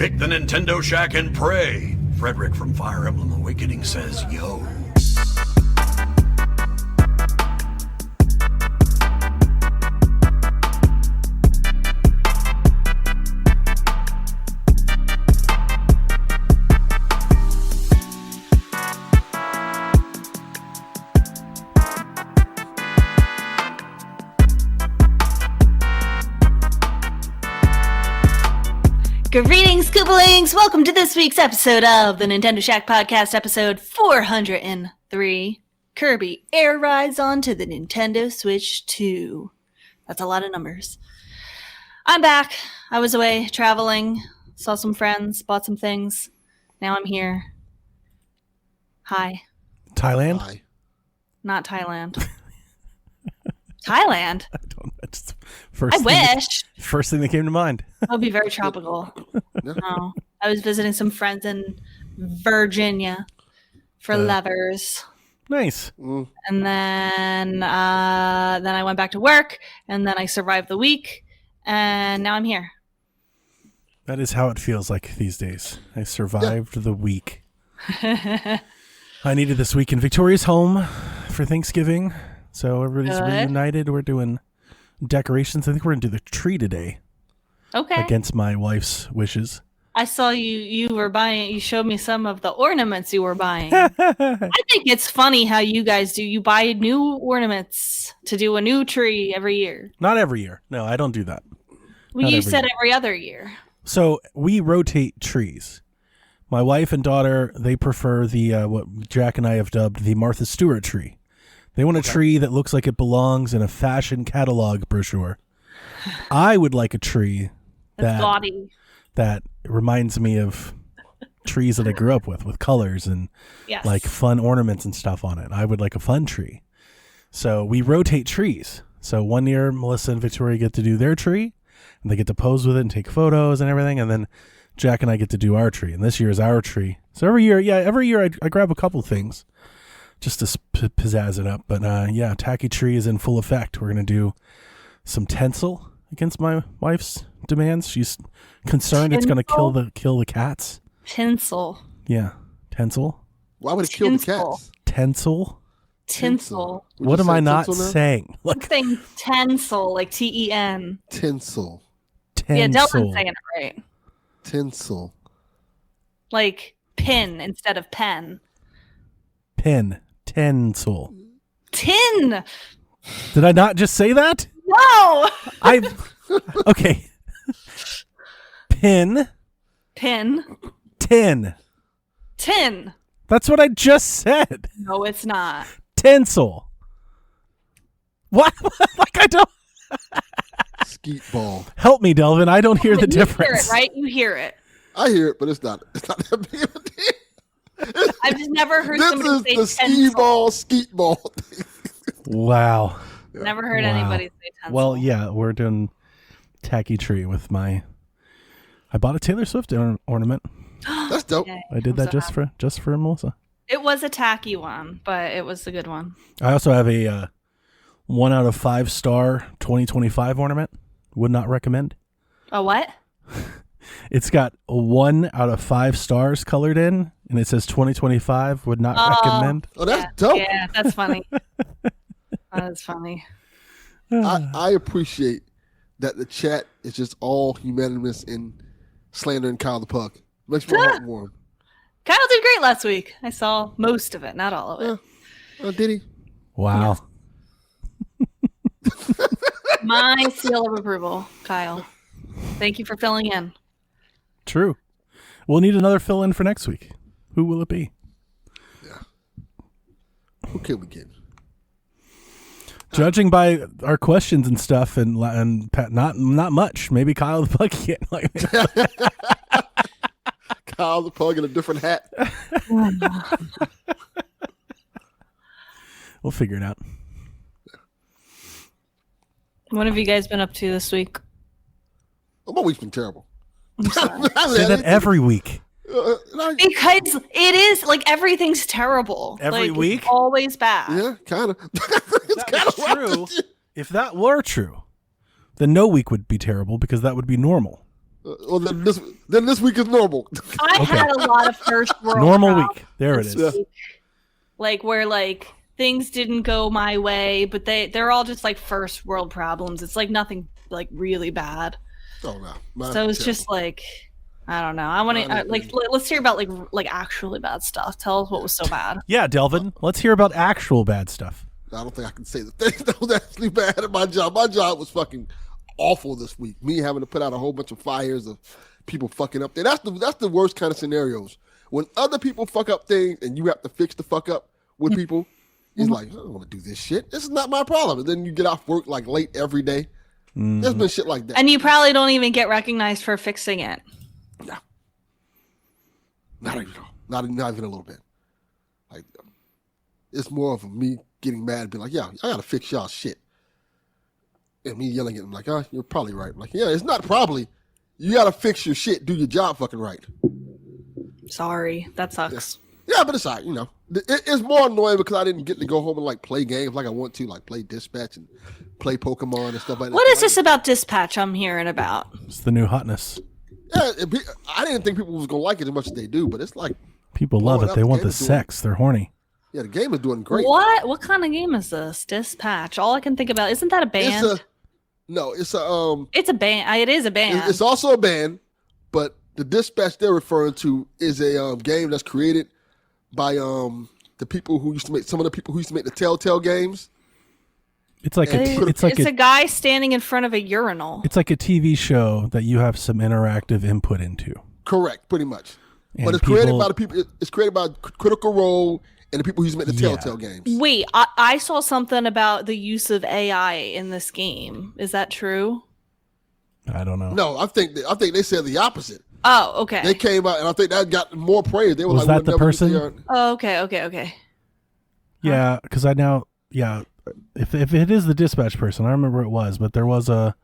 Pick the Nintendo Shack and pray. Frederick from Fire Emblem Awakening says, yo. Greetings, Koopalings! Welcome to this week's episode of the Nintendo Shack Podcast, episode 403. Kirby Air Riders onto the Nintendo Switch 2. That's a lot of numbers. I'm back. I was away traveling, saw some friends, bought some things. Now I'm here. Hi. Thailand? Hi. Not Thailand. Thailand? I don't know. First thing that came to mind. That would be very tropical. No, I was visiting some friends in Virginia for lovers. Nice. And then I went back to work, and then I survived the week, and now I'm here. That is how it feels like these days. I survived the week. I needed this week in Victoria's home for Thanksgiving, so everybody's reunited. We're doing decorations. I think we're going to do the tree today. Okay. Against my wife's wishes. I saw you were buying, you showed me some of the ornaments you were buying. I think it's funny how you guys do. You buy new ornaments to do a new tree every year. Not every year. No, I don't do that. Well, you said every other year. So we rotate trees. My wife and daughter, they prefer the what Jack and I have dubbed the Martha Stewart tree. They want a tree that looks like it belongs in a fashion catalog brochure. I would like a tree that's gaudy. That reminds me of trees that I grew up with colors and like fun ornaments and stuff on it. I would like a fun tree. So we rotate trees. So one year, Melissa and Victoria get to do their tree, and they get to pose with it and take photos and everything. And then Jack and I get to do our tree. And this year is our tree. So every year I grab a couple things just to pizzazz it up. But tacky tree is in full effect. We're going to do some tinsel against my wife's demands. She's concerned it's going to kill the cats. Tinsel. Yeah, tinsel. Why would it kill the cats? Tinsel. Tinsel. What am I not saying? I'm saying tinsel, like T-E-N. Tinsel. Yeah, Delvin's saying it right. Tinsel. Like pin instead of pen. Tinsel. Tin. Did I not just say that? No. Okay. Pin. Tin. That's what I just said. No, it's not. Tinsel. What? Like I don't. Skeet ball. Help me, Delvin. I don't hear the difference. You hear it, right? You hear it. I hear it, but it's not that big of a deal. I've just never heard somebody say This is the skeet ball thing. Wow. Never heard anybody say tinsel. Well, yeah, we're doing tacky tree with I bought a Taylor Swift ornament. That's dope. Okay. I did that just for Melissa. It was a tacky one, but it was a good one. I also have a 1 out of 5 star 2025 ornament. Would not recommend. A what? It's got a 1 out of 5 stars colored in, and it says 2025. Would not recommend. Oh, that's dope. Yeah, that's funny. That's funny. I appreciate that the chat is just all unanimous in slandering Kyle the Pug. Makes my heart warm. Kyle did great last week. I saw most of it, not all of it. Yeah. Did he? Wow. Yes. My seal of approval, Kyle. Thank you for filling in. True. We'll need another fill-in for next week. Who will it be? Yeah. Who can we get? Judging by our questions and stuff, and not much. Maybe Kyle the Pug can't. Kyle the Pug in a different hat. We'll figure it out. What have you guys been up to this week? My week's been terrible. Say that every week. Because it is like everything's terrible. Every like, week? it's always bad. Yeah, kind of. It's kind of true. If that were true, then no week would be terrible because that would be normal. Well, then this week is normal. I had a lot of first world normal problems week. There it this is. week. Like where like things didn't go my way, but they're all just like first world problems. It's like nothing like really bad. Oh no. So it's just like I don't know. I want to like let's hear about like actually bad stuff. Tell us what was so bad. Yeah, Delvin. Let's hear about actual bad stuff. I don't think I can say the things that was actually bad at my job. My job was fucking awful this week. Me having to put out a whole bunch of fires of people fucking up there. That's the worst kind of scenarios. When other people fuck up things and you have to fix the fuck up with people, it's like, I don't want to do this shit. This is not my problem. And then you get off work like late every day. There's been shit like that. And you probably don't even get recognized for fixing it. No. Not even a little bit. Like, it's more of me getting mad and being like, yeah, I got to fix y'all shit. And me yelling at them like, oh, you're probably right. I'm like, yeah, it's not probably. You got to fix your shit. Do your job fucking right. Sorry. That sucks. Yeah, but it's all right, you know. It's more annoying because I didn't get to go home and like play games like I want to, like play Dispatch and play Pokemon and stuff like that. What is this about Dispatch I'm hearing about? It's the new hotness. Yeah, I didn't think people was going to like it as much as they do, but it's like. People love it. They want the sex. They're horny. Yeah, the game is doing great. What kind of game is this? Dispatch. All I can think about, isn't that a band? It's a band. It is a band. It's also a band, but the Dispatch they're referring to is a game that's created by the people who used to make the Telltale games. It's like a guy standing in front of a urinal. It's like a TV show that you have some interactive input into. Correct, pretty much. And but it's created by the people. It's created by Critical Role and the people who used to make the Telltale games. Wait, I saw something about the use of AI in this game. Is that true? I don't know. No, I think they said the opposite. Oh, okay. They came out, and I think that got more praise. They were was like, that the person? Oh, okay. Yeah, because if it is the Dispatch person, I remember it was, but there was a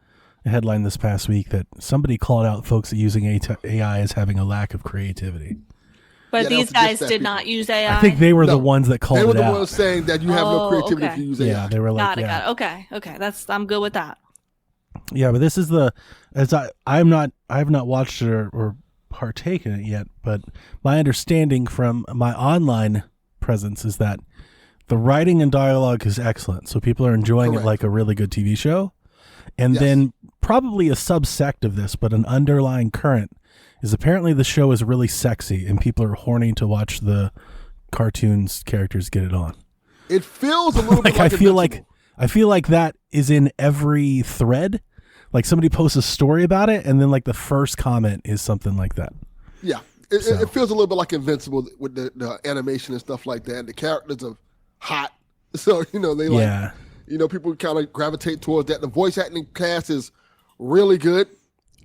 headline this past week that somebody called out folks that using AI as having a lack of creativity. But these guys did not use AI? I think they were the ones that called it out. They were the ones saying that you have no creativity if you use AI. Yeah, they were like, got it. Okay. I'm good with that. Yeah, but this is I have not watched it or partaken in it yet, but my understanding from my online presence is that the writing and dialogue is excellent. So people are enjoying it like a really good TV show. And then probably a subsect of this, but an underlying current is apparently the show is really sexy and people are horny to watch the cartoons characters get it on. It feels a little bit like I feel like that is in every thread. Like somebody posts a story about it and then like the first comment is something like that. Yeah. It feels a little bit like Invincible with the animation and stuff like that. The characters are hot. So, they people kind of gravitate towards that. The voice acting cast is really good.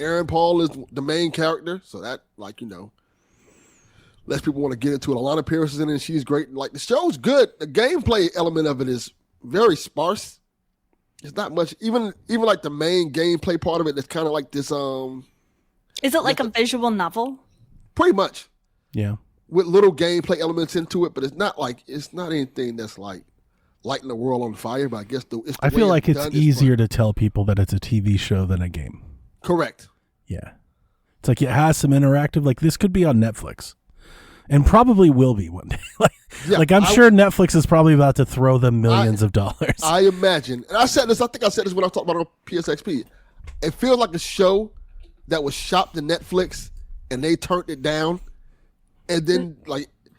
Aaron Paul is the main character. So that lets people want to get into it. A lot of appearances in it and she's great. Like the show's good. The gameplay element of it is very sparse. It's not much. Even like the main gameplay part of it, it's kind of like this. Is it like a visual novel? Pretty much. Yeah. With little gameplay elements into it, but it's not anything that's like lighting the world on fire. But I guess I feel like it's easier to tell people that it's a TV show than a game. Correct. Yeah. It's like it has some interactive. Like this could be on Netflix. And probably will be one day. I'm sure Netflix is probably about to throw them millions of dollars. I imagine. And I think I said this when I talked about it on PSXP. It feels like a show that was shopped to Netflix and they turned it down. And then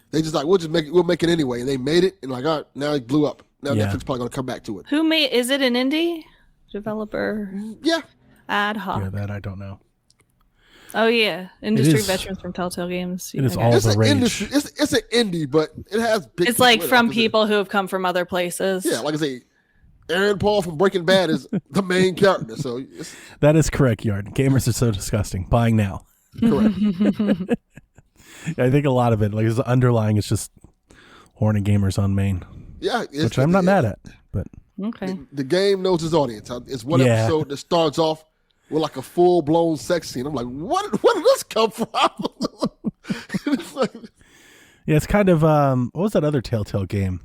they just like, we'll make it anyway. And they made it and all right, now it blew up. Now Netflix probably gonna come back to it. Is it an indie developer? Yeah. Ad hoc. Yeah, that I don't know. Oh yeah, industry veterans from Telltale Games. It is all the rage. It's an indie, but it has big. It's like from people who have come from other places. Yeah, like I say, Aaron Paul from Breaking Bad is the main character. So that is correct, Yard. Gamers are so disgusting. Buying now. Correct. I think a lot of it, like is underlying, it's just horny gamers on main. Yeah, which I'm not mad at, but okay. The game knows its audience. It's one episode that starts off with like a full-blown sex scene. I'm like, where did this come from? It's kind of what was that other Telltale game?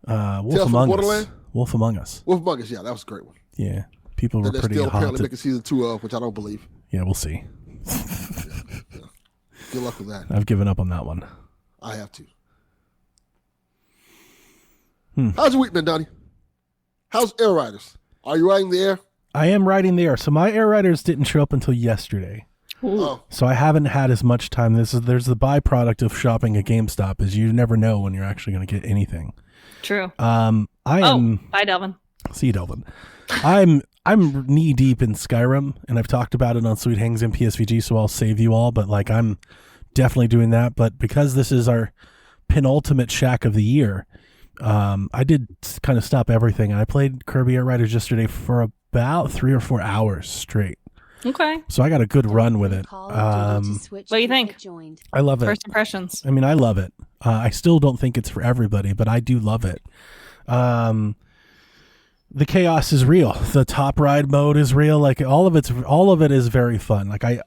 Wolf Among Us. Wolf Among Us. Wolf Among Us, yeah, that was a great one. Yeah, people were pretty hot. Apparently making season 2 of, which I don't believe. we'll see. Good luck with that. I've given up on that one. I have to. How's your week been, Donnie? How's Air Riders? Are you riding the air? I am riding the air. So my Air Riders didn't show up until yesterday. Oh. So I haven't had as much time. There's the byproduct of shopping at GameStop is you never know when you're actually going to get anything. True. Bye, Delvin. See you, Delvin. I'm knee deep in Skyrim, and I've talked about it on Sweet Hangs and PSVG, so I'll save you all. But like, I'm definitely doing that. But because this is our penultimate shack of the year, I did kind of stop everything. I played Kirby Air Riders yesterday for about 3 or 4 hours straight. Okay. So I got a good run with it. What do you think? I love it. First impressions. I mean, I love it. I still don't think it's for everybody, but I do love it. The chaos is real. The top ride mode is real. Like all of it is very fun. Like I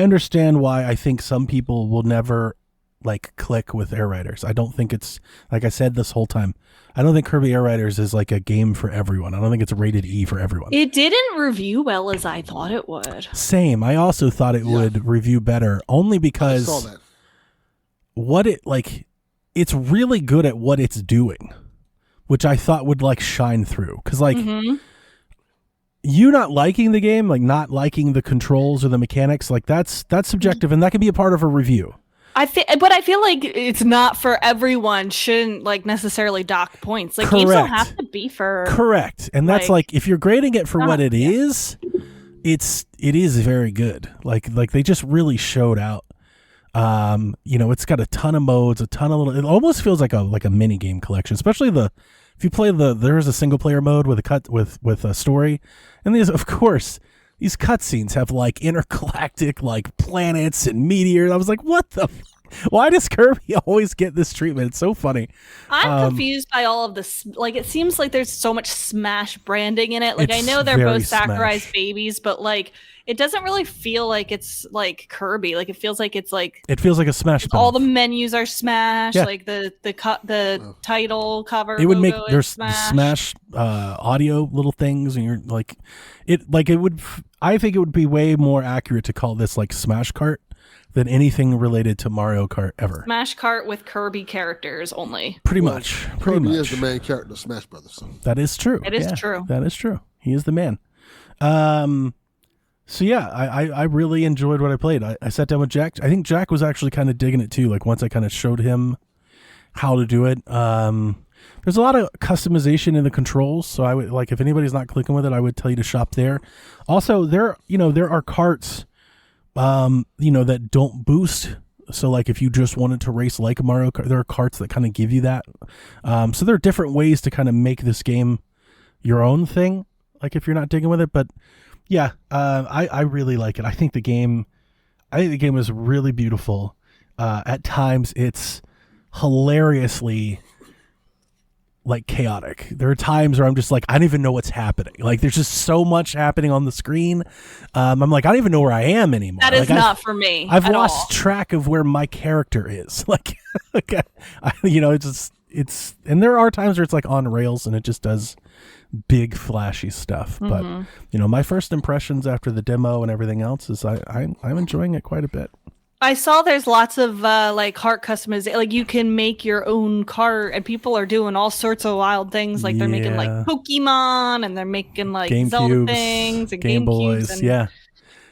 understand why I think some people will never like click with Air Riders. I don't think it's, like I said this whole time, I don't think Kirby Air Riders is like a game for everyone. I don't think it's rated E for everyone. It didn't review well as I thought it would. Same. I also thought it would review better only because I saw that. It's really good at what it's doing, which I thought would like shine through. Cause like you not liking the game, like not liking the controls or the mechanics, like that's subjective and that can be a part of a review. But I feel like it's not for everyone. Shouldn't like necessarily dock points. Like games don't have to be for. Correct, and that's like if you're grading it for what it is, it is very good. Like they just really showed out. It's got a ton of modes, a ton of little. It almost feels like a mini game collection, especially if you play there's a single player mode with a story, and of course. These cutscenes have like intergalactic like planets and meteors. I was like, what the? Why does Kirby always get this treatment? It's so funny. I'm confused by all of this. Like, it seems like there's so much Smash branding in it. Like, I know they're both Sakurai's babies, but like, it doesn't really feel like it's like Kirby. Like, it feels like it's like a Smash. All the menus are Smash. Yeah. Like the title cover. It would make there's Smash audio little things, and you're like, it would. I think it would be way more accurate to call this like Smash Kart than anything related to Mario Kart ever. Smash Kart with Kirby characters only. Pretty much. Kirby is the main character of Smash Brothers. So. That is true. It is true. That is true. He is the man. So yeah, I really enjoyed what I played. I sat down with Jack. I think Jack was actually kind of digging it too. Like once I kind of showed him how to do it. There's a lot of customization in the controls, so I would like if anybody's not clicking with it, I would tell you to shop there. Also, there are carts, that don't boost. So like if you just wanted to race like a Mario Kart, there are carts that kind of give you that. So there are different ways to kind of make this game your own thing. Like if you're not digging with it, but yeah, I really like it. I think the game is really beautiful. At times, it's hilariously like chaotic. There are times where I'm just like, I don't even know what's happening. Like there's just so much happening on the screen. I'm like, I don't even know where I am anymore. That is not for me. I've lost track of where my character is. Like, it's, and there are times where it's like on rails and it just does big flashy stuff. But my first impressions after the demo and everything else is I'm enjoying it quite a bit. I saw there's lots of like cart customization. Like you can make your own cart, and people are doing all sorts of wild things. Like they're making like Pokemon, and they're making like Zelda things and Game Boys. And yeah,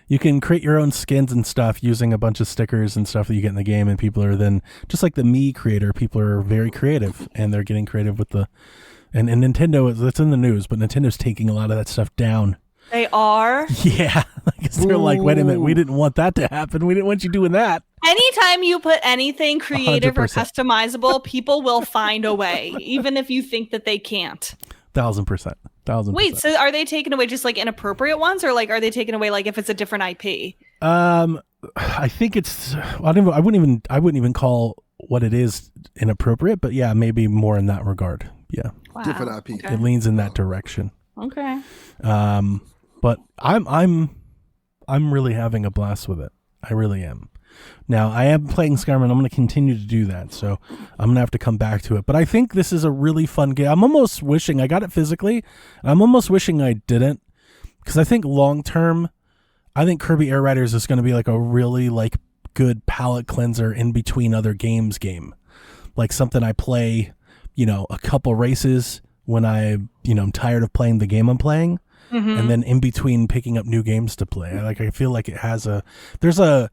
you can create your own skins and stuff using a bunch of stickers and stuff that you get in the game. And people are then just like the Mii creator. People are very creative, and they're getting creative with the and Nintendo. That's in the news, but Nintendo's taking a lot of that stuff down. They are? Yeah. They're like, wait a minute, we didn't want that to happen. We didn't want you doing that. Anytime you put anything creative 100%. or customizable, people will find a way, even if you think that they can't. 1000%. Wait, so are they taking away just like inappropriate ones, or like are they taking away like if it's a different IP? I think it's. I wouldn't even call what it is inappropriate, but yeah, maybe more in that regard. Yeah, wow. Different IP. Okay. It leans in that direction. Okay. But I'm really having a blast with it. I really am. Now, I am playing Skyrim, and I'm going to continue to do that, so I'm going to have to come back to it. But I think this is a really fun game. I'm almost wishing I got it physically, and I'm almost wishing I didn't, because I think long-term, I think Kirby Air Riders is going to be like a really like good palate cleanser in between other games game. Like something I play, a couple races when I'm tired of playing the game I'm playing. Mm-hmm. And then in between picking up new games to play. I feel like it has there's a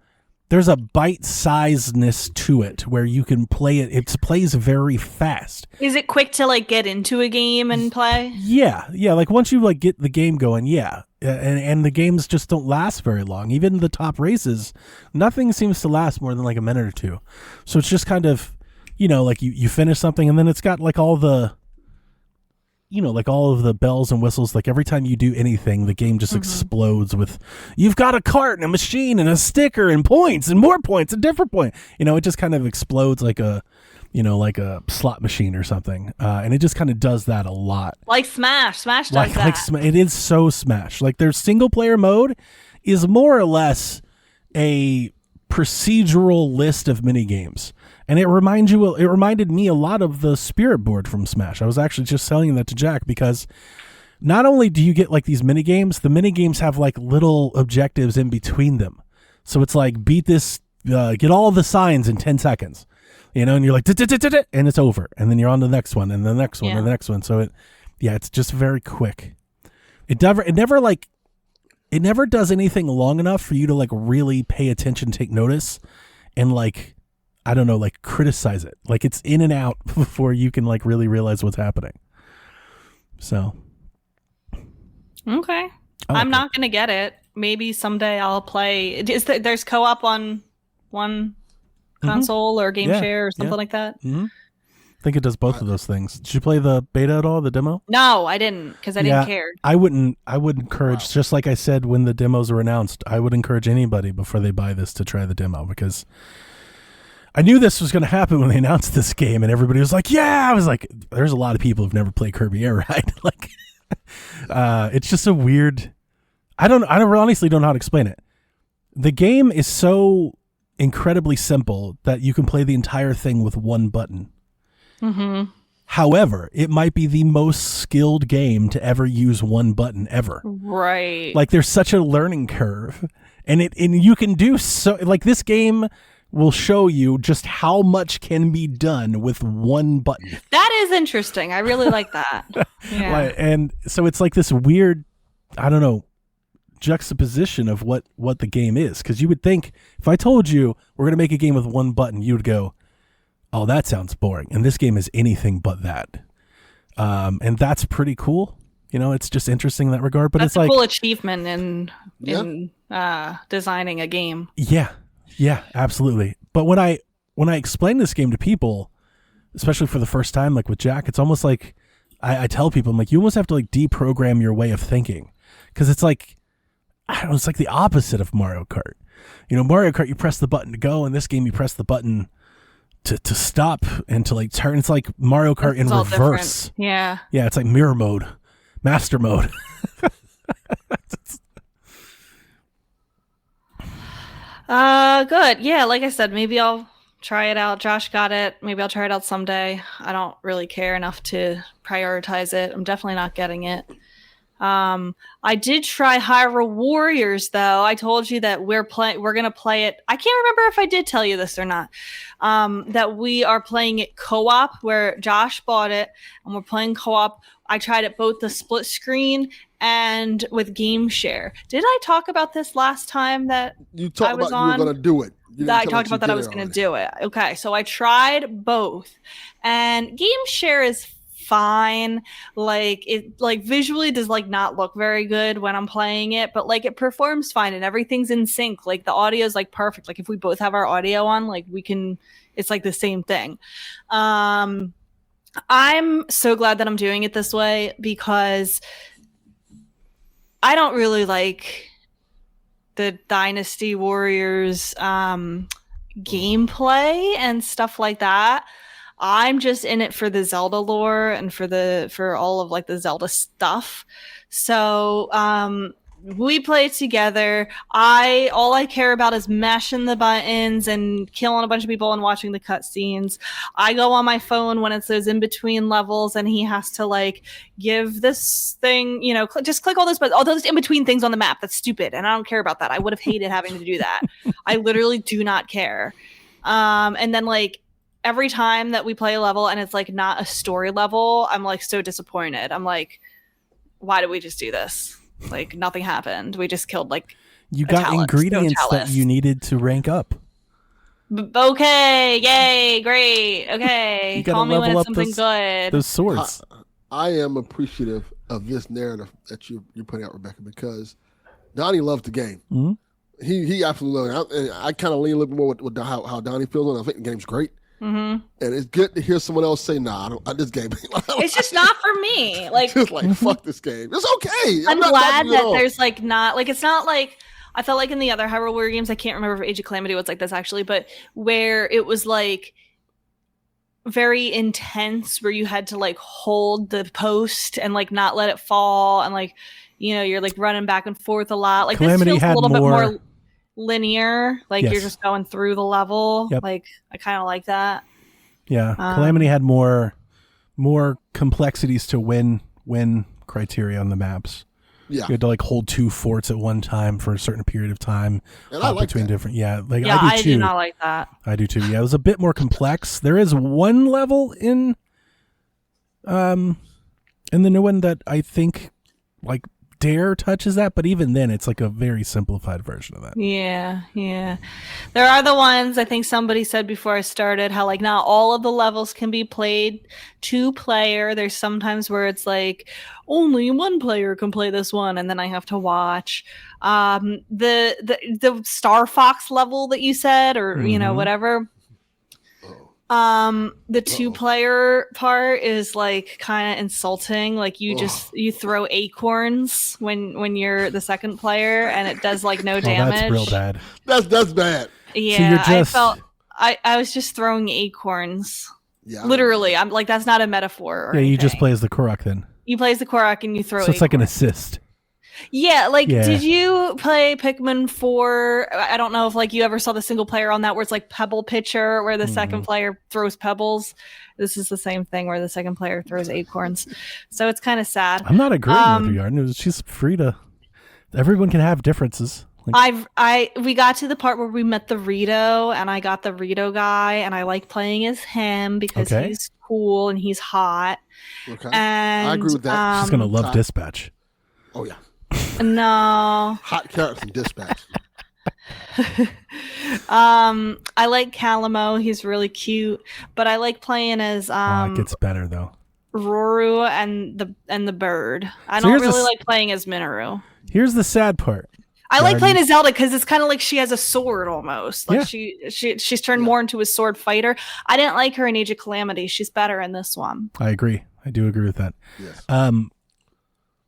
bite-sizedness to it where you can play it. It plays very fast. Is it quick to like get into a game and play? Yeah. Like once you like get the game going, yeah. And the games just don't last very long. Even the top races, nothing seems to last more than like a minute or two. So it's just kind of, like you finish something and then it's got like all the, like all of the bells and whistles. Like every time you do anything, the game just explodes with, you've got a cart and a machine and a sticker and points and more points and different points. It just kind of explodes like a slot machine or something. And it just kind of does that a lot. Like Smash. Smash does that. It is so Smash. Like their single player mode is more or less a procedural list of mini games. And it reminded me a lot of the Spirit board from Smash. I was actually just selling that to Jack because not only do you get like these mini games, the mini games have like little objectives in between them. So it's like beat this, get all the signs in 10 seconds, and you're like, and it's over. And then you're on to the next one and the next one and the next one. So it's just very quick. It never does anything long enough for you to like really pay attention, take notice, and like, I don't know, like criticize it. Like it's in and out before you can like really realize what's happening. So. Okay. I'm not going to get it. Maybe someday I'll play. There's co-op on one console or game share or something like that? Mm-hmm. I think it does both of those things. Did you play the beta at all, the demo? No, I didn't because I didn't care. I would encourage, just like I said when the demos were announced, I would encourage anybody before they buy this to try the demo because I knew this was going to happen when they announced this game and everybody was like, yeah, I was like, there's a lot of people who've never played Kirby Air Ride. Like, it's just a weird, I honestly don't know how to explain it. The game is so incredibly simple that you can play the entire thing with one button. Mm-hmm. However, it might be the most skilled game to ever use one button ever. Right. Like there's such a learning curve and you can do so, like this game will show you just how much can be done with one button. That is interesting. I really like that. Yeah. And so it's like this weird, I don't know, juxtaposition of what the game is. Because you would think, if I told you we're going to make a game with one button, you would go, oh, that sounds boring. And this game is anything but that. And that's pretty cool. It's just interesting in that regard. But that's it's like a cool achievement in designing a game. Yeah, absolutely. But when I explain this game to people, especially for the first time, like with Jack, it's almost like I tell people, I'm like, you almost have to like deprogram your way of thinking. Because it's like, I don't know, it's like the opposite of Mario Kart. Mario Kart, you press the button to go. In this game, you press the button to stop and to like turn. It's like Mario Kart in reverse. Different. Yeah. Yeah, it's like mirror mode, master mode. Good. Yeah, like I said, maybe I'll try it out. Josh got it. Maybe I'll try it out someday. I don't really care enough to prioritize it. I'm definitely not getting it. I did try Hyrule Warriors though. I told you that we're going to play it. I can't remember if I did tell you this or not. That we are playing it co-op where Josh bought it and we're playing co-op. I tried it both the split screen and with game share. Did I talk about this last time that you talked about you were going to do it? I talked about that I was going to do it. Okay, so I tried both. And game share is fine. Like it visually does like not look very good when I'm playing it, but like it performs fine and everything's in sync. Like the audio is like perfect. Like if we both have our audio on, like it's like the same thing. I'm so glad that I'm doing it this way because I don't really like the Dynasty Warriors gameplay and stuff like that. I'm just in it for the Zelda lore and for all of like the Zelda stuff. So We play together. All I care about is mashing the buttons and killing a bunch of people and watching the cutscenes. I go on my phone when it's those in between levels, and he has to like give this thing, just click all those in between things on the map. That's stupid, and I don't care about that. I would have hated having to do that. I literally do not care. And then like every time that we play a level and it's like not a story level, I'm like so disappointed. I'm like, why did we just do this? Like nothing happened. We just killed like you got ingredients that you needed to rank up. Okay, yay, great. Okay, call me when it's something good. Those swords. I am appreciative of this narrative that you're putting out, Rebecca, because Donnie loves the game. Mm-hmm. He absolutely loves it. I kind of lean a little bit more with how Donnie feels on it. I think the game's great. Mm-hmm. And it's good to hear someone else say, "Nah, this game." It's just not for me. Like, just like fuck this game. It's okay. I'm glad that there's like not like it's not like I felt like in the other Hyrule Warrior games. I can't remember if Age of Calamity was like this actually, but where it was like very intense, where you had to like hold the post and like not let it fall, and like you're like running back and forth a lot. Like Calamity this feels had a little more... bit more linear, like you're just going through the level. Yep. Like I kind of like that. Yeah, Calamity had more complexities to win criteria on the maps. Yeah, you had to like hold 2 forts at one time for a certain period of time. And I like between that. different. Yeah, like I do not like that. I do too. Yeah, it was a bit more complex. There is one level in the new one that I think like Dare touches that, but even then it's like a very simplified version of that. Yeah. There are the ones, I think somebody said before I started, how like not all of the levels can be played 2-player. There's sometimes where it's like only 1 player can play this one, and then I have to watch. The Star Fox level that you said, or whatever. The 2-player part is like kind of insulting. Like you throw acorns when you're the second player, and it does like no damage. That's real bad. That's bad. Yeah, so I was just throwing acorns. Yeah, literally. I'm like, that's not a metaphor. Or anything. You just play as the Korok then. You play as the Korok and you throw. So it's like an assist. Yeah, did you play Pikmin 4? I don't know if like you ever saw the single player on that where it's like Pebble Pitcher, where the second player throws pebbles. This is the same thing where the second player throws acorns. So it's kind of sad. I'm not agreeing with you, Arden. She's free to. Everyone can have differences. We got to the part where we met the Rito, and I got the Rito guy, and I like playing as him because he's cool and he's hot. Okay, and I agree with that. She's gonna love Dispatch. Oh yeah. No. Hot carrots and Dispatch. I like Calamo. He's really cute, but I like playing as it gets better though. Roru and the bird. I don't really like playing as Minoru. Here's the sad part. I like playing as Zelda because it's kind of like she has a sword almost. Like she's turned more into a sword fighter. I didn't like her in Age of Calamity. She's better in this one. I agree. I do agree with that. Yes.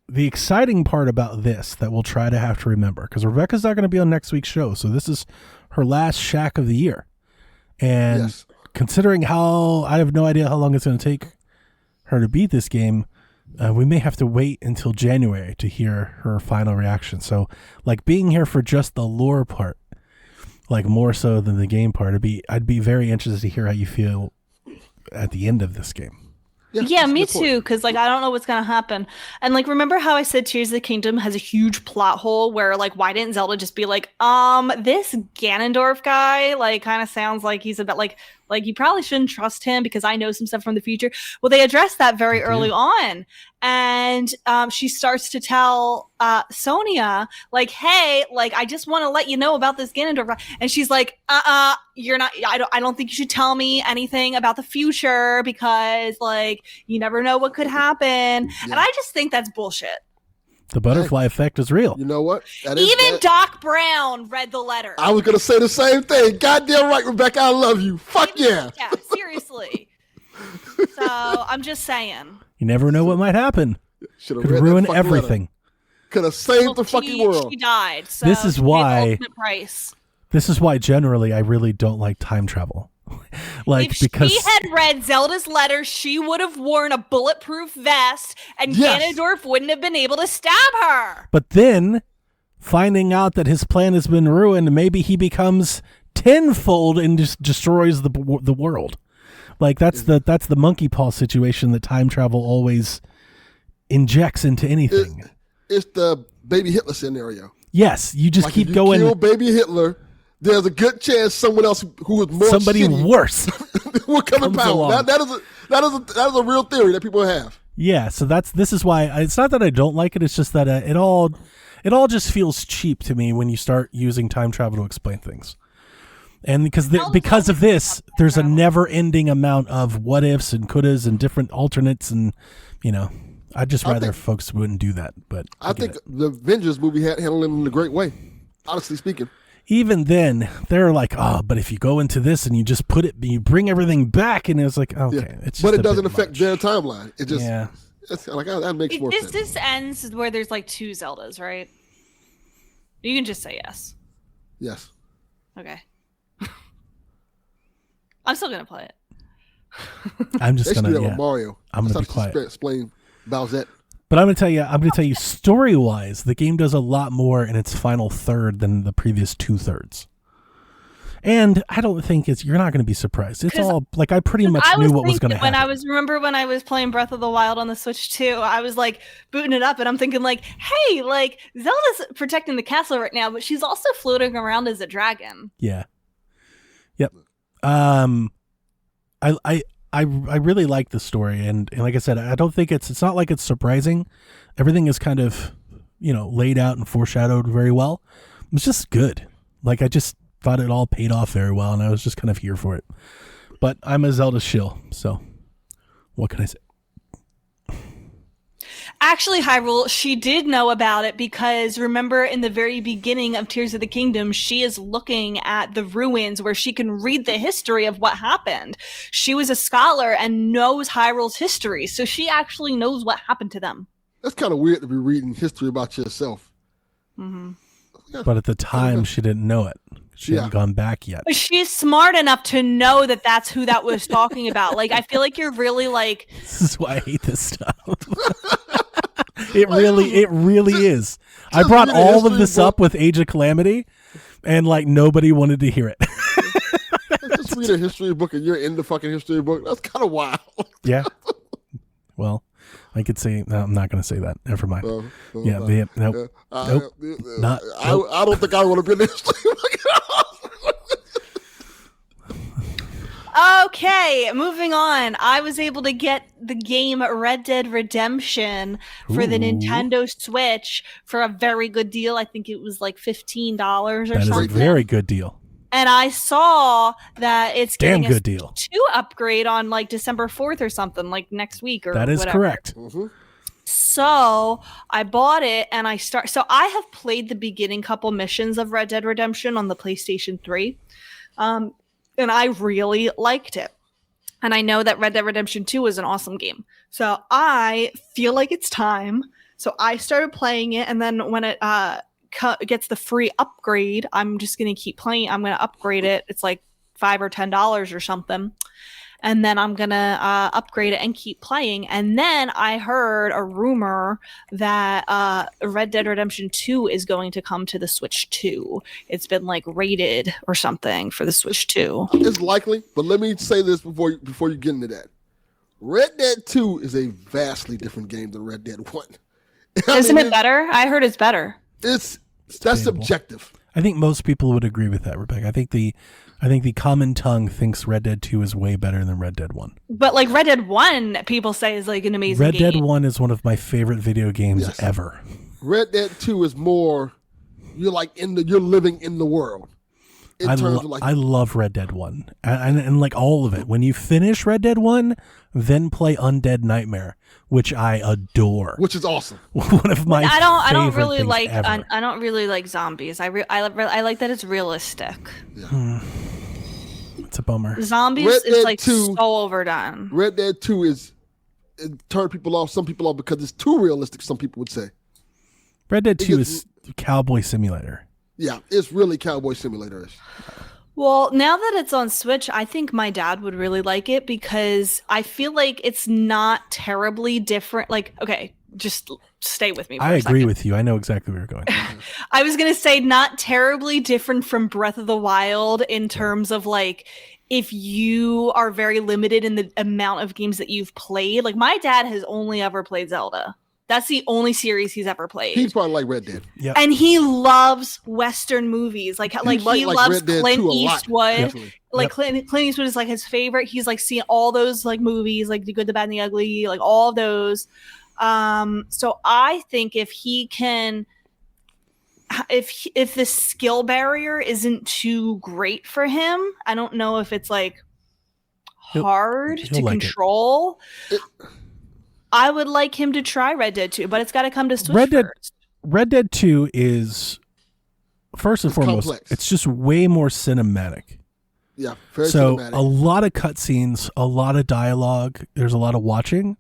The exciting part about this that we'll try to have to remember, because Rebecca's not going to be on next week's show, so this is her last Shack of the year. And considering how, I have no idea how long it's going to take her to beat this game, we may have to wait until January to hear her final reaction. So, like, being here for just the lore part, like, more so than the game part, I'd be very interested to hear how you feel at the end of this game. Yeah, me too, because like I don't know what's gonna happen. And like, remember how I said Tears of the Kingdom has a huge plot hole where like, why didn't Zelda just be like, this Ganondorf guy like kind of sounds like he's a bit like you probably shouldn't trust him because I know some stuff from the future. Well, they addressed that very early on, and she starts to tell Sonia like, hey, like I just want to let you know about this Ganondorf, and she's like, you're not. I don't think you should tell me anything about the future because like you never know what could happen, and I just think that's bullshit. The butterfly effect is real. You know what? Even Doc Brown read the letter. I was going to say the same thing. Goddamn right, Rebecca. I love you. Fuck yeah. Yeah, seriously. So I'm just saying. You never know what might happen. Could ruin everything. Could have saved the fucking world. She died. So this is why. Price. This is why generally I really don't like time travel. Because she had read Zelda's letter, she would have worn a bulletproof vest, and Ganondorf wouldn't have been able to stab her. But then finding out that his plan has been ruined, maybe he becomes tenfold and just destroys the world. Like that's the monkey paw situation that time travel always injects into anything. It's the baby Hitler scenario. Yes, you just keep going. Kill baby Hitler, there's a good chance someone else who is more somebody worse will come in power. That is a real theory that people have. Yeah, so this is why it's not that I don't like it. It's just that it all just feels cheap to me when you start using time travel to explain things. And because of this, there's a never-ending amount of what ifs and couldas and different alternates, and I'd just rather folks wouldn't do that. But I think the Avengers movie handled it in a great way, honestly speaking. Even then, they're like, but if you go into this and you just you bring everything back, and it's like, okay, yeah. it's just but it doesn't affect their timeline. It just it's like that makes more sense. This ends where there's like 2 Zeldas, right? You can just say yes. Yes. Okay. I'm still gonna play it. I'm just gonna do that with Mario. I'm gonna be quiet. Explain Bowsette. But I'm gonna tell you, story-wise, the game does a lot more in its final third than the previous 2/3. And I don't think you're not going to be surprised. It's all like I pretty much knew what was going to happen. When I was playing Breath of the Wild on the Switch 2, I was like booting it up, and I'm thinking like, hey, like Zelda's protecting the castle right now, but she's also floating around as a dragon. Yeah. Yep. I really like the story, and like I said, I don't think it's not like it's surprising. Everything is kind of, laid out and foreshadowed very well. It's just good. Like I just thought it all paid off very well, and I was just kind of here for it. But I'm a Zelda shill, so what can I say? Actually, Hyrule, she did know about it because remember in the very beginning of Tears of the Kingdom, she is looking at the ruins where she can read the history of what happened. She was a scholar and knows Hyrule's history, so she actually knows what happened to them. That's kind of weird to be reading history about yourself. Mm-hmm. But at the time, she didn't know it. She hadn't gone back yet. But she's smart enough to know that that's who that was talking about. Like, I feel like you're really like... This is why I hate this stuff. It really is. I brought all of this up with Age of Calamity, and like nobody wanted to hear it. Just read a history book and you're in the fucking history book. That's kind of wild. Yeah. Well, I could say no, I'm not going to say that. Never mind. Nope. Nope. I don't think I want to be in the history book. Okay, moving on. I was able to get the game Red Dead Redemption for the Nintendo Switch for a very good deal. I think it was like $15 or something. That is a very good deal. And I saw that it's getting good deal. 2 upgrade on like December 4th or something, like next week or that is whatever. Correct. Mm-hmm. So I bought it and so I have played the beginning couple missions of Red Dead Redemption on the PlayStation 3. And I really liked it. And I know that Red Dead Redemption 2 is an awesome game. So I feel like it's time. So I started playing it. And then when it gets the free upgrade, I'm just going to keep playing. I'm going to upgrade it. It's like $5 or $10 or something. And then I'm going to upgrade it and keep playing. And then I heard a rumor that Red Dead Redemption 2 is going to come to the Switch 2. It's been like rated or something for the Switch 2. It's likely, but let me say this before you get into that. Red Dead 2 is a vastly different game than Red Dead 1. Isn't it better? I heard it's better. That's subjective. I think most people would agree with that, Rebecca. I think the common tongue thinks Red Dead 2 is way better than Red Dead 1. But like Red Dead 1, people say is like an amazing game. Red Dead 1 is one of my favorite video games ever. Red Dead 2 is more, you're living in the world. I love Red Dead 1 and like all of it. When you finish Red Dead 1, then play Undead Nightmare, which I adore. Which is awesome. One of my I don't really things like ever. I don't really like zombies. I like that it's realistic. Yeah. It's a bummer. Zombies is like 2, so overdone. Red Dead 2 it turned people off, some people off because it's too realistic, some people would say. Red Dead 2 is Cowboy Simulator. Yeah, it's really Cowboy Simulator-ish. Well, now that it's on Switch, I think my dad would really like it because I feel like it's not terribly different. Like, okay, just stay with me for I a agree second. with you. I know exactly where you're going. I was going to say not terribly different from Breath of the Wild in terms of like, if you are very limited in the amount of games that you've played. Like my dad has only ever played Zelda. That's the only series he's ever played. He's probably like Red Dead. Yep. And he loves Western movies. Like he loves Clint Eastwood. Like Clint Eastwood is like his favorite. He's like seen all those like movies, like The Good, the Bad, and the Ugly, like all of those. So I think if he can, if the skill barrier isn't too great for him, I don't know if it's like hard to control. I would like him to try Red Dead 2, but it's got to come to Switch first. Red Dead 2 is, first and foremost, complex. It's just way more cinematic. Yeah, very cinematic. A lot of cutscenes, a lot of dialogue. There's a lot of watching.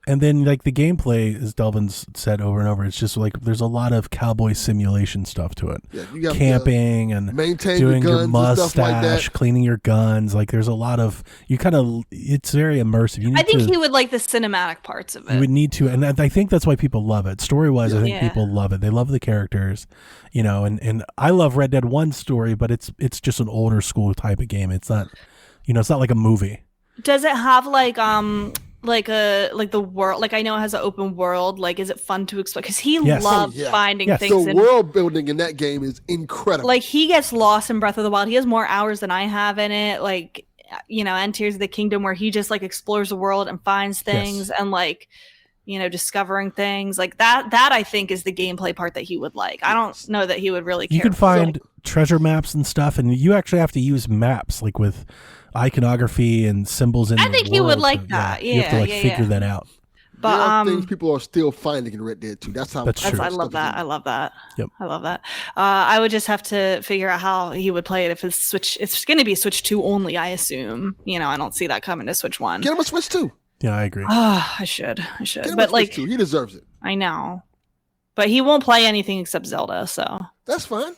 And then like the gameplay, as Delvin's said over and over, it's just like there's a lot of cowboy simulation stuff to it. Yeah, you got camping and doing your mustache, like cleaning your guns. Like there's a lot of it's very immersive. I think he would like the cinematic parts of it. You would need to, and I think that's why people love it. Story wise, I think people love it. They love the characters, and I love Red Dead 1 story, but it's just an older school type of game. It's not, it's not like a movie. Does it have like the world? Like I know it has an open world. Like, is it fun to explore? Because he loves finding things. The world building in that game is incredible. Like he gets lost in Breath of the Wild. He has more hours than I have in it. Like, and Tears of the Kingdom, where he just like explores the world and finds things and like, discovering things like that. That I think is the gameplay part that he would like. I don't know that he would really care. You can find treasure maps and stuff, and you actually have to use maps like with iconography and symbols in. I think he would like that. You have to figure that out. But there are things people are still finding in Red Dead 2. That's how. I love that. I love that. Yep. I love that. I would just have to figure out how he would play it if it's Switch. It's going to be Switch 2 only, I assume. I don't see that coming to Switch 1. Get him a Switch 2. Yeah, I agree. I should. Get him a Switch 2. He deserves it. I know, but he won't play anything except Zelda. So that's fine.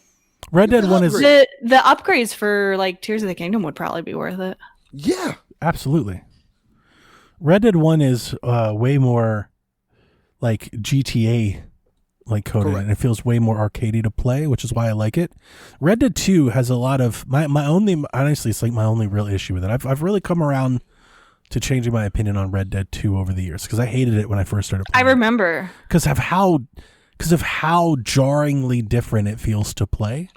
Red Dead 1 is the upgrades for like Tears of the Kingdom would probably be worth it. Yeah, absolutely. Red Dead 1 is way more like GTA like coded, and it feels way more arcadey to play, which is why I like it. Red Dead 2 has a lot of my only real issue with it. I've really come around to changing my opinion on Red Dead 2 over the years, because I hated it when I first started playing. I remember because of how jarringly different it feels to play.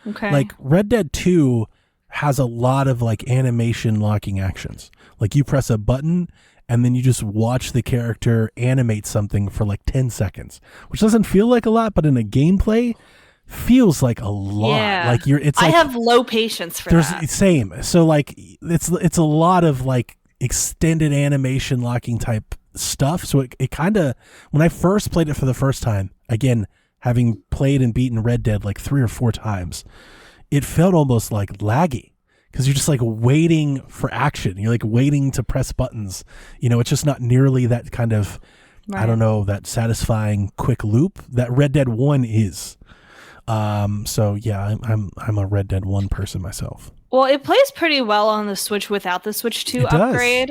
Okay, like Red Dead 2 has a lot of like animation locking actions. Like you press a button and then you just watch the character animate something for like 10 seconds, which doesn't feel like a lot, but in a gameplay feels like a lot. Yeah. Like I have low patience for that. Same. So like it's a lot of like extended animation locking type stuff. So it kind of, when I first played it for the first time, again, having played and beaten Red Dead like 3 or 4 times, it felt almost like laggy, because you're just like waiting for action. You're like waiting to press buttons. It's just not nearly that kind of, right. I don't know, that satisfying quick loop that Red Dead 1 is. So yeah, I'm a Red Dead 1 person myself. Well, it plays pretty well on the Switch without the Switch 2 upgrade.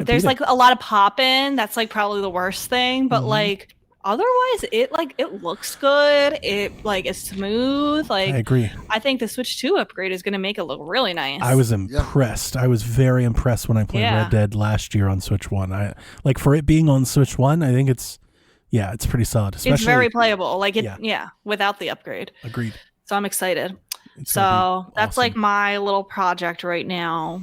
There's like a lot of pop-in. That's like probably the worst thing, but like otherwise it looks good. It like is smooth. Like I agree. I think the Switch 2 upgrade is going to make it look really nice. I was impressed. I was very impressed when I played Red Dead last year on Switch 1. I like, for it being on Switch 1, I think it's pretty solid. It's very playable. Like without the upgrade. Agreed. So I'm excited. So that's like my little project right now.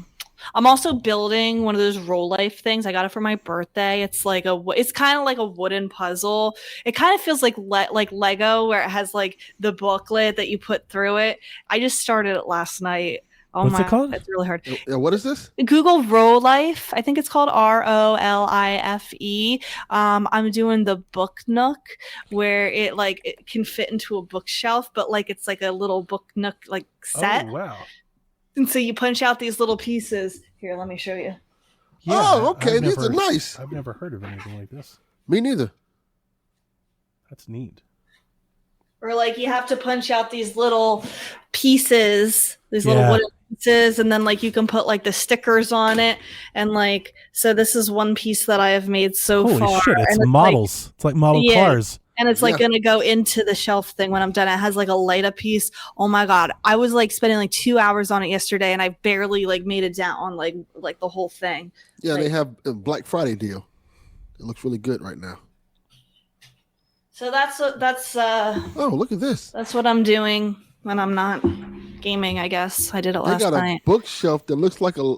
I'm also building one of those roll life things. I got it for my birthday. It's like it's kind of like a wooden puzzle. It kind of feels like Lego, where it has like the booklet that you put through it. I just started it last night. Oh, what's it called? It's really hard. What is this? Google Roll Life. I think it's called ROLIFE. I'm doing the Book Nook, where it can fit into a bookshelf, but like it's like a little Book Nook like set. Oh, wow. And so you punch out these little pieces. Here, let me show you. Yeah, okay. These are nice. I've never heard of anything like this. Me neither. That's neat. Or like you have to punch out these little pieces, these little wooden pieces, and then like you can put like the stickers on it, and like so this is one piece that I have made so Holy far. Shit, it's and models. It's like model cars. And it's like going to go into the shelf thing when I'm done. It has like a light up piece. Oh my God. I was like spending like 2 hours on it yesterday, and I barely like made it down on like the whole thing. Yeah, like, they have a Black Friday deal. It looks really good right now. So that's oh, look at this. That's what I'm doing when I'm not gaming, I guess. I did it last night. They got a bookshelf that looks like a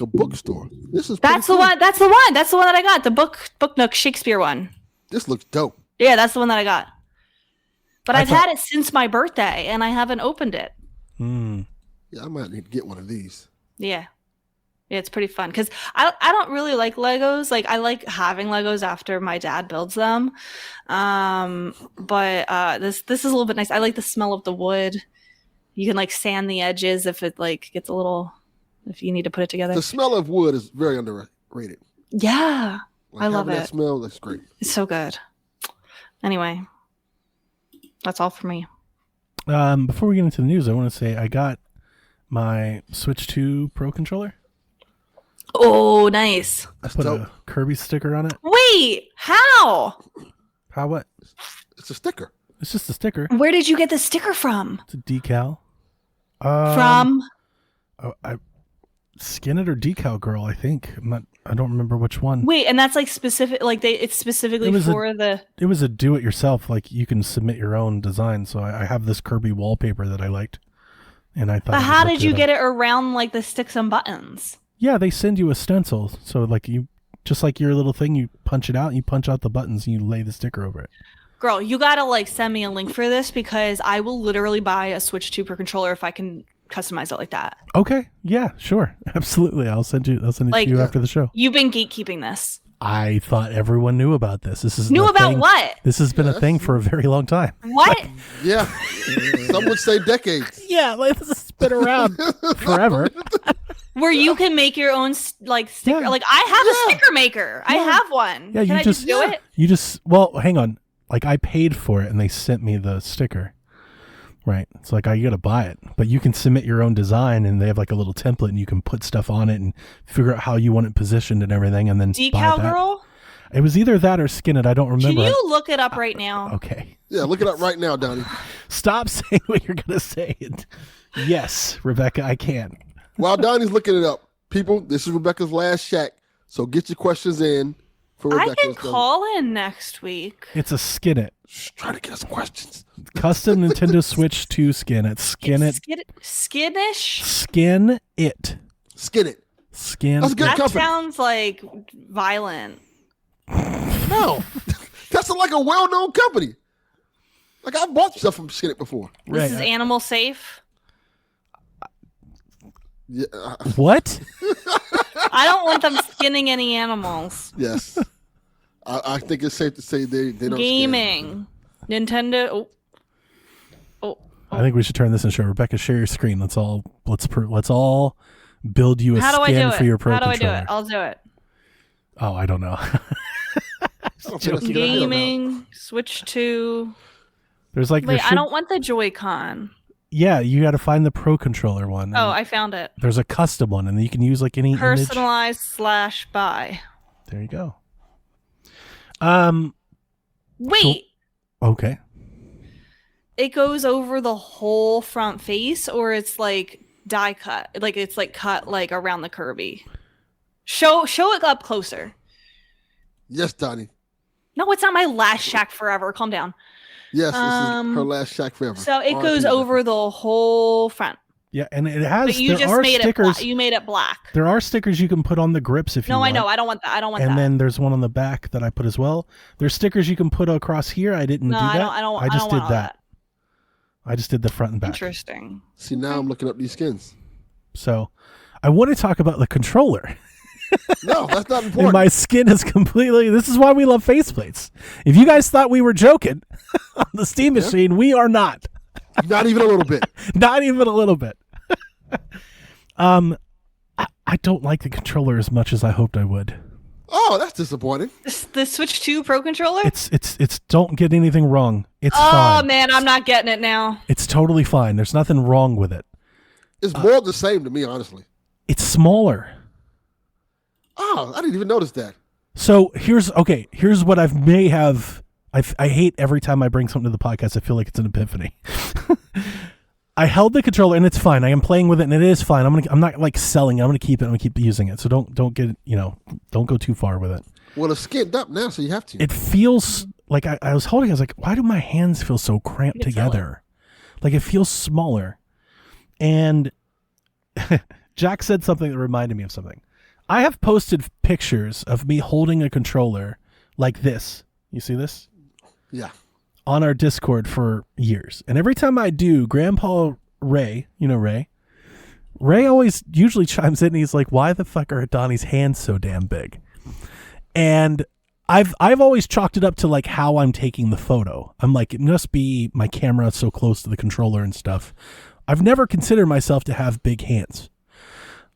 bookstore. That's the one that I got. The Book Nook Shakespeare one. This looks dope. Yeah, that's the one that I got. But I've had it since my birthday, and I haven't opened it. Yeah, I might need to get one of these. Yeah, it's pretty fun because I don't really like Legos. Like I like having Legos after my dad builds them. But this is a little bit nice. I like the smell of the wood. You can like sand the edges if it like gets a little. If you need to put it together. The smell of wood is very underrated. Yeah. Like I love it. That smell, that's great. It's so good. Anyway, that's all for me. Before we get into the news, I want to say I got my Switch 2 Pro controller. Oh, nice. I put a Kirby sticker on it. Wait, how? How what? It's a sticker. It's just a sticker. Where did you get the sticker from? It's a decal. From? I Skin It or Decal Girl, I think. I don't remember which one. Wait, and that's like specific, like it's specifically for the. It was a do-it-yourself. Like you can submit your own design. So I have this Kirby wallpaper that I liked, and I thought. But how did you get it around like the sticks and buttons? Yeah, they send you a stencil. So like you, just like your little thing, you punch it out, you punch out the buttons, and you lay the sticker over it. Girl, you gotta like send me a link for this because I will literally buy a Switch 2 Pro controller if I can customize it like that. Okay. Yeah, sure. Absolutely. I'll send it to you after the show. You've been gatekeeping this. I thought everyone knew about this. Knew about what? This has been a thing for a very long time. What? Yeah. Some would say decades. Yeah, this has been around forever. Where you can make your own like sticker. Yeah. Like I have a sticker maker. Yeah. I have one. Yeah, can I just do it? You just hang on. Like I paid for it and they sent me the sticker. Right. It's like, you got to buy it, but you can submit your own design and they have like a little template and you can put stuff on it and figure out how you want it positioned and everything. And then Decal Girl? It was either that or Skin It. I don't remember. Can you look it up right now? Okay. Yeah, look it up right now, Donnie. Stop saying what you're going to say. Yes, Rebecca, I can. While Donnie's looking it up, people, this is Rebecca's last shack. So get your questions in for Rebecca. I can call in next week. It's a Skin It. Trying to get us questions. Custom Nintendo Switch 2 Skin It. Skinish? Skin It. Skin It. Skin. That's good That company. sounds like violent. No. That's like a well-known company. Like I bought stuff from Skin It before. This is animal safe. Yeah. What? I don't want them skinning any animals. Yes. I think it's safe to say they don't. Gaming. Nintendo. Oh. I think we should turn this and show Rebecca. Share your screen. Let's all build you a skin for your Pro controller. How do I do it? I'll do it. Oh, I don't know. Gaming, Switch 2. There's like. Wait, I don't want the Joy-Con. Yeah, you got to find the Pro controller one. Oh, I found it. There's a custom one, and you can use like any personalized / buy. There you go. Wait. Okay. It goes over the whole front face, or it's like die cut, like it's like cut like around the Kirby. Show it up closer. Yes, Donnie. No, it's not my last shack forever. Calm down. Yes, this is her last shack forever. So it goes over the whole front. Yeah, and it has. But you just made stickers. You made it black. There are stickers you can put on the grips if you want. No, I know. I don't want that. I don't want that. And then there's one on the back that I put as well. There's stickers you can put across here. I didn't do that. I just did that. I just did the front and back. Interesting. See, now I'm looking up these skins. So, I want to talk about the controller. No, that's not important. And my skin is completely. This is why we love faceplates. If you guys thought we were joking on the Steam machine, we are not. Not even a little bit. Not even a little bit. I don't like the controller as much as I hoped I would. Oh, that's disappointing. The Switch 2 Pro controller? It's don't get anything wrong. It's fine. Oh man, I'm not getting it now. It's totally fine. There's nothing wrong with it. It's more the same to me, honestly. It's smaller. Oh, I didn't even notice that. So here's what I hate every time I bring something to the podcast. I feel like it's an epiphany. I held the controller and it's fine. I am playing with it and it is fine. I'm not like selling it. I'm gonna keep it. I'm gonna keep using it. So don't go too far with it. Well, it's skinned up now, so you have to. It feels like I was holding. I was like, why do my hands feel so cramped together? Like it feels smaller. And Jack said something that reminded me of something. I have posted pictures of me holding a controller like this. You see this? Yeah. On our Discord for years. And every time I do, Grandpa Ray, Ray always usually chimes in and he's like, why the fuck are Donnie's hands so damn big? And I've always chalked it up to like how I'm taking the photo. I'm like, it must be my camera so close to the controller and stuff. I've never considered myself to have big hands.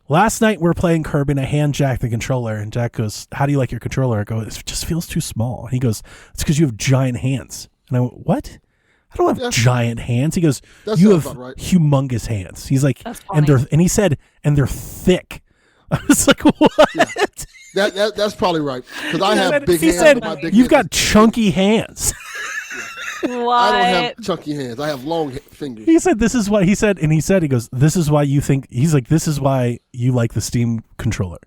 Last night we're playing Kirby and I hand Jack the controller and Jack goes, how do you like your controller? I go, it just feels too small. He goes, it's because you have giant hands. And I went, what? I don't have giant hands. He goes, you have humongous hands. He's like, and he said, and they're thick. I was like, what? Yeah. That's probably right. Because I have big hands. He said, you've got chunky hands. What? I don't have chunky hands. I have long fingers. He said, this is what he said. And he goes, this is why you think, he's like, this is why you like the Steam controller.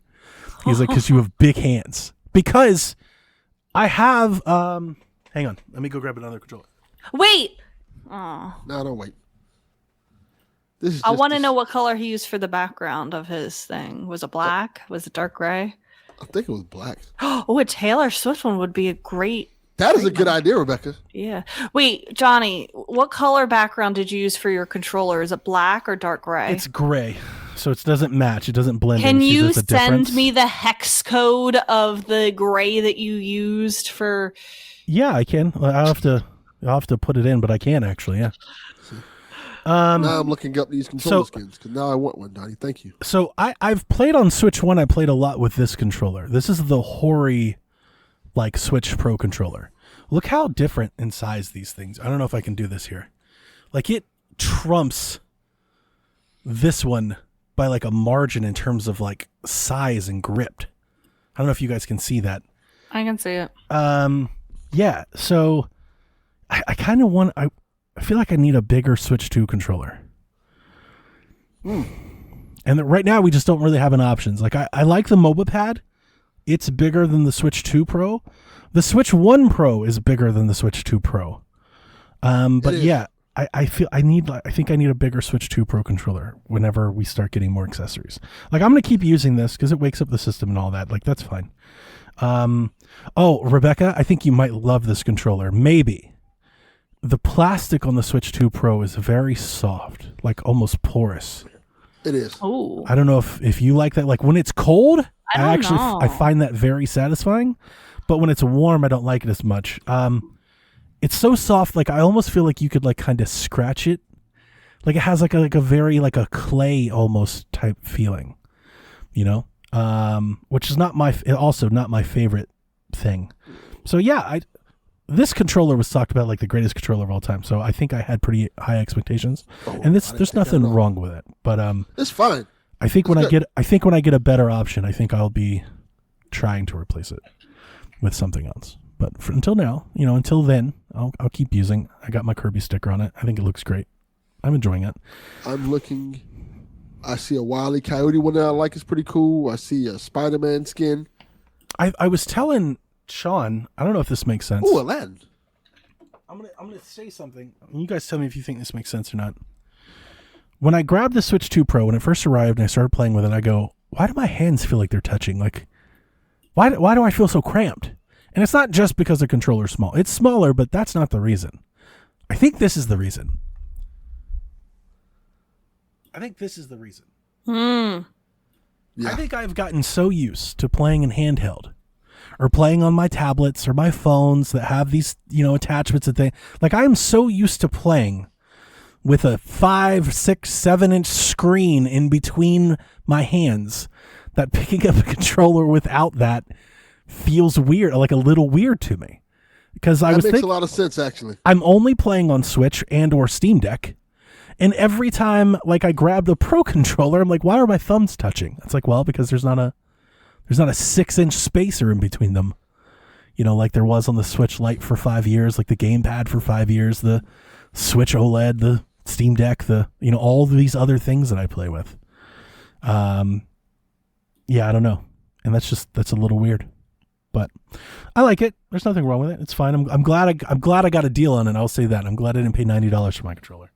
He's like, because you have big hands. Because I have, hang on. Let me go grab another controller. Wait. Oh. No, don't wait. I want to know what color he used for the background of his thing. Was it black? Was it dark gray? I think it was black. Oh, a Taylor Swift one would be a great. That is a good idea, Rebecca. Yeah. Wait, Johnny, what color background did you use for your controller? Is it black or dark gray? It's gray, so it doesn't match. It doesn't blend. Can you send me the hex code of the gray that you used for? Yeah, I can. I'll have to put it in, but I can actually. Yeah. Now I'm looking up these controller skins because now I want one, Donnie. Thank you. So I've played on Switch 1. I played a lot with this controller. This is the Hori like Switch Pro controller. Look how different in size these things. I don't know if I can do this here. Like it trumps this one by like a margin in terms of like size and grip. I don't know if you guys can see that. I can see it. Yeah. So I kind of want. I feel like I need a bigger Switch 2 controller. And right now we just don't really have any options. Like I like the MOBA pad. It's bigger than the Switch 2 Pro. The Switch 1 Pro is bigger than the Switch 2 Pro. But yeah, I think I need a bigger Switch 2 Pro controller whenever we start getting more accessories. Like I'm going to keep using this because it wakes up the system and all that. Like that's fine. Oh, Rebecca, I think you might love this controller. Maybe. The plastic on the Switch 2 Pro is very soft, like almost porous. It is. Oh. I don't know if you like that. Like when it's cold, I find that very satisfying. But when it's warm, I don't like it as much. It's so soft, like I almost feel like you could like kind of scratch it. Like it has like a very like a clay almost type feeling, you know? Which is not my favorite thing. So yeah, this controller was talked about like the greatest controller of all time. So I think I had pretty high expectations, and there's nothing wrong with it. But it's fine. I think when I get a better option, I think I'll be trying to replace it with something else. But until now, until then, I'll keep using. I got my Kirby sticker on it. I think it looks great. I'm enjoying it. I'm looking. I see a Wile E. Coyote one that I like. Is pretty cool. I see a Spider-Man skin. I was telling Sean, I don't know if this makes sense. Ooh, Aladdin. I'm gonna say something. You guys tell me if you think this makes sense or not. When I grabbed the Switch 2 Pro, when it first arrived and I started playing with it, I go, why do my hands feel like they're touching? Like, why do I feel so cramped? And it's not just because the controller's small. It's smaller, but that's not the reason. I think this is the reason. Yeah. I think I've gotten so used to playing in handheld or playing on my tablets or my phones that have these, attachments and things. Like I'm so used to playing with a 5, 6, 7-inch screen in between my hands that picking up a controller without that feels weird, like a little weird to me. Because that makes a lot of sense, actually. I'm only playing on Switch and or Steam Deck, And every time like I grab the Pro controller, I'm like, why are my thumbs touching? It's like, well, because there's not a 6-inch spacer in between them. You know, like there was on the Switch Lite for 5 years, like the gamepad for 5 years, the Switch OLED, the Steam Deck, all these other things that I play with. Yeah, I don't know. And that's a little weird. But I like it. There's nothing wrong with it. It's fine. I'm glad I got a deal on it. I'll say that. I'm glad I didn't pay $90 for my controller.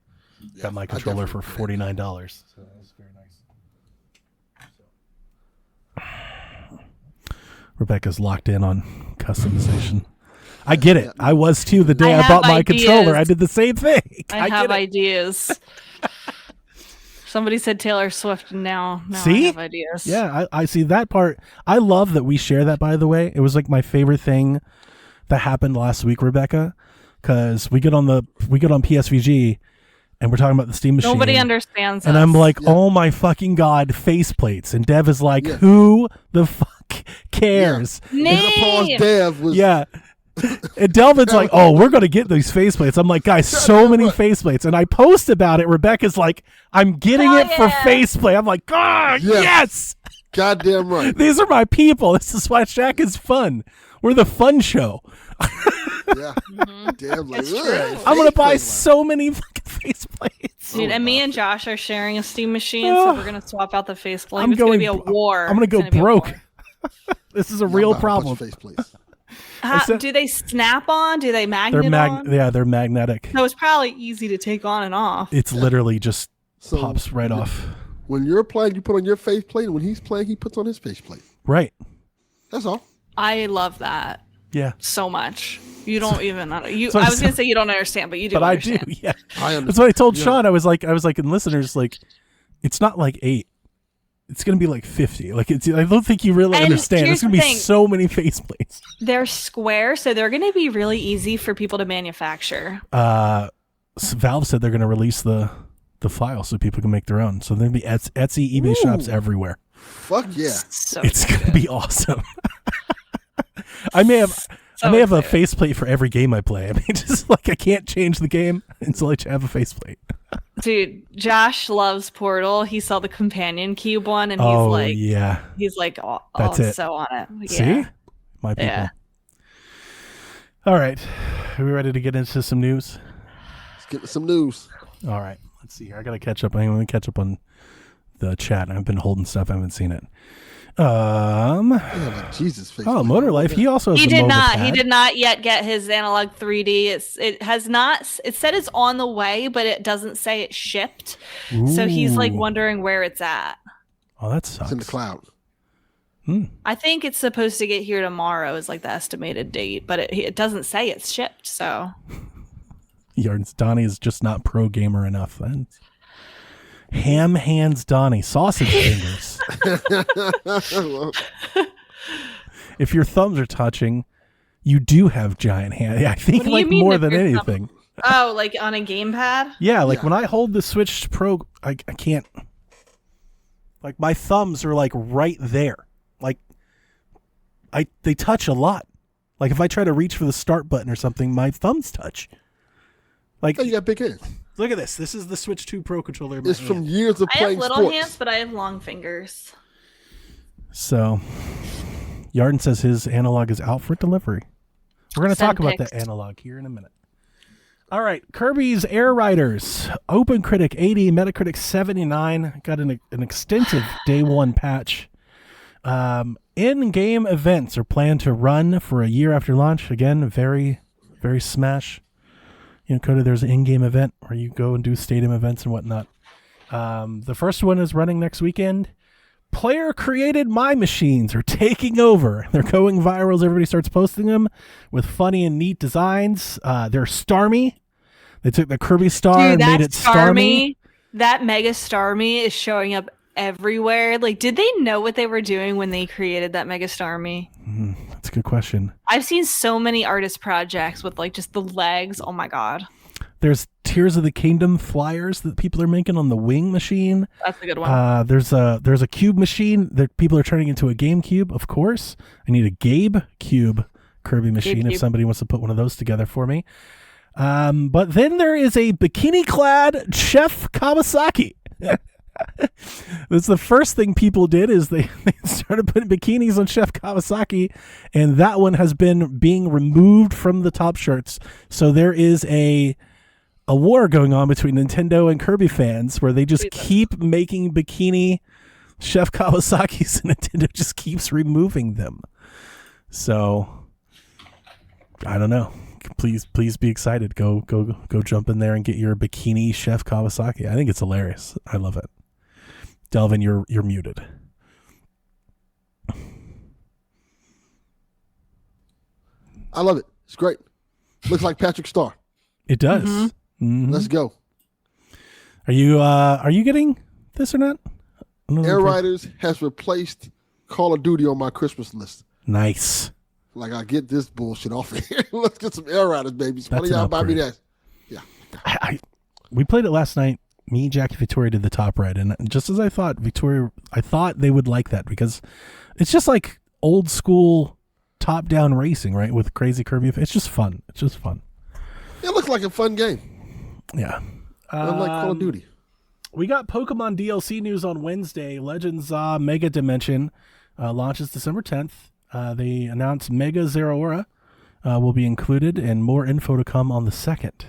Yeah, got my controller for $49. So that was very nice. Rebecca's locked in on customization. I get it. I was too the day I bought my controller. I did the same thing. I have ideas. Somebody said Taylor Swift, and now see? I have ideas. Yeah, I see that part. I love that we share that, by the way. It was like my favorite thing that happened last week, Rebecca, because we get on PSVG and we're talking about the Steam machine. Nobody understands and us. I'm like, oh my fucking God, faceplates. And Dev is like, who the fuck cares? Name. Dev was... Yeah. And Delvin's like, oh, we're going to get these faceplates. I'm like, guys, so many faceplates. And I post about it. Rebecca's like, I'm getting it for faceplate. I'm like, God, yes. Goddamn right. These are my people. This is why Shaq is fun. We're the fun show. Yeah. Damn, like, I'm going to buy so many fucking faceplates. Dude, and me and Josh are sharing a Steam machine, so we're going to swap out the faceplate. It's going to be a war. I'm going to go broke. This is a real problem. Faceplates. Do they snap on? Do they magnet on? Yeah, they're magnetic. So it's probably easy to take on and off. It's literally just pops right off. When you're playing, you put on your faceplate. And when he's playing, he puts on his faceplate. Right. That's all. I love that. Yeah. So much. You don't even. I was gonna say you don't understand, but you do. But understand. I do. Yeah. I understand. That's what I told Sean. I was like, and listeners, like, it's not like 8. It's going to be like 50. Like I don't think you really understand. There's going to be so many faceplates. They're square, so they're going to be really easy for people to manufacture. Valve said they're going to release the file so people can make their own. So there'll be Etsy, eBay shops everywhere. Fuck yeah. It's going to be awesome. I may have a faceplate for every game I play. I mean, just like I can't change the game until I have a faceplate. Dude, Josh loves Portal. He saw the companion cube one, and he's like, that's it. So on it. Yeah. See, my people. Yeah. All right, are we ready to get into some news? Let's get some news. All right, let's see here. I gotta catch up. I'm gonna catch up on the chat. I've been holding stuff. I haven't seen it. Jesus. Motor Life. He also has he did not yet get his analog 3D. It has not. It said it's on the way, but it doesn't say it's shipped. Ooh. So he's like wondering where it's at. Oh, that sucks. It's in the cloud. I think it's supposed to get here tomorrow is like the estimated date, but it doesn't say it's shipped. So Donnie is just not pro gamer enough. Then. Ham hands Donnie, sausage fingers. If your thumbs are touching, you do have giant hands. I think like more than anything. Oh, like on a gamepad? Yeah, like when I hold the Switch Pro, I can't. Like my thumbs are like right there. Like they touch a lot. Like if I try to reach for the start button or something, my thumbs touch. Like you got big hands. Look at this. This is the Switch 2 Pro controller. It's from years of playing sports. I have little hands, but I have long fingers. So, Yarden says his analog is out for delivery. We're going to talk about that analog here in a minute. All right. Kirby's Air Riders. OpenCritic 80, Metacritic 79. Got an extensive day one patch. In-game events are planned to run for a year after launch. Again, very, very Smash. You know, Coda, there's an in-game event where you go and do stadium events and whatnot. The first one is running next weekend. Player-created My Machines are taking over. They're going viral as everybody starts posting them with funny and neat designs. They're Starmie. They took the Kirby star and made it Starmie. That Mega Starmie is showing up everywhere. Like, did they know what they were doing when they created that Mega Starmie? That's a good question. I've seen so many artist projects with like just the legs. Oh my god. There's Tears of the Kingdom flyers that people are making on the Wing machine. That's a good one. There's a cube machine that people are turning into a GameCube, of course. I need a Gabe Cube Kirby machine if somebody wants to put one of those together for me. But then there is a bikini-clad Chef Kawasaki. That's the first thing people did is they started putting bikinis on Chef Kawasaki, and that one has been being removed from the top shirts. So there is a war going on between Nintendo and Kirby fans where they just keep making bikini Chef Kawasaki's, and Nintendo just keeps removing them. So I don't know. Please be excited. Go jump in there and get your bikini Chef Kawasaki. I think it's hilarious. I love it. Delvin, you're muted. I love it. It's great. Looks like Patrick Star. It does. Mm-hmm. Let's go. Are you getting this or not? Air Riders has replaced Call of Duty on my Christmas list. Nice. Like, I get this bullshit off of here. Let's get some Air Riders, baby. One of y'all buy me that. Yeah. We played it last night. Me, Jackie, Victoria did the top right, and just as I thought, I thought they would like that because it's just like old school top-down racing, right? With crazy Kirby. It's just fun. It looks like a fun game. Yeah. Unlike Call of Duty. We got Pokemon DLC news on Wednesday. Legends Mega Dimension launches December 10th. They announced Mega Zeraora will be included, and more info to come on the 2nd.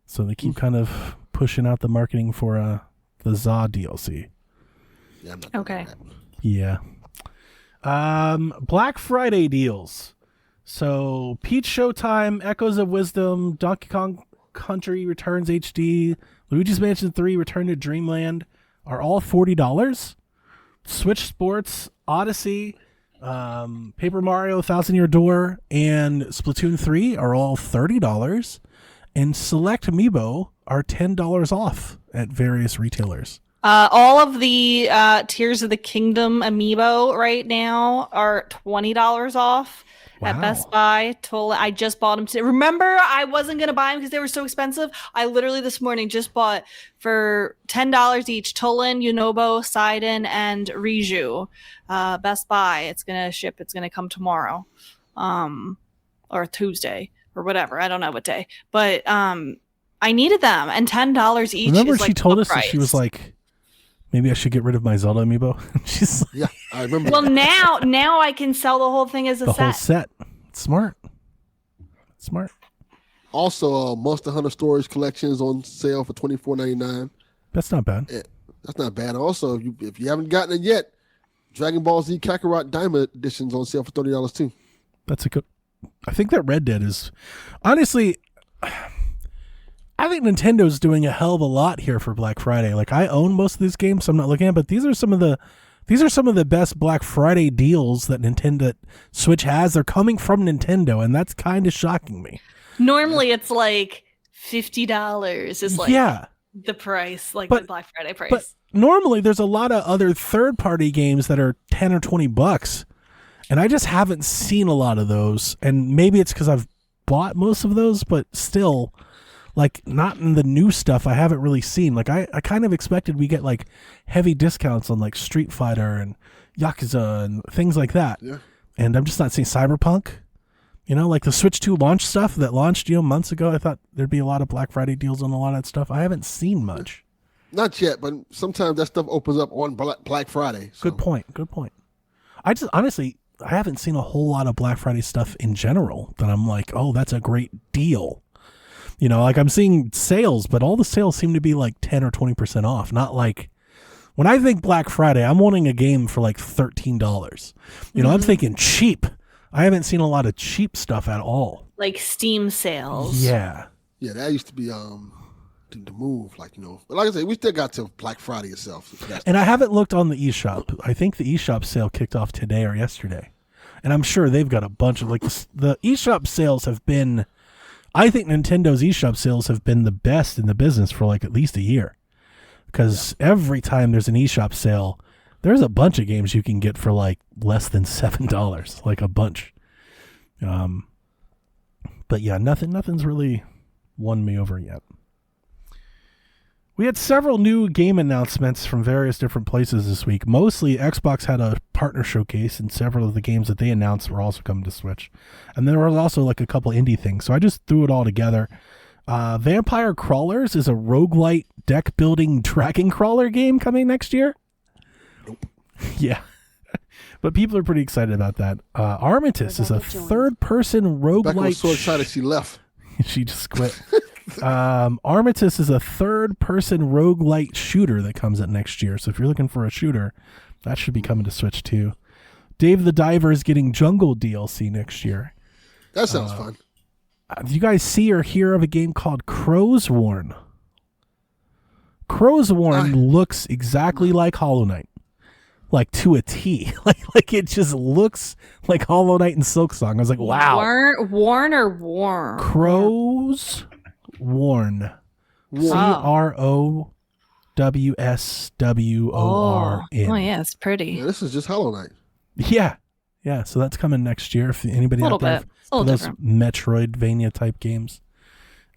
So they keep kind of pushing out the marketing for the ZA DLC. Yeah, I'm not okay. Yeah. Black Friday deals. So Peach Showtime, Echoes of Wisdom, Donkey Kong Country Returns HD, Luigi's Mansion 3 Return to Dreamland are all $40. Switch Sports, Odyssey, Paper Mario, Thousand Year Door, and Splatoon 3 are all $30. And select Amiibo are $10 off at various retailers. All of the Tears of the Kingdom Amiibo right now are $20 off at Best Buy. I just bought them today. Remember, I wasn't going to buy them because they were so expensive. I literally this morning just bought for $10 each Tolan, Yunobo, Sidon, and Riju. Best Buy. It's going to ship. It's going to come tomorrow or Tuesday. Or whatever, I don't know what day, but I needed them, and $10 each. Remember, is she like told us price. that she was like, "Maybe I should get rid of my Zelda amiibo." She's like, yeah, I remember. Well, now I can sell the whole thing as a the set. whole set. Smart. Also, Monster Hunter Stories collections on sale for $24.99. That's not bad. Yeah, that's not bad. Also, if you haven't gotten it yet, Dragon Ball Z Kakarot Diamond editions on sale for $30 too. That's a good. I think that Red Dead is, honestly, I think Nintendo's doing a hell of a lot here for Black Friday. Like, I own most of these games, so I'm not looking at, but these are some of the best Black Friday deals that Switch has. They're coming from Nintendo, and that's kind of shocking me. Normally, it's like $50 is like the price, like the Black Friday price. But normally, there's a lot of other third-party games that are $10 or $20. And I just haven't seen a lot of those. And maybe it's because I've bought most of those, but still, like, not in the new stuff I haven't really seen. Like, I kind of expected we get, like, heavy discounts on, like, Street Fighter and Yakuza and things like that. Yeah. And I'm just not seeing Cyberpunk. You know, like the Switch 2 launch stuff that launched, months ago. I thought there'd be a lot of Black Friday deals on a lot of that stuff. I haven't seen much. Not yet, but sometimes that stuff opens up on Black Friday. So. Good point. I just, honestly, I haven't seen a whole lot of Black Friday stuff in general that I'm like, oh, that's a great deal. You know, like I'm seeing sales, but all the sales seem to be like 10 or 20% off. Not like, when I think Black Friday, I'm wanting a game for like $13. You know, I'm thinking cheap. I haven't seen a lot of cheap stuff at all. Like Steam sales. Yeah. Yeah, that used to be the move, like, But like I said, we still got to Black Friday itself. And I haven't looked on the eShop. I think the eShop sale kicked off today or yesterday. And I'm sure they've got a bunch of, like, the eShop sales have been, I think Nintendo's eShop sales have been the best in the business for like at least a year. Because every time there's an eShop sale, there's a bunch of games you can get for like less than $7, like a bunch. But yeah, nothing's really won me over yet. We had several new game announcements from various different places this week. Mostly, Xbox had a partner showcase, and several of the games that they announced were also coming to Switch. And there was also like a couple indie things, so I just threw it all together. Vampire Crawlers is a roguelite deck-building dragon crawler game coming next year. Nope. Yeah. But people are pretty excited about that. Armistice is a third-person roguelite... Becca was so excited she left. She just quit. Armistice is a third-person roguelite shooter that comes out next year. So if you're looking for a shooter, that should be coming to Switch too. Dave the Diver is getting Jungle DLC next year. That sounds fun. Do you guys see or hear of a game called Crow's Warn? Crow's Warn looks exactly like Hollow Knight. Like to a T. Like it just looks like Hollow Knight and Silksong. I was like, wow. Warn or Warn? Crow's Warn. CROWSWORN. Oh yeah, it's pretty. Yeah, this is just Hollow Knight. Yeah. Yeah, so that's coming next year. If anybody out there for those Metroidvania type games.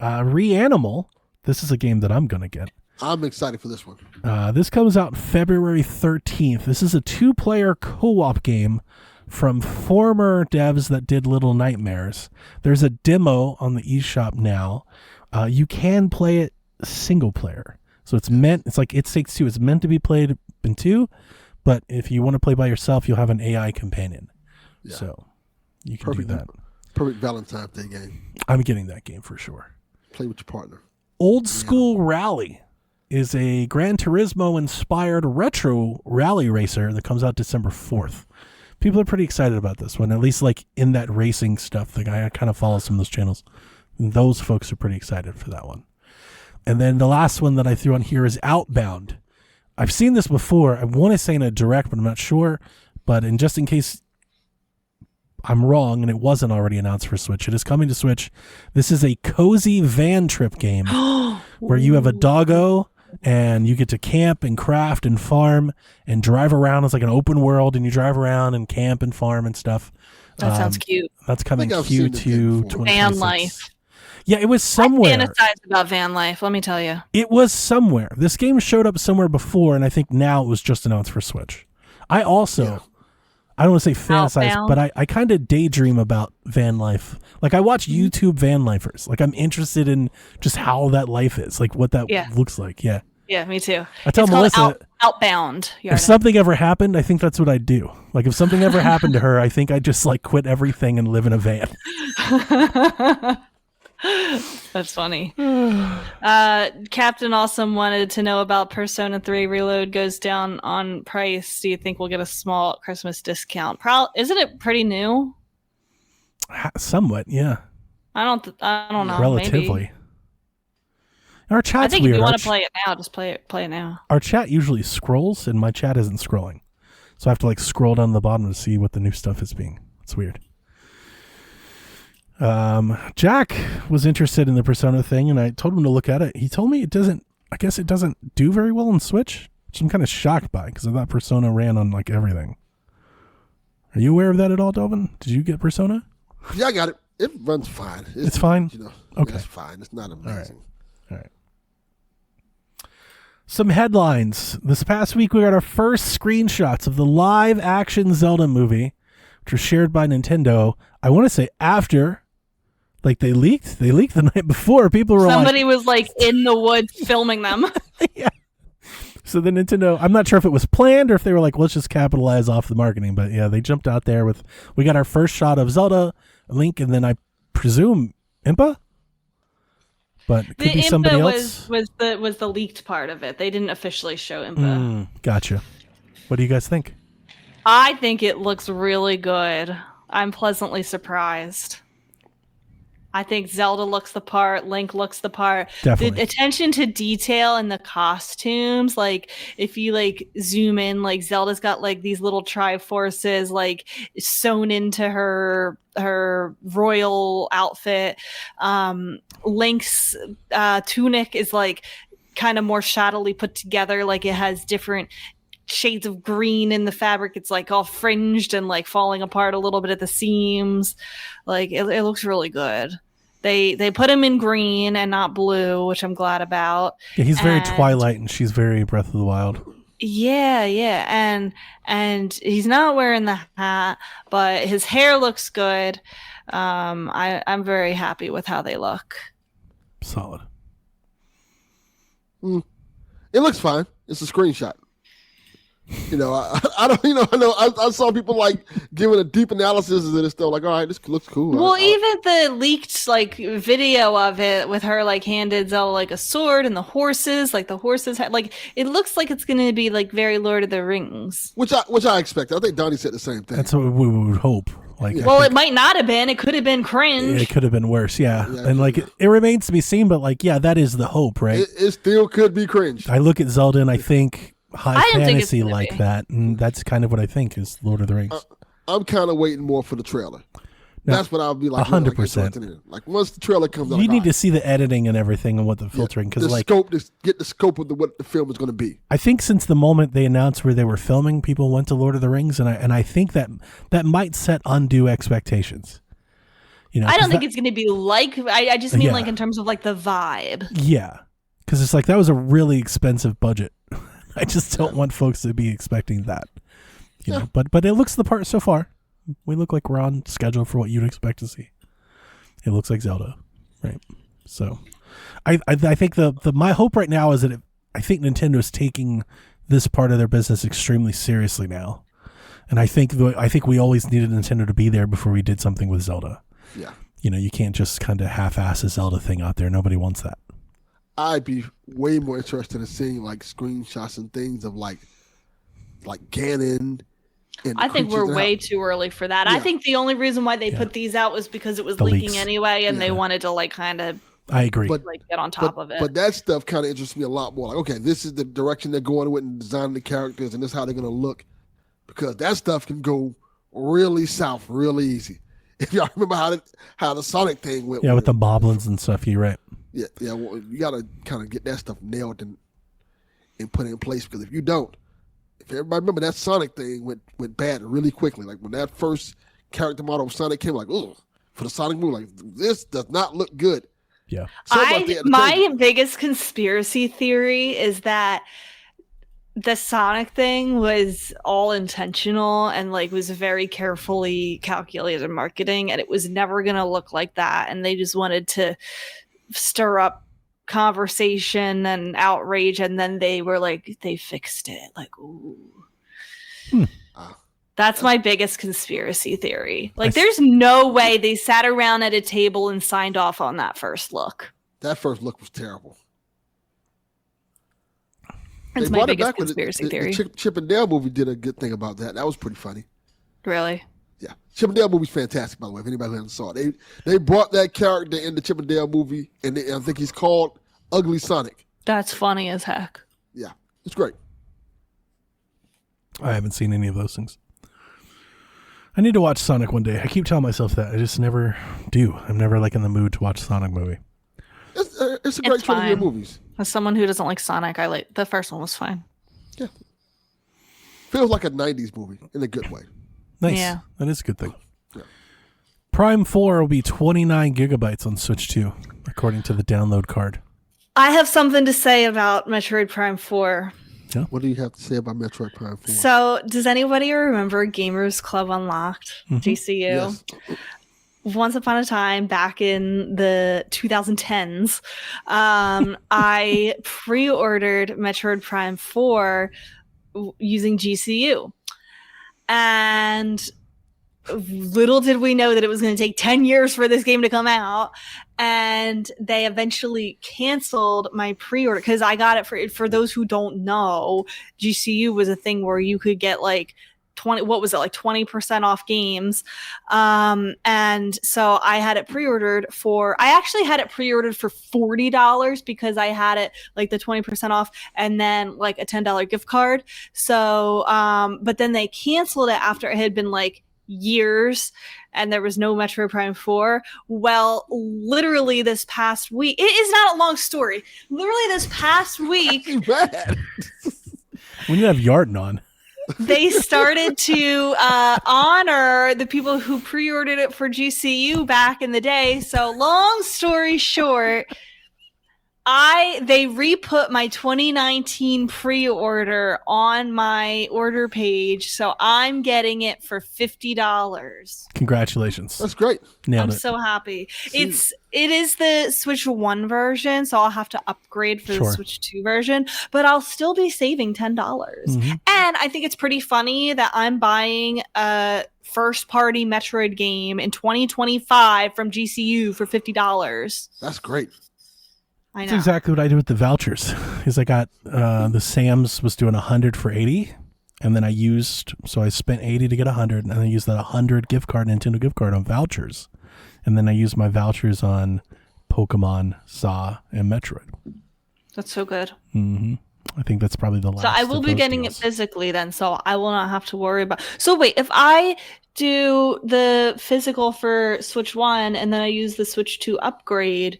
Reanimal. This is a game that I'm going to get. I'm excited for this one. This comes out February 13th. This is a 2-player co-op game from former devs that did Little Nightmares. There's a demo on the eShop now. You can play it single player. So it's like It Takes Two. It's meant to be played in two, but if you want to play by yourself, you'll have an AI companion. Yeah. So you can do that. Perfect Valentine's Day game. I'm getting that game for sure. Play with your partner. Old School Rally is a Gran Turismo-inspired retro rally racer that comes out December 4th. People are pretty excited about this one, at least like in that racing stuff. The guy I kind of follow some of those channels. Those folks are pretty excited for that one. And then the last one that I threw on here is Outbound. I've seen this before. I want to say in a direct, but I'm not sure. But just in case I'm wrong and it wasn't already announced for Switch, it is coming to Switch. This is a cozy van trip game where you have a doggo and you get to camp and craft and farm and drive around. It's like an open world, and you drive around and camp and farm and stuff. That sounds cute. That's coming Q2 Van life. Yeah, it was somewhere. I fantasize about van life, let me tell you. It was somewhere. This game showed up somewhere before, and I think now it was just announced for Switch. I also, I don't want to say fantasize, but I kind of daydream about van life. Like, I watch YouTube van lifers. Like, I'm interested in just how that life is, like what that looks like. Yeah. Yeah, me too. I tell Melissa, Outbound. If something ever happened, I think that's what I'd do. Like, if something ever happened to her, I think I'd just like quit everything and live in a van. That's funny. Captain Awesome wanted to know about Persona 3 Reload goes down on price. Do you think we'll get a small Christmas discount? Isn't it pretty new? Somewhat, yeah. I don't know. Relatively. Maybe. Our chat's I think weird. If you want to play it now, just play it now. Our chat usually scrolls, and my chat isn't scrolling, so I have to like scroll down the bottom to see what the new stuff is being. It's weird. Jack was interested in the Persona thing, and I told him to look at it. He told me it doesn't do very well on Switch, which I'm kind of shocked by because I thought Persona ran on like everything. Are you aware of that at all, Delvin? Did you get Persona? Yeah, I got it. It runs fine. It's fine? Okay. It's fine. It's not amazing. All right. Some headlines. This past week, we got our first screenshots of the live-action Zelda movie, which was shared by Nintendo. I want to say after... Like, they leaked the night before. Somebody was like in the woods filming them. Yeah. So the Nintendo, I'm not sure if it was planned or if they were like, let's just capitalize off the marketing. But yeah, they jumped out there we got our first shot of Zelda, Link, and then I presume Impa? But it could be somebody else. Was the leaked part of it. They didn't officially show Impa. Gotcha. What do you guys think? I think it looks really good. I'm pleasantly surprised. I think Zelda looks the part, Link looks the part. Definitely. The attention to detail in the costumes, like if you like zoom in, like Zelda's got like these little Triforces like sewn into her royal outfit. Link's tunic is like kind of more shoddily put together, like it has different shades of green in the fabric. It's like all fringed and like falling apart a little bit at the seams. Like it looks really good. They put him in green and not blue, which I'm glad about. Yeah, he's very Twilight, and she's very Breath of the Wild. Yeah, and he's not wearing the hat, but his hair looks good. I'm very happy with how they look. Solid. It looks fine. It's a screenshot. I don't. I saw people like giving a deep analysis of this stuff. Like, all right, this looks cool. Well, even the leaked video of it with her handed Zelda a sword and the horses had it looks like it's going to be very Lord of the Rings. Which I expect. I think Donnie said the same thing. That's what we would hope. It might not have been. It could have been cringe. It could have been worse. Yeah, and it remains to be seen. But that is the hope, right? It still could be cringe. I look at Zelda and I think high fantasy like that, and that's kind of what I think is Lord of the Rings. I'm kind of waiting more for the trailer. That's what I'll be 100%. Once the trailer comes out, you need to see the editing and everything and what the filtering because get the scope of what the film is going to be. I think since the moment they announced where they were filming, people went to Lord of the Rings, and I think that might set undue expectations. I don't think it's going to be I just mean in terms of the vibe. Yeah, because it's that was a really expensive budget. I just don't want folks to be expecting that, know. But it looks the part so far. We look like we're on schedule for what you'd expect to see. It looks like Zelda, right? So, I think my hope right now is that I think Nintendo is taking this part of their business extremely seriously now, and I think we always needed Nintendo to be there before we did something with Zelda. Yeah, you can't just kind of half-ass a Zelda thing out there. Nobody wants that. I'd be way more interested in seeing screenshots and things of like Ganon. I think we're way too early for that. Yeah. I think the only reason why they put these out was because it was leaking anyway, and they wanted to kind of. I agree. Get on top of it. But that stuff kind of interests me a lot more. Okay, this is the direction they're going with and designing the characters, and this is how they're going to look, because that stuff can go really south really easy. If y'all remember how the Sonic thing went. Yeah, with the moblins and stuff. You're right. Yeah. Well, you got to kind of get that stuff nailed and put it in place, because if you don't, if everybody remember that Sonic thing went bad really quickly. When that first character model of Sonic came, ugh, for the Sonic movie, this does not look good. Yeah. My biggest conspiracy theory is that the Sonic thing was all intentional and was very carefully calculated marketing, and it was never going to look like that, and they just wanted to stir up conversation and outrage, and then they were they fixed it. Ooh. That's my biggest conspiracy theory. There's no way they sat around at a table and signed off on that first look. That first look was terrible. That's my biggest conspiracy theory. The Chip and Dale movie did a good thing about that. That was pretty funny. Really? Yeah. Chip and Dale movie's fantastic, by the way, if anybody hasn't saw it. They brought that character in the Chip and Dale movie, and I think he's called Ugly Sonic. That's funny as heck. Yeah. It's great. I haven't seen any of those things. I need to watch Sonic one day. I keep telling myself that. I just never do. I'm never in the mood to watch a Sonic movie. It's a great trilogy of movies. As someone who doesn't like Sonic, the first one was fine. Yeah. Feels like a 90s movie in a good way. Nice. Yeah. That is a good thing. Yeah. Prime 4 will be 29 gigabytes on Switch 2, according to the download card. I have something to say about Metroid Prime 4. Yeah. What do you have to say about Metroid Prime 4? So, does anybody remember Gamers Club Unlocked, GCU? Yes. Once upon a time, back in the 2010s, I pre-ordered Metroid Prime 4 using GCU. And little did we know that it was going to take 10 years for this game to come out. And they eventually canceled my pre-order because I got it for those who don't know, GCU was a thing where you could get 20% off games. And so I had it pre-ordered I actually had it pre-ordered for $40 because I had it the 20% off and then a $10 gift card. So, but then they canceled it after it had been years and there was no Metroid Prime 4. Well, literally this past week, it is not a long story. Literally this past week. Bad. When you have Yarden on. they started to honor the people who pre-ordered it for GCU back in the day. So long story short, they re-put my 2019 pre-order on my order page, so I'm getting it for $50. Congratulations. That's great. Nailed I'm it. so happy. It is the Switch 1 version, so I'll have to upgrade for the Switch 2 version, but I'll still be saving $10. Mm-hmm. And I think it's pretty funny that I'm buying a first-party Metroid game in 2025 from GCU for $50. That's great. I know. That's exactly what I did with the vouchers. Because I got the Sam's was doing 100 for 80, and then I spent 80 to get 100, and I used that 100 gift card, Nintendo gift card, on vouchers, and then I used my vouchers on Pokemon, Saw, and Metroid. That's so good. Mm-hmm. I think that's probably the last. So I will be getting it physically then, so I will not have to worry about. So wait, if I do the physical for Switch 1 and then I use the Switch 2 upgrade,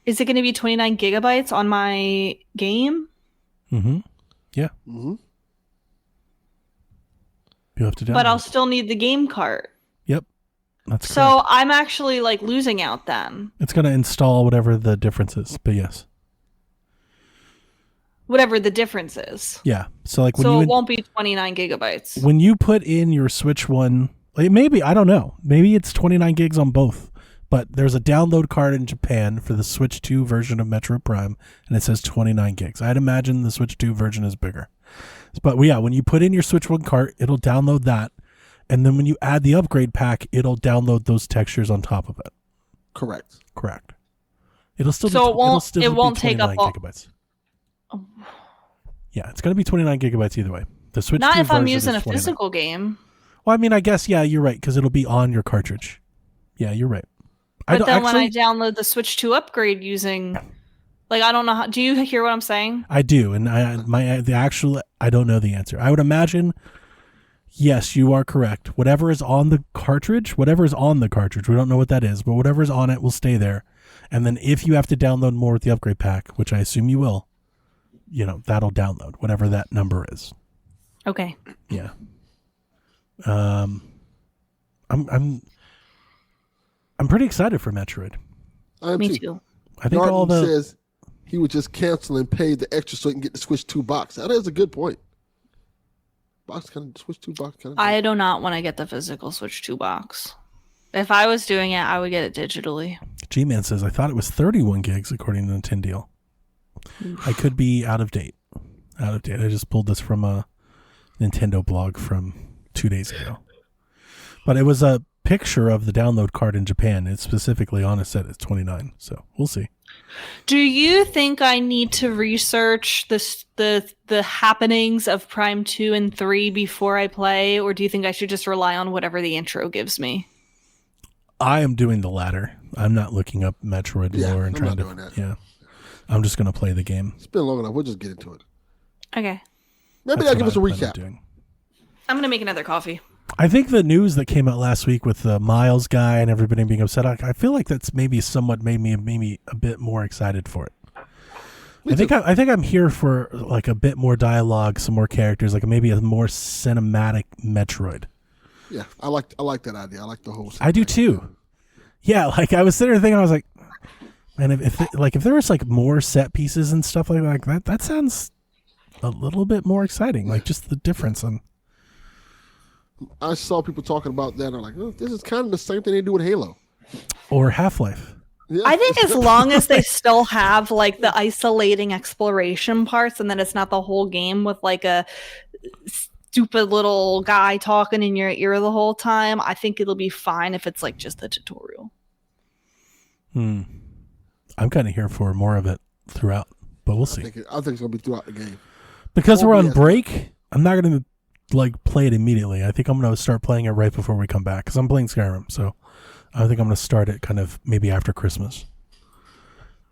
is it going to be 29 gigabytes on my game? Mm-hmm. Yeah. Mm-hmm. You have to download. But I'll still need the game cart. Yep. That's so correct. I'm actually like losing out then. It's going to install whatever the difference is, but yes. Whatever the difference is. Yeah. So like when it won't be 29 gigabytes. When you put in your Switch 1, like maybe, I don't know, maybe it's 29 gigs on both. But there's a download card in Japan for the Switch 2 version of Metroid Prime, and it says 29 gigs. I'd imagine the Switch 2 version is bigger. But yeah, when you put in your Switch 1 cart, it'll download that. And then when you add the upgrade pack, it'll download those textures on top of it. Correct. It'll still it won't take up gigabytes. Oh. Yeah, it's going to be 29 gigabytes either way. The Switch Not 2 if I'm using a 29. physical game. Well, I mean, I guess, yeah, you're right, because it'll be on your cartridge. Yeah, you're right. But then when I download the Switch 2 upgrade using, like, I don't know how. Do you hear what I'm saying? I do, and I don't know the answer. I would imagine, yes, you are correct. Whatever is on the cartridge, we don't know what that is, but whatever is on it will stay there. And then if you have to download more with the upgrade pack, which I assume you will, that'll download whatever that number is. Okay. Yeah. I'm pretty excited for Metroid. Me too. I think Norton says he would just cancel and pay the extra so he can get the Switch 2 box. That is a good point. Switch 2 box kind of. I do not want to get the physical Switch 2 box. If I was doing it, I would get it digitally. G-Man says, I thought it was 31 gigs according to Nintendo. I could be out of date. I just pulled this from a Nintendo blog from 2 days ago. But it was a picture of the download card in Japan. It's specifically on it said it's 29. So we'll see. Do you think I need to research the happenings of Prime 2 and 3 before I play, or do you think I should just rely on whatever the intro gives me? I am doing the latter. I'm not looking up Metroid lore and trying to doing that. Yeah. I'm just going to play the game. It's been long enough. We'll just get into it. Okay. Maybe that'll give us a recap. I'm going to make another coffee. I think the news that came out last week with the Miles guy and everybody being upset, I feel like that's maybe somewhat made me a bit more excited for it. I think I'm here for like a bit more dialogue, some more characters, like maybe a more cinematic Metroid. Yeah, I like that idea. I like the whole. I do too. Yeah, like I was sitting there thinking, I was like, man, if there was like more set pieces and stuff like that sounds a little bit more exciting. Like just the difference. I saw people talking about that. I'm like, oh, this is kind of the same thing they do with Halo or Half-Life. Yeah. I think as long as they still have like the isolating exploration parts, and then it's not the whole game with like a stupid little guy talking in your ear the whole time, I think it'll be fine if it's like just the tutorial. I'm kind of here for more of it throughout, but we'll see. I think it's gonna be throughout the game. Because we're on break, I'm not gonna like play it immediately. I think I'm gonna start playing it right before we come back because I'm playing Skyrim, so I think I'm gonna start it kind of maybe after Christmas,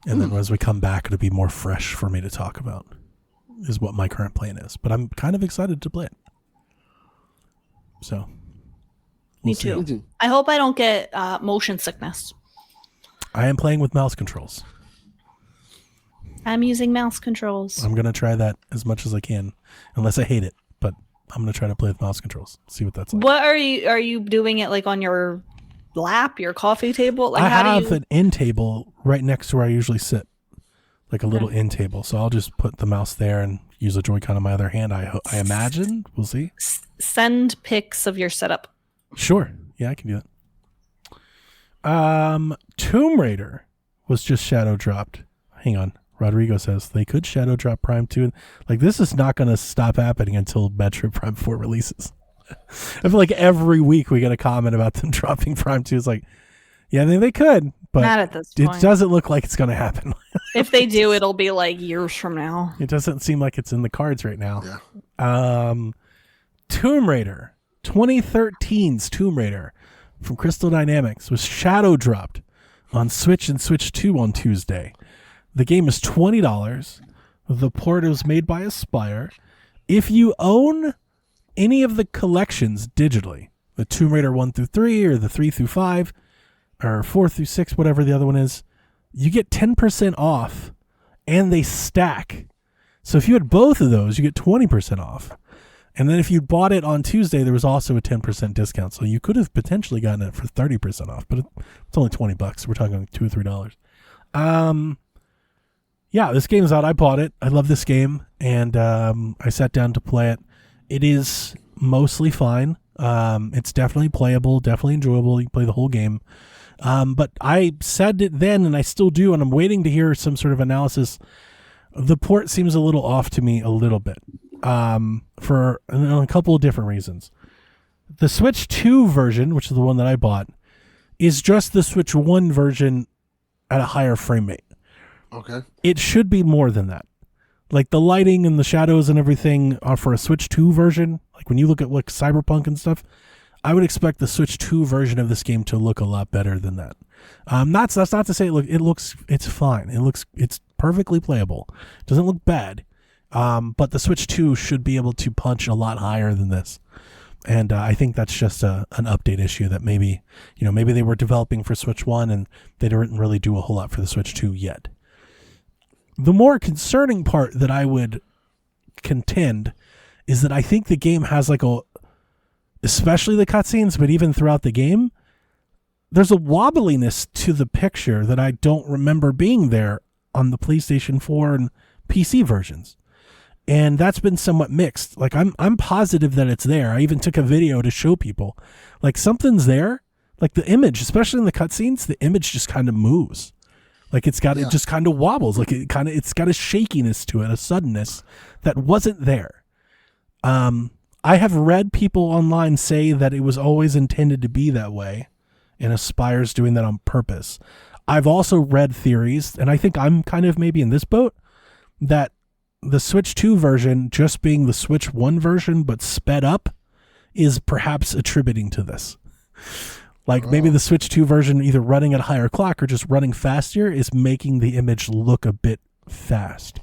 and then as we come back, it'll be more fresh for me to talk about. Is what my current plan is, but I'm kind of excited to play it. So, me too. I hope I don't get motion sickness. I am playing with mouse controls. I'm using mouse controls. I'm gonna try that as much as I can, unless I hate it. But I'm gonna try to play with mouse controls. See what that's like. What are you doing it like on your lap, your coffee table? Like I have an end table right next to where I usually sit, like a little end table. So I'll just put the mouse there and use a Joy-Con on my other hand. I imagine. We'll see. Send pics of your setup. Sure. Yeah, I can do that. Tomb Raider was just shadow dropped. Hang on. Rodrigo says they could shadow drop Prime 2. Like, this is not going to stop happening until Metro Prime 4 releases. I feel like every week we get a comment about them dropping Prime 2. It's like, yeah, they could, but not at this point. It doesn't look like it's going to happen. If they do, it'll be like years from now. It doesn't seem like it's in the cards right now. Yeah. Tomb Raider, 2013's Tomb Raider from Crystal Dynamics was shadow dropped on Switch and Switch 2 on Tuesday. The game is $20. The port was made by Aspyr. If you own any of the collections digitally, the Tomb Raider 1 through 3 or the 3 through 5 or 4 through 6, whatever the other one is, you get 10% off and they stack. So if you had both of those, you get 20% off. And then if you bought it on Tuesday, there was also a 10% discount. So you could have potentially gotten it for 30% off, but it's only $20. We're talking like $2 or $3. Yeah, this game's out. I bought it. I love this game, and I sat down to play it. It is mostly fine. It's definitely playable, definitely enjoyable. You can play the whole game. But I said it then, and I still do, and I'm waiting to hear some sort of analysis. The port seems a little off to me a little bit for a couple of different reasons. The Switch 2 version, which is the one that I bought, is just the Switch 1 version at a higher frame rate. Okay. It should be more than that. Like the lighting and the shadows and everything are for a Switch 2 version. Like when you look at like Cyberpunk and stuff, I would expect the Switch 2 version of this game to look a lot better than that. That's not to say it's fine. It's perfectly playable. It doesn't look bad. But the Switch 2 should be able to punch a lot higher than this. And I think that's just an update issue that maybe they were developing for Switch 1 and they didn't really do a whole lot for the Switch 2 yet. The more concerning part that I would contend is that I think the game has especially the cutscenes, but even throughout the game, there's a wobbliness to the picture that I don't remember being there on the PlayStation 4 and PC versions. And that's been somewhat mixed. Like I'm positive that it's there. I even took a video to show people. Like something's there. Like the image, especially in the cutscenes, the image just kind of moves. Like it just kind of wobbles. Like it's got a shakiness to it, a suddenness that wasn't there. I have read people online say that it was always intended to be that way, and Aspyr's doing that on purpose. I've also read theories, and I think I'm kind of maybe in this boat, that the Switch 2 version just being the Switch 1 version but sped up is perhaps attributing to this. Like maybe the Switch 2 version either running at a higher clock or just running faster is making the image look a bit fast.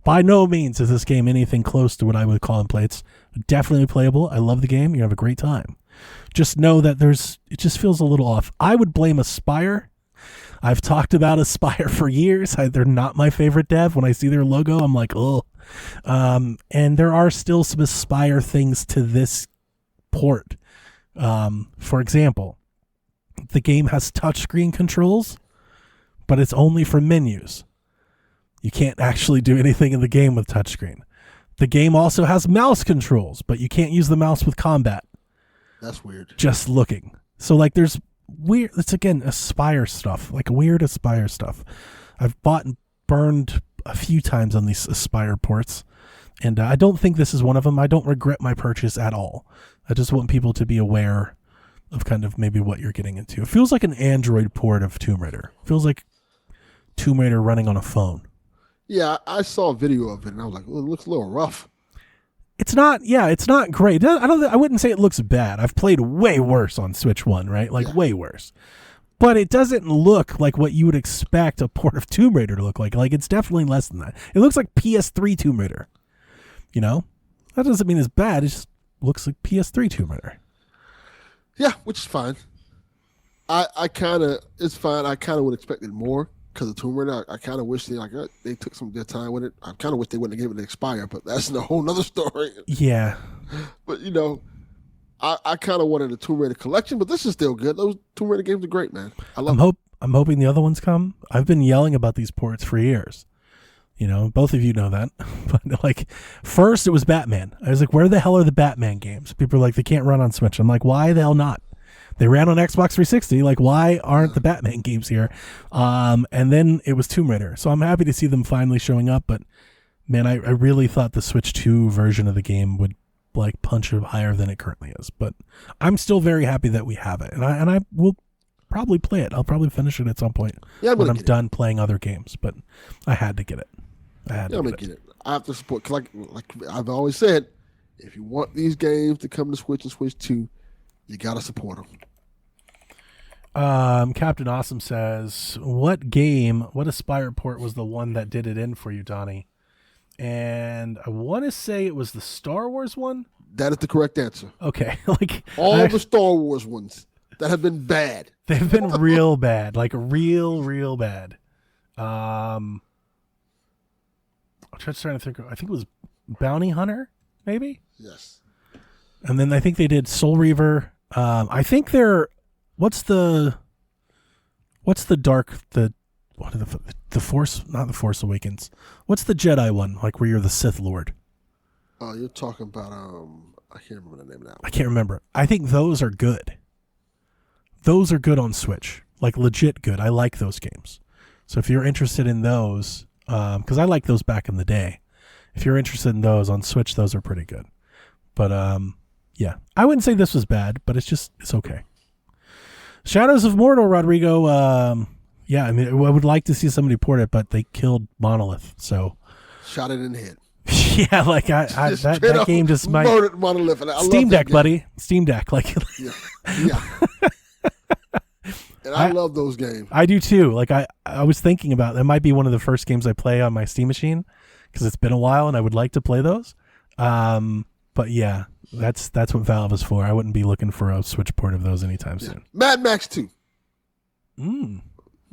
By no means is this game anything close to what I would call and play. It's definitely playable. I love the game. You have a great time. Just know that it just feels a little off. I would blame Aspyr. I've talked about Aspyr for years. They're not my favorite dev. When I see their logo, I'm like, oh. And there are still some Aspyr things to this port. For example, the game has touchscreen controls, but it's only for menus. You can't actually do anything in the game with touchscreen. The game also has mouse controls, but you can't use the mouse with combat. That's weird. Just looking. So like there's weird, it's again Aspyr stuff, like weird Aspyr stuff. I've bought and burned a few times on these Aspyr ports, and I don't think this is one of them. I don't regret my purchase at all. I just want people to be aware of kind of maybe what you're getting into. It feels like an Android port of Tomb Raider. It feels like Tomb Raider running on a phone. Yeah, I saw a video of it and I was like, well, it looks a little rough. It's not great. I wouldn't say it looks bad. I've played way worse on Switch 1, right? Way worse. But it doesn't look like what you would expect a port of Tomb Raider to look like. Like it's definitely less than that. It looks like PS3 Tomb Raider. You know? That doesn't mean it's bad. It just looks like PS3 Tomb Raider. Yeah, which is fine. It's fine. I kind of would expect it more because of Tomb Raider. I kind of wish they took some good time with it. I kind of wish they wouldn't have given it an Aspyr, but that's a whole nother story. Yeah. But I kind of wanted a Tomb Raider collection, but this is still good. Those Tomb Raider games are great, man. I love them. I'm hoping the other ones come. I've been yelling about these ports for years. Both of you know that. But like, first it was Batman. I was like, where the hell are the Batman games? People are like, they can't run on Switch. I'm like, why the hell not? They ran on Xbox 360. Like, why aren't the Batman games here? And then it was Tomb Raider. So I'm happy to see them finally showing up. But man, I really thought the Switch 2 version of the game would like punch it higher than it currently is. But I'm still very happy that we have it. And I will probably play it. I'll probably finish it at some point when I'm done playing other games. But I had to get it. I'm gonna get it. I have to support. Cause like I've always said, if you want these games to come to Switch and Switch 2, you gotta support them. Captain Awesome says, what Aspire port was the one that did it in for you, Donnie? And I want to say it was the Star Wars one. That is the correct answer. Okay, like all the Star Wars ones that have been bad. They've been real bad, like real bad. I'm trying to think. I think it was Bounty Hunter, maybe. Yes. And then I think they did Soul Reaver. I think what's the Force? Not the Force Awakens. What's the Jedi one? Like where you're the Sith Lord. Oh, you're talking about I can't remember the name now. I can't remember. I think those are good. Those are good on Switch, like legit good. I like those games. So if you're interested in those. Because I liked those back in the day. If you're interested in those on Switch, those are pretty good. But yeah, I wouldn't say this was bad, but it's okay. Shadows of Mordor, Rodrigo. Yeah, I mean, I would like to see somebody port it, but they killed Monolith, so shot it in the head. Yeah, like that game just might. Monolith, and Steam Deck, buddy. Steam Deck, like. Yeah. And I love those games. I do too. Like I was thinking about that might be one of the first games I play on my Steam machine because it's been a while and I would like to play those. But yeah, that's what Valve is for. I wouldn't be looking for a Switch port of those anytime soon. Mad Max 2.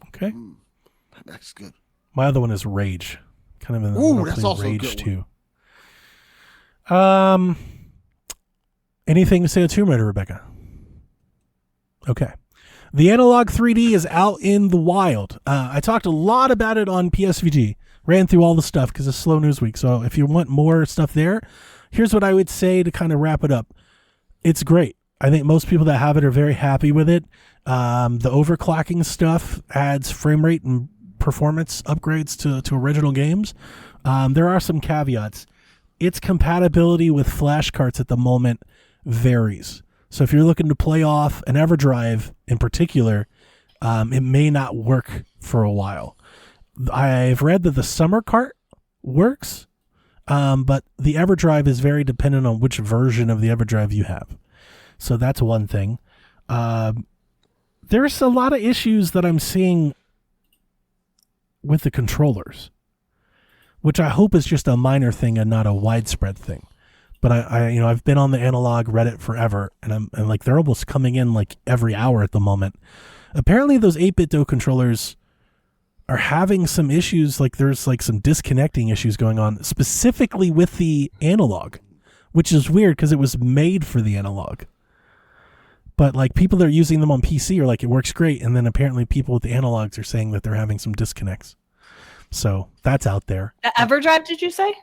Okay. Mad Max is good. My other one is Rage. Kind of in the that's also Rage a good one. Anything to say on Tomb Raider, Rebecca? Okay. The Analog 3D is out in the wild. I talked a lot about it on PSVG. Ran through all the stuff because it's slow news week. So if you want more stuff there, here's what I would say to kind of wrap it up. It's great. I think most people that have it are very happy with it. The overclocking stuff adds frame rate and performance upgrades to original games. There are some caveats. Its compatibility with flash carts at the moment varies. So if you're looking to play off an EverDrive in particular, it may not work for a while. I've read that the summer cart works, but the EverDrive is very dependent on which version of the EverDrive you have. So that's one thing. There's a lot of issues that I'm seeing with the controllers, which I hope is just a minor thing and not a widespread thing. But I've been on the analog Reddit forever, and I'm like, they're almost coming in like every hour at the moment. Apparently those 8-bit controllers are having some issues. Like there's like some disconnecting issues going on specifically with the analog, which is weird because it was made for the analog. But like people that are using them on PC are like, it works great. And then apparently people with the analogs are saying that they're having some disconnects. So that's out there. EverDrive, did you say?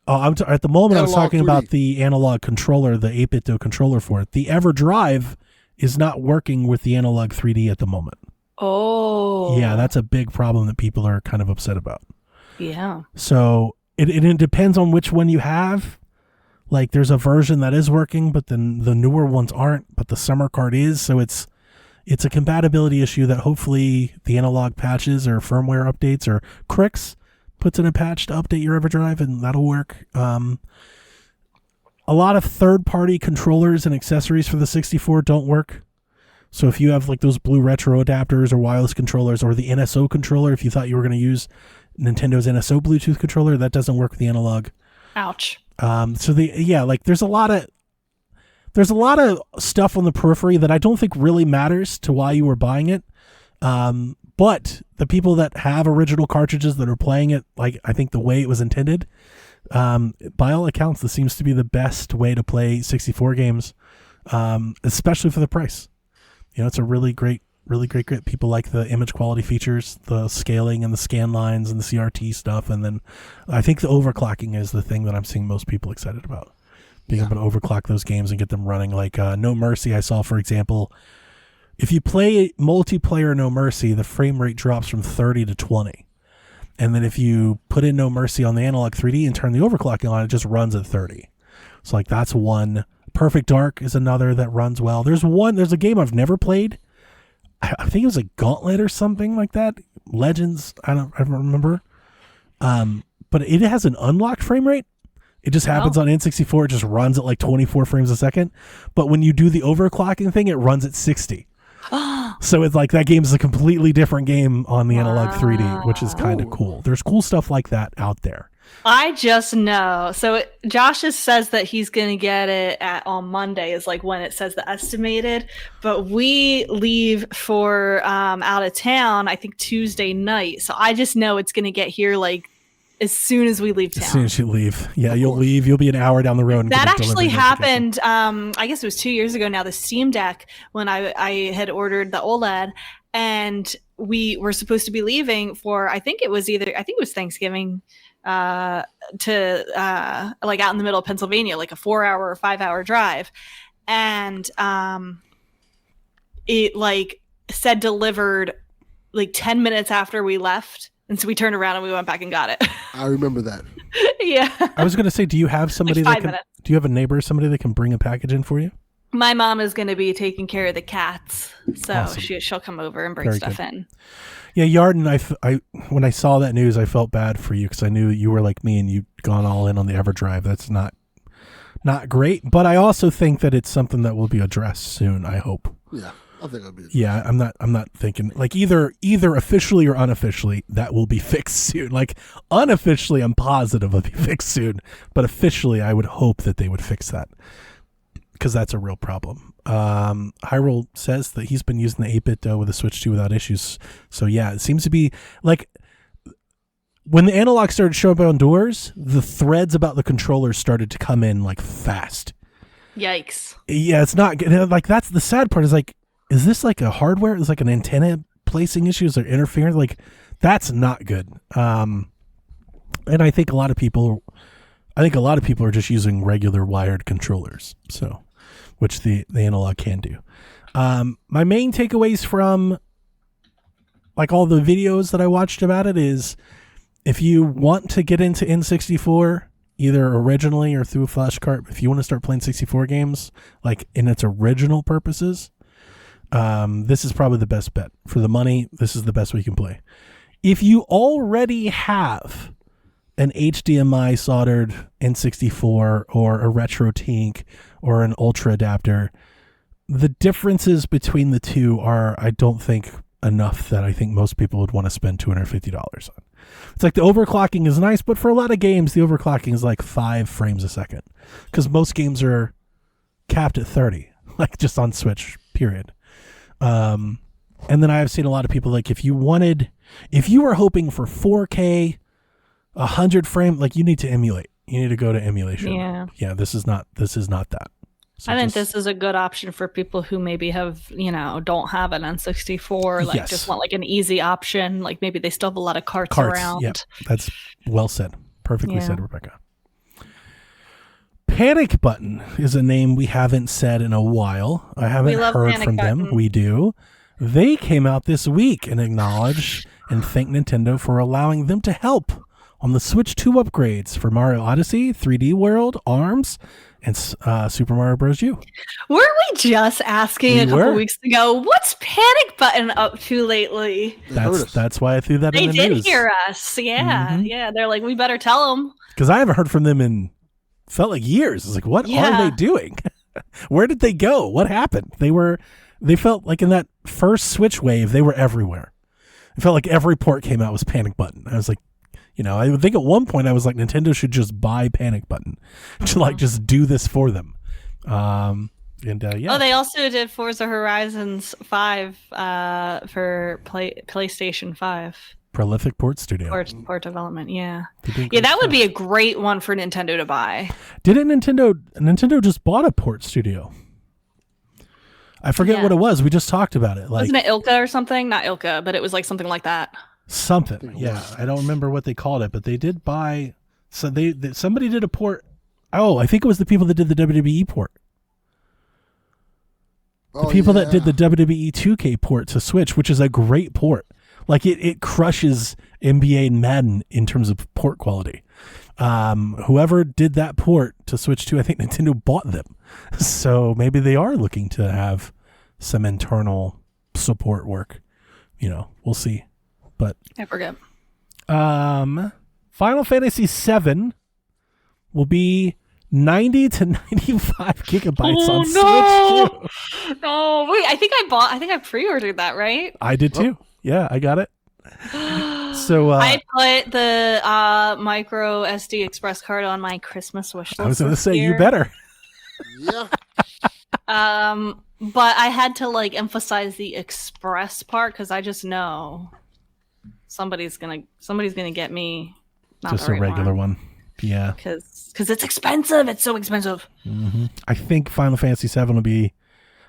Oh, at the moment I was talking 3D. about the analog controller, the 8-bit controller for it. The EverDrive is not working with the analog 3D at the moment. Oh. Yeah, that's a big problem that people are kind of upset about. Yeah. So it depends on which one you have. Like there's a version that is working, but then the newer ones aren't, but the summer card is. So it's a compatibility issue that hopefully the analog patches or firmware updates or Crix puts in a patch to update your EverDrive, and that'll work. A lot of third-party controllers and accessories for the 64 don't work. So if you have like those blue retro adapters or wireless controllers or the NSO controller, if you thought you were going to use Nintendo's NSO Bluetooth controller, that doesn't work with the analog. Ouch. There's a lot of stuff on the periphery that I don't think really matters to why you were buying it. But the people that have original cartridges that are playing it, like I think the way it was intended, By all accounts, this seems to be the best way to play 64 games, especially for the price. It's a really great. People like the image quality features, the scaling and the scan lines and the CRT stuff. And then I think the overclocking is the thing that I'm seeing most people excited about. Being able to overclock those games and get them running. Like No Mercy, I saw, for example, if you play multiplayer No Mercy, the frame rate drops from 30 to 20. And then if you put in No Mercy on the Analog 3D and turn the overclocking on, it just runs at 30. So like that's one. Perfect Dark is another that runs well. There's a game I've never played. I think it was a Gauntlet or something like that. Legends, I don't remember. But it has an unlocked frame rate. It just happens on N64. It just runs at like 24 frames a second. But when you do the overclocking thing, it runs at 60. So it's like that game is a completely different game on the Analog 3D, which is kind of cool. There's cool stuff like that out there. I just know. So Josh just says that he's going to get it on Monday is like when it says the estimated. But we leave for out of town, I think Tuesday night. So I just know it's going to get here like as soon as we leave town. As soon as you leave. Yeah, you'll leave. You'll be an hour down the road. And that actually happened, I guess it was 2 years ago now, the Steam Deck, when I had ordered the OLED. And we were supposed to be leaving for, I think it was Thanksgiving, to like out in the middle of Pennsylvania, like a 4-hour or 5-hour drive. And it like said delivered like 10 minutes after we left. And so we turned around and we went back and got it. I remember that. Yeah. I was going to say, do you have somebody like 5 minutes. Do you have a neighbor, somebody that can bring a package in for you? My mom is going to be taking care of the cats. So awesome. she'll come over and bring stuff in. Yeah, Yarden, I when I saw that news, I felt bad for you because I knew you were like me and you'd gone all in on the EverDrive. That's not great, but I also think that it's something that will be addressed soon, I hope. Yeah, I think it'll be addressed. Yeah, I'm not thinking like either officially or unofficially that will be fixed soon. Like unofficially, I'm positive it'll be fixed soon, but officially I would hope that they would fix that because that's a real problem. Hyrule says that he's been using the 8-bit with the Switch 2 without issues. So yeah, it seems to be like when the analog started showing up on doors, the threads about the controllers started to come in like fast. Yikes. Yeah, it's not like that's the sad part is like, is this like a hardware? Is like an antenna placing issues or interference? Like that's not good. And I think a lot of people are just using regular wired controllers. So, which the analog can do. My main takeaways from like all the videos that I watched about it is if you want to get into N64, either originally or through a flash cart, if you want to start playing 64 games, like in its original purposes, this is probably the best bet. For the money, this is the best we can play. If you already have an HDMI soldered N64 or a RetroTink or an Ultra adapter, the differences between the two are, I don't think, enough that I think most people would want to spend $250 on. It's like the overclocking is nice, but for a lot of games, the overclocking is like 5 frames a second because most games are capped at 30, like just on Switch, period. And then I have seen a lot of people like if you were hoping for 4K, 100 frame, like you need to emulate. You need to go to emulation. Yeah. This is not that. So I think this is a good option for people who maybe have, don't have an N64, like just want like an easy option. Like maybe they still have a lot of carts around. Yeah, that's well said. Perfectly said, Rebecca. Panic Button is a name we haven't said in a while. I haven't heard from them. We do. They came out this week and acknowledged and thanked Nintendo for allowing them to help on the Switch 2 upgrades for Mario Odyssey, 3D World, ARMS, and Super Mario Bros. U. Weren't we just asking a couple weeks ago, what's Panic Button up to lately? That's why I threw that in the news. They did hear us. Yeah. Mm-hmm. Yeah. They're like, we better tell them. Because I haven't heard from them in, felt like years. It's like, what are they doing? Where did they go? What happened? They felt like in that first Switch wave, they were everywhere. It felt like every port came out was Panic Button. I was like, I think at one point I was like, Nintendo should just buy Panic Button to like just do this for them. Oh, they also did Forza Horizons 5 for PlayStation 5. Prolific port studio. Port development, yeah. Yeah, that would be a great one for Nintendo to buy. Didn't Nintendo just bought a port studio? I forget what it was. We just talked about it. Wasn't it Ilka or something? Not Ilka, but it was like something like that. Something, yeah. I don't remember what they called it, but they did buy. So somebody did a port. Oh, I think it was the people that did the WWE port. The people that did the WWE 2K port to Switch, which is a great port. Like it crushes NBA and Madden in terms of port quality. Whoever did that port to Switch 2, I think Nintendo bought them. So maybe they are looking to have some internal support work. We'll see. But I forget. Final Fantasy VII will be 90 to 95 gigabytes on Switch 2. No, wait, I think I pre-ordered that, right? I did too. Yeah, I got it. So I put the micro SD express card on my Christmas wish list. I was going to say you better. Yeah. But I had to emphasize the express part because I just know somebody's gonna get me not just the a right regular one. Yeah, because it's expensive. It's so expensive. Mm-hmm. I think Final Fantasy VII will be,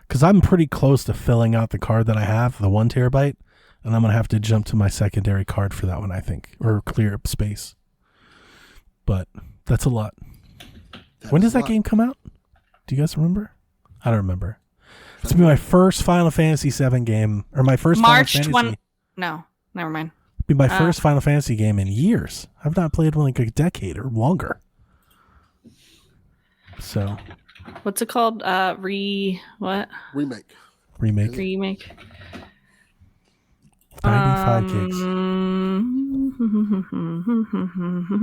because I'm pretty close to filling out the card that I have, the 1 terabyte, and I'm gonna have to jump to my secondary card for that one, I think, or clear up space. But that's a lot. When does that game come out? Do you guys remember? I don't remember. It's gonna be my first Final Fantasy VII game, or my first March Final Fantasy. No, never mind. Be my first Final Fantasy game in years. I've not played one like a decade or longer. So, what's it called? Remake. 95 gigs.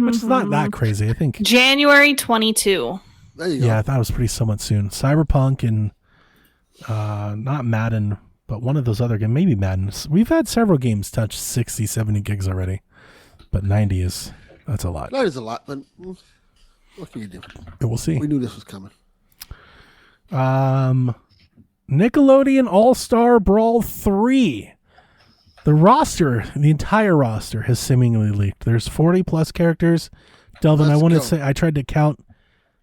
Which is not that crazy, I think. January 22. There you go. Yeah, I thought it was pretty somewhat soon. Cyberpunk and not Madden, but one of those other games, maybe Madden. We've had several games touch 60, 70 gigs already, but 90 that's a lot. That is a lot, but what can you do? We'll see. We knew this was coming. Nickelodeon All-Star Brawl 3. The entire roster has seemingly leaked. There's 40 plus characters. Delvin, I want to say, I tried to count.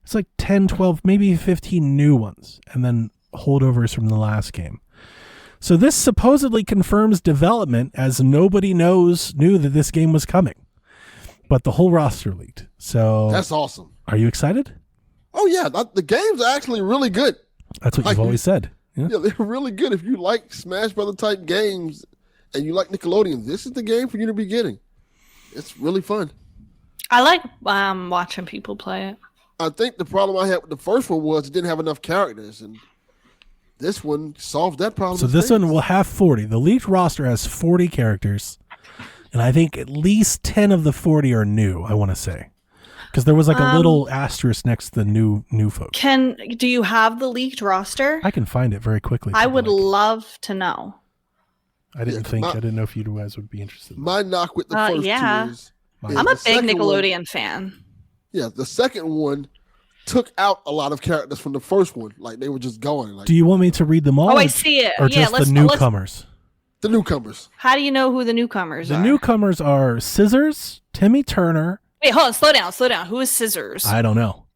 It's like 10, 12, maybe 15 new ones, and then holdovers from the last game. So this supposedly confirms development, as nobody knew that this game was coming. But the whole roster leaked. So that's awesome. Are you excited? Oh, yeah. The games are actually really good. That's what you've always said. Yeah, they're really good. If you like Smash Brother type games and you like Nickelodeon, this is the game for you to be getting. It's really fun. I like watching people play it. I think the problem I had with the first one was it didn't have enough characters, and this one solved that problem. So this one will have 40. The leaked roster has 40 characters, and I think at least 10 of the 40 are new, I want to say. Because there was a little asterisk next to the new folks. Do you have the leaked roster? I can find it very quickly. I would love to know. I didn't know if you guys would be interested. My knock with the first two is I'm a big Nickelodeon fan. Yeah, the second one took out a lot of characters from the first one. Like, they were just going. Do you want me to read them all? Oh, I see it. Or just the newcomers? The newcomers. How do you know who the newcomers are? The newcomers are Scissors, Timmy Turner. Wait, hold on. Slow down. Who is Scissors? I don't know.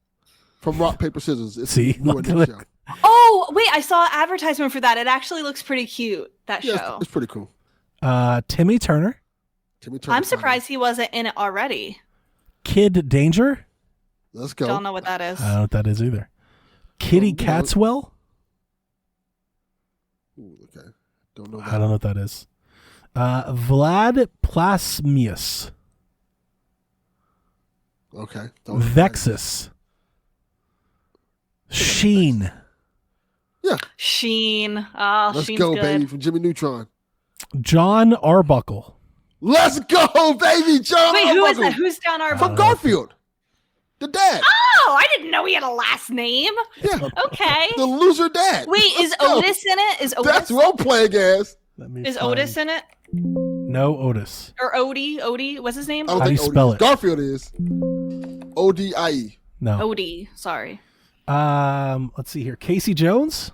From Rock, Paper, Scissors. See? Oh, wait, I saw an advertisement for that. It actually looks pretty cute, that show. It's pretty cool. Timmy Turner. I'm surprised he wasn't in it already. Kid Danger. Let's go. Don't know what that is. I don't know what that is either. Kitty Catswell. Ooh, okay. Don't know that. I don't know what that is. Vlad Plasmius. Okay. Vexus. Sheen. Yeah. Sheen. Oh, Let's Sheen's go, good. baby, from Jimmy Neutron. John Arbuckle. Let's go, baby, John Wait, Arbuckle. who is that? Who's John Arbuckle? From Garfield. The dad. Oh, I didn't know he had a last name. Yeah. Okay. The loser dad. Wait, is Otis in it? Is Otis? That's what I'm playing as. Is Otis in it? No, Otis. Or Odie? What's his name? How do you spell it? Garfield is Odie. No. Odie. Sorry. Let's see here. Casey Jones.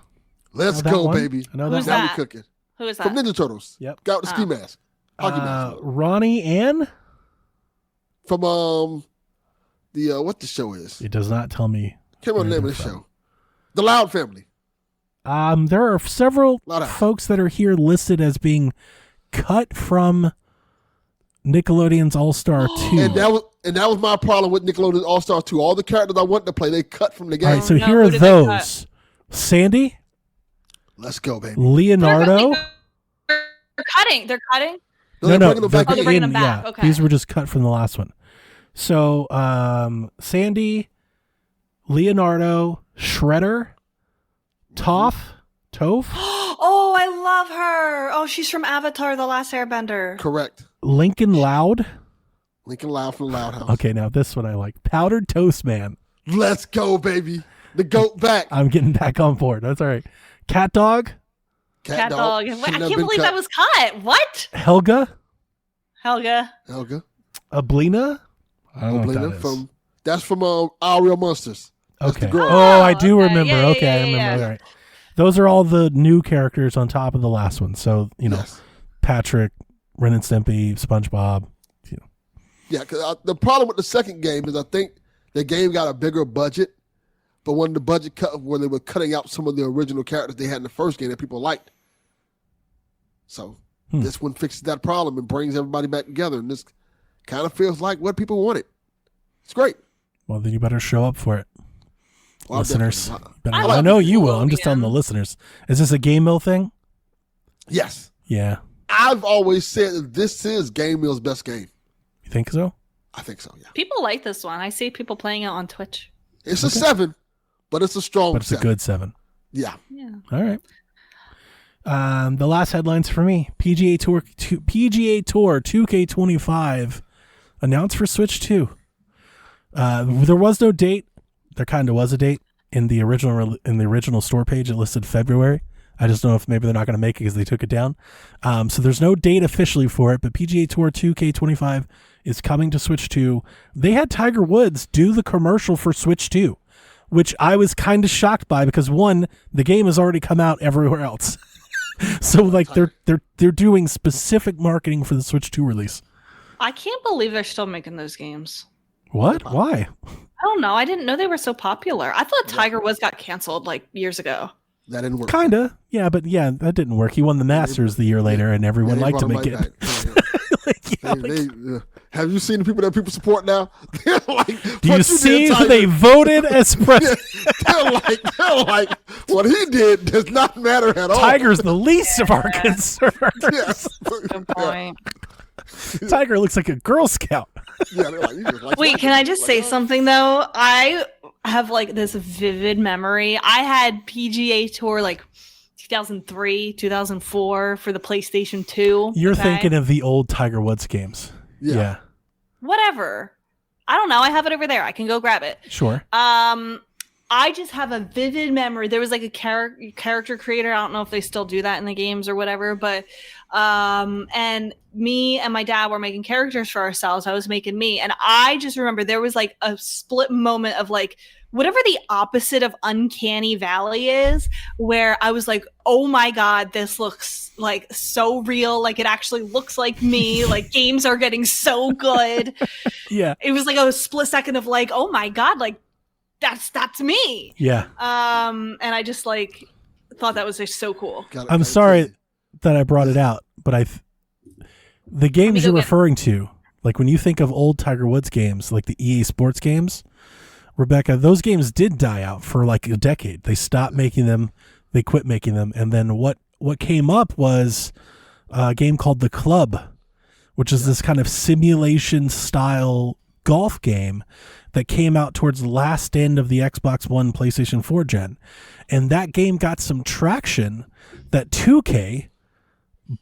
Let's go, baby. I know Who's that. that? Now we cooking. Who is that? From Ninja Turtles. Yep. Got with the ski mask. Ronnie and from the what the show is. It does not tell me. Can't remember the name of the show. The Loud Family. There are several folks that are here listed as being cut from Nickelodeon's All-Star 2. And that was my problem with Nickelodeon's All-Star 2. All the characters I wanted to play, they cut from the game. All right, so here are those. Sandy. Let's go, baby. Leonardo. They're cutting. They're cutting? No, they're bringing them back. Yeah, okay. These were just cut from the last one. So, Sandy, Leonardo, Shredder, Toph. Oh, I love her. Oh, she's from Avatar: The Last Airbender. Correct. Lincoln Loud from Loud House. Okay, now this one I like. Powdered Toast Man. Let's go, baby. The goat back. I'm getting back on board. That's all right. Cat Dog. Cat Dog. I can't believe that was cut. What? Helga. Ablina. I don't know what that's from Our Real Monsters. That's okay. The girl. Oh, I do remember. Yeah, okay, I remember. yeah. All right. Those are all the new characters on top of the last one. So, Yes. Patrick, Ren and Stimpy, SpongeBob. Yeah, because the problem with the second game is I think the game got a bigger budget, but when the budget cut, when they were cutting out some of the original characters they had in the first game that people liked. So this one fixes that problem and brings everybody back together, and this kind of feels like what people wanted. It's great. Well, then you better show up for it. Well, listeners. I I know you will. I'm just telling the listeners. Is this a Game Mill thing? Yes. Yeah. I've always said that this is Game Mill's best game. You think so? I think so, yeah. People like this one. I see people playing it on Twitch. It's a 7, but it's a strong 7. But it's a good 7. Yeah. All right. The last headlines for me. PGA Tour 2K25 announced for Switch 2. There was no date. There kind of was a date in the original store page. It listed February. I just don't know if maybe they're not going to make it because they took it down. So there's no date officially for it, but PGA Tour 2K25 is coming to Switch 2. They had Tiger Woods do the commercial for Switch 2, which I was kind of shocked by because one, the game has already come out everywhere else. So like they're doing specific marketing for the Switch 2 release. I can't believe they're still making those games. What? Why? I don't know. I didn't know they were so popular. I thought Tiger Woods got canceled like years ago. That didn't work. Kinda. Yeah, but yeah, that didn't work. He won the Masters the year later and everyone liked him again. Have you seen the people that people support now? They're like, do you see who they voted as president? they're like, what he did does not matter at all. Tiger's the least of our concerns. Yes. Good point. Tiger looks like a Girl Scout. Yeah, they're like, you just like Wait, can I just say something though? I have like this vivid memory. I had PGA Tour like 2003, 2004 for the PlayStation 2. You're thinking of the old Tiger Woods games. Yeah. Whatever. I don't know. I have it over there. I can go grab it. Sure. I just have a vivid memory. There was like a character creator. I don't know if they still do that in the games or whatever, but and me and my dad were making characters for ourselves. I was making me, and I just remember there was like a split moment of like whatever the opposite of Uncanny Valley is, where I was like, oh my God, this looks like so real. Like it actually looks like me. Like games are getting so good. Yeah. It was like a split second of like, oh my God, like that's me. Yeah. And I just like thought that was just so cool. I'm sorry that I brought it out, but the games you're referring to, like when you think of old Tiger Woods games, like the EA Sports games, Rebecca, those games did die out for like a decade. They stopped making them. They quit making them. And then what came up was a game called The Club, which is this kind of simulation style golf game that came out towards the last end of the Xbox One, PlayStation 4 gen. And that game got some traction that 2K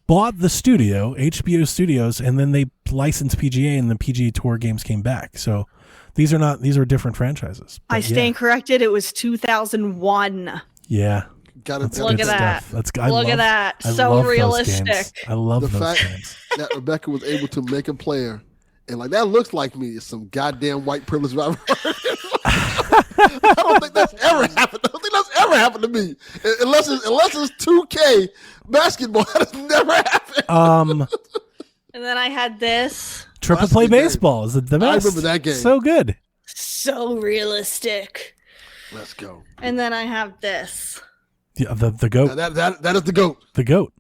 bought the studio, HBO Studios, and then they licensed PGA and the PGA Tour games came back. So these are different franchises. I stand corrected. It was 2001. Yeah. Look at that. Look at that. So realistic. I love the those fact games. that Rebecca was able to make a player and like that looks like me. It's some goddamn white privilege I've heard. I don't think that's ever happened. I don't think that's ever happened to me. Unless it's 2K basketball. That has never happened. And then I had this. Triple Play Baseball is the best. I remember that game. So good. So realistic. Let's go. And then I have this. Yeah, the GOAT. That is the GOAT. The GOAT.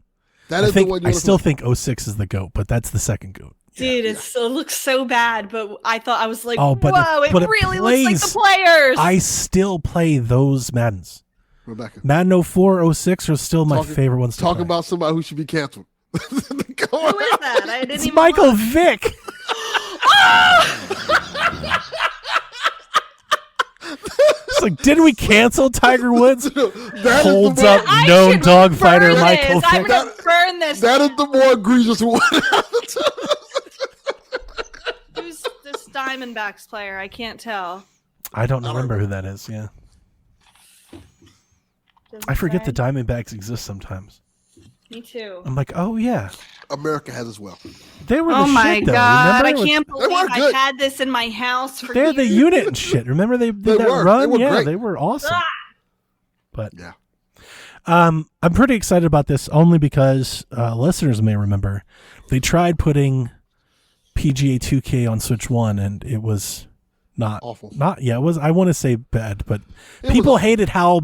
That is the one. I still think 06 is the GOAT, but that's the second GOAT. Dude, it still looks so bad, but I thought I was like, whoa, it really looks like the players. I still play those Maddens. Rebecca. Madden 04, 06 are still my favorite ones to play. Talk about somebody who should be canceled. Who is that? I didn't it's even Michael Vick. It's like, didn't we cancel Tiger Woods? Holds up known dog fighter Michael Vick. I'm going to burn this. That is the more egregious one. Who's this Diamondbacks player? I can't tell. I don't remember who that is, yeah. I forget the Diamondbacks exist sometimes. Me too. I'm like, oh, yeah. America has as well. They were the oh my shit, though. God. Remember? I can't believe I had this in my house for They're years. the unit and shit. Remember they did that run? They were great. They were awesome. But yeah. I'm pretty excited about this only because listeners may remember they tried putting PGA 2K on Switch 1 and it was not awful. It was, I want to say bad, but people hated how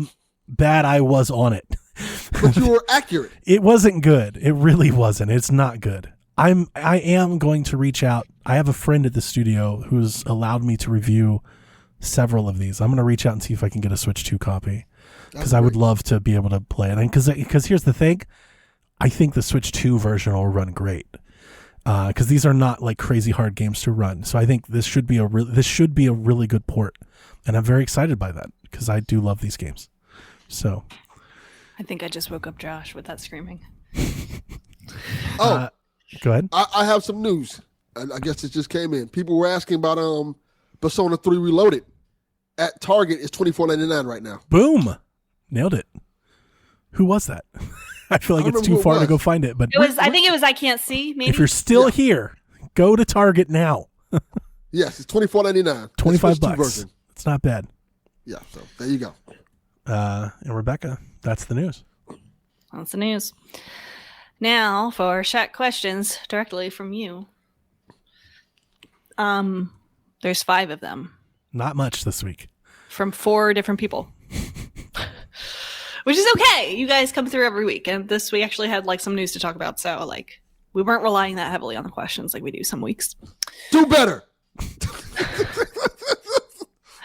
bad I was on it. But you were accurate. It wasn't good. It really wasn't. It's not good. I am going to reach out. I have a friend at the studio who's allowed me to review several of these. I'm going to reach out and see if I can get a Switch 2 copy because I would love to be able to play it. And because here's the thing, I think the Switch 2 version will run great because these are not like crazy hard games to run. So I think this should be a really good port, and I'm very excited by that because I do love these games. So. I think I just woke up Josh with that screaming. Go ahead. I have some news. I guess it just came in. People were asking about Persona 3 Reloaded. At Target, it's $24.99 right now. Boom. Nailed it. Who was that? I feel like it's too far to go find it. But I think it was I Can't See, maybe. If you're still here, go to Target now. Yes, it's $24.99. $25. It's not bad. Yeah, so there you go. And Rebecca, that's the news. That's the news. Now for Shaq questions directly from you. There's 5 of them. Not much this week. From 4 different people. Which is okay. You guys come through every week. And this we actually had like some news to talk about. So like we weren't relying that heavily on the questions like we do some weeks. Do better.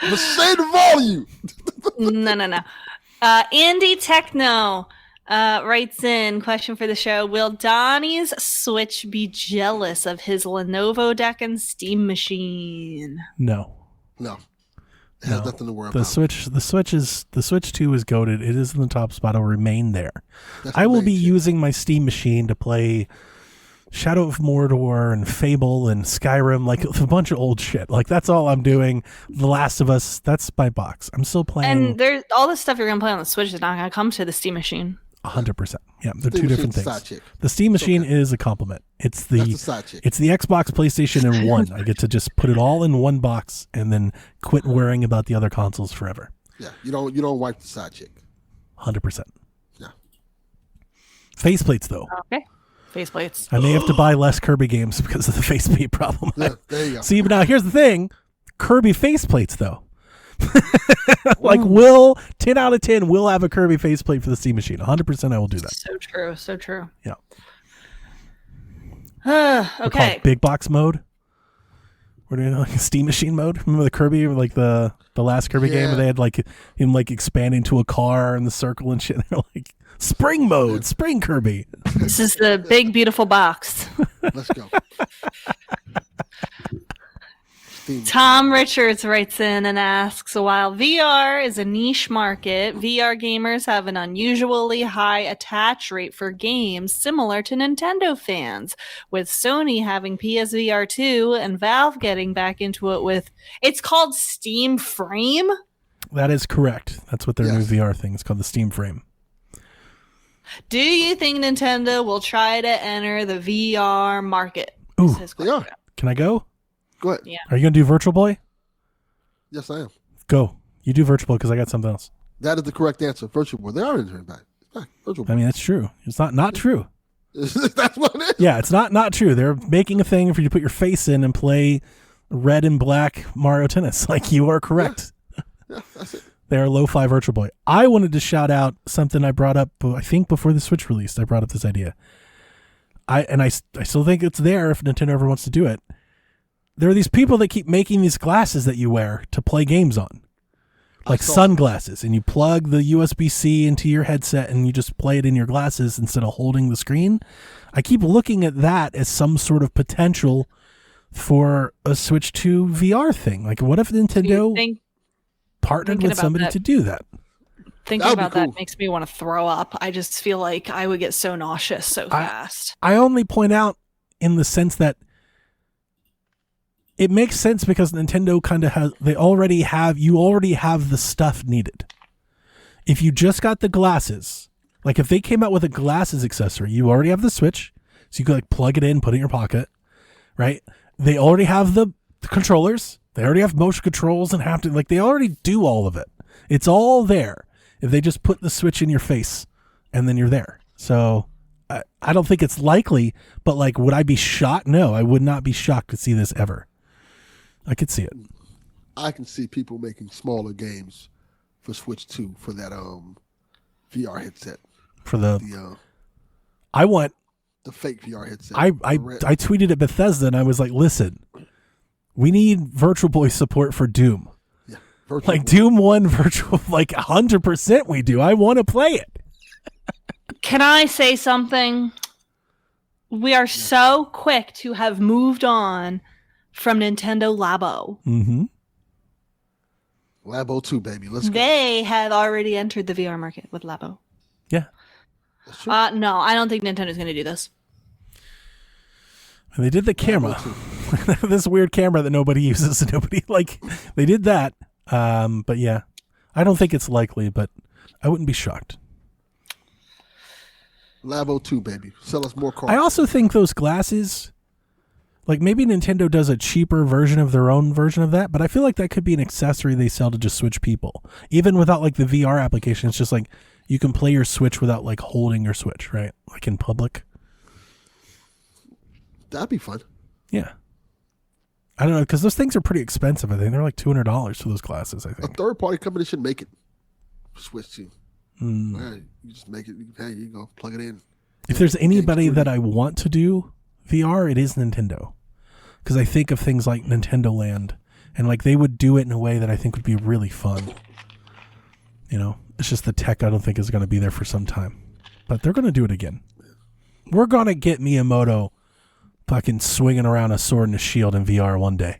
The same volume. No. Andy Techno writes in, question for the show. Will Donnie's Switch be jealous of his Lenovo deck and Steam machine? No. It has nothing to worry about. The Switch 2 is goated. It is in the top spot. It'll remain there. I will be using my Steam machine to play Shadow of Mordor and Fable and Skyrim, like a bunch of old shit. Like that's all I'm doing. The Last of Us, that's my box. I'm still playing. And there's all the stuff you're gonna play on the Switch is not gonna come to the Steam machine. 100%. Yeah, they're Steam two different things. The Steam machine is a compliment. It's the Xbox, PlayStation, and one. I get to just put it all in one box and then quit worrying about the other consoles forever. Yeah, you don't wipe the side chick. 100%. Yeah. Faceplates though. Okay. Faceplates. I may have to buy less Kirby games because of the faceplate problem. Yeah, there you go. See, but now here's the thing: Kirby faceplates though. Like, will 10 out of 10 will have a Kirby faceplate for the Steam machine. 100% I will do that. So true. Yeah. Okay. Big box mode. We're doing like Steam machine mode. Remember the Kirby, like the last Kirby game where they had like him like expanding to a car in the circle and shit. They're like spring mode, spring Kirby. This is the big beautiful box. Let's go. Tom Richards writes in and asks, while VR is a niche market, VR gamers have an unusually high attach rate for games similar to Nintendo fans, with Sony having PSVR 2 and Valve getting back into it with, it's called Steam Frame? That is correct. That's what their new VR thing is called, the Steam Frame. Do you think Nintendo will try to enter the VR market? Ooh, yeah. Can I go? Go ahead. Yeah. Are you going to do Virtual Boy? Yes, I am. Go. You do Virtual Boy because I got something else. That is the correct answer. Virtual Boy. They are entering back. Virtual Boy. I mean, that's true. It's not true. That's what it is. Yeah, it's not true. They're making a thing for you to put your face in and play red and black Mario Tennis. Like, you are correct. Yeah, that's it. They're Lo-Fi Virtual Boy. I wanted to shout out something I brought up, I think before the Switch released. I brought up this idea. I still think it's there if Nintendo ever wants to do it. There are these people that keep making these glasses that you wear to play games on. Like sunglasses, and you plug the USB-C into your headset and you just play it in your glasses instead of holding the screen. I keep looking at that as some sort of potential for a Switch 2 VR thing. Like, what if Nintendo partnered with somebody to do that? Thinking about that makes me want to throw up. I just feel like I would get so nauseous so fast. I only point out in the sense that it makes sense because Nintendo kind of has, you already have the stuff needed. If you just got the glasses, like if they came out with a glasses accessory, you already have the Switch, so you could like plug it in, put it in your pocket, right? They already have the controllers. They already have motion controls and they already do all of it. It's all there. If they just put the Switch in your face and then you're there. So I don't think it's likely, but like, would I be shocked? No, I would not be shocked to see this ever. I could see it. I can see people making smaller games for Switch 2 for that VR headset. For the fake VR headset. I tweeted at Bethesda and I was like, listen, we need Virtual Boy support for Doom. Yeah, Doom 1 virtual, 100% we do. I want to play it. Can I say something? We are so quick to have moved on from Nintendo Labo. Mm-hmm. Labo 2, baby. Let's go. They have already entered the VR market with Labo. Yeah. No, I don't think Nintendo's going to do this. And they did the camera. This weird camera that nobody uses. They did that. But yeah, I don't think it's likely, but I wouldn't be shocked. Labo 2, baby. Sell us more cards. I also think those glasses, maybe Nintendo does a cheaper version of their own version of that, but I feel like that could be an accessory they sell to just Switch people. Even without the VR application, it's just you can play your Switch without holding your Switch, right? Like in public. That'd be fun. Yeah. I don't know, because those things are pretty expensive. I think they're like $200 for those glasses, I think. A third-party company should make it. Switch to. Mm. You just make it. Hey, you go plug it in. If there's anybody that I want to do VR, it is Nintendo. Because I think of things like Nintendo Land, and they would do it in a way that I think would be really fun. It's just the tech I don't think is going to be there for some time. But they're going to do it again. We're going to get Miyamoto fucking swinging around a sword and a shield in VR one day.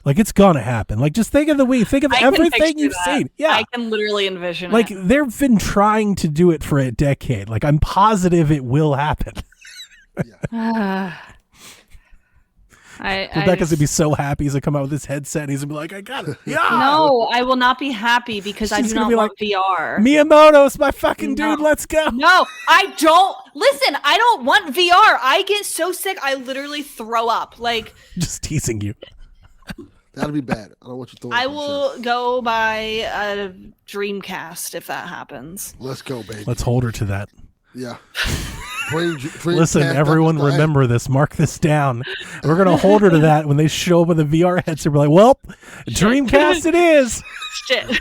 It's going to happen. Just think of the Wii. Think of everything you've seen. Yeah. I can literally envision it. They've been trying to do it for a decade. I'm positive it will happen. Rebecca's gonna be so happy he's gonna come out with this headset and he's gonna be like, I got it. Yeah. No, I will not be happy because I do not want VR. Miyamoto's my fucking dude. Let's go. No, I don't. Listen, I don't want VR. I get so sick. I literally throw up. Just teasing you. That'll be bad. I don't want you throwing up. I will go buy a Dreamcast if that happens. Let's go, baby. Let's hold her to that. Yeah. Listen, everyone, remember this. Mark this down. We're gonna hold her to that when they show up with a VR headset. We're like, well, Dreamcast it is. Shit.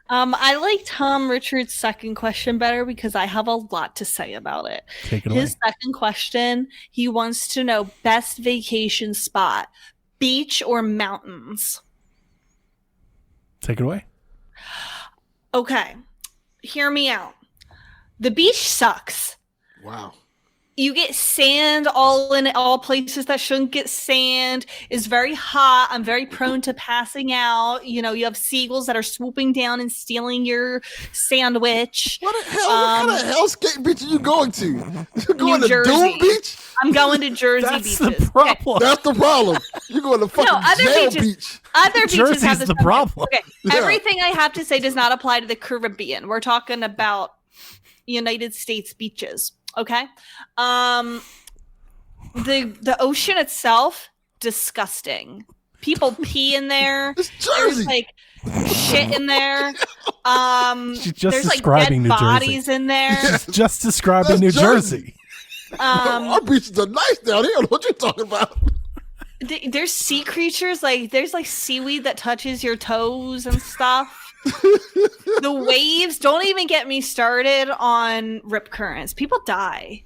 I like Tom Richard's second question better because I have a lot to say about it. Take it away. His second question, he wants to know best vacation spot, beach or mountains. Take it away. Okay. Hear me out. The beach sucks. Wow. You get sand all places that shouldn't get sand. It's very hot. I'm very prone to passing out. You have seagulls that are swooping down and stealing your sandwich. What the hell? What kind of hellscape beach are you going to? You're going New to Doom Beach? I'm going to Jersey That's beaches. The problem. Okay. That's the problem. You're going to fucking jail beach. Other beaches Jersey's have this the problem. Okay. Yeah. Everything I have to say does not apply to the Caribbean. We're talking about United States beaches. Okay. The ocean itself, disgusting. People pee in there. It's Jersey. There's shit in there. She's just there's describing like dead New bodies Jersey. in there. She's just describing New Jersey. Our beaches are nice down here. What you talking about? There's sea creatures, there's seaweed that touches your toes and stuff. The waves, don't even get me started on rip currents. People die.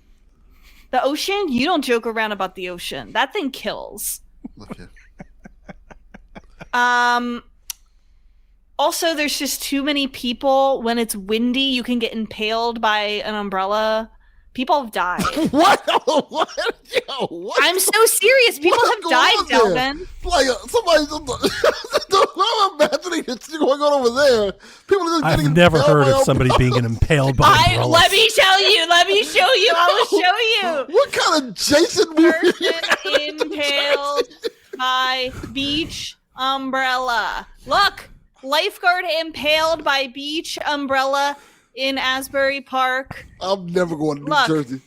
The ocean, you don't joke around about the ocean. That thing kills. Okay. Also, there's just too many people. When it's windy, you can get impaled by an umbrella. People have died. What? What? Yo, what? I'm so serious. People have died, Delvin. Like somebody's. I'm imagining it's going on over there. People are just getting. I've never heard of somebody being impaled by umbrellas. Let me show you. Let me show you. I will show you. What kind of Jason movie? Person impaled by beach umbrella. Look, lifeguard impaled by beach umbrella in Asbury Park. I'm never going to New Jersey.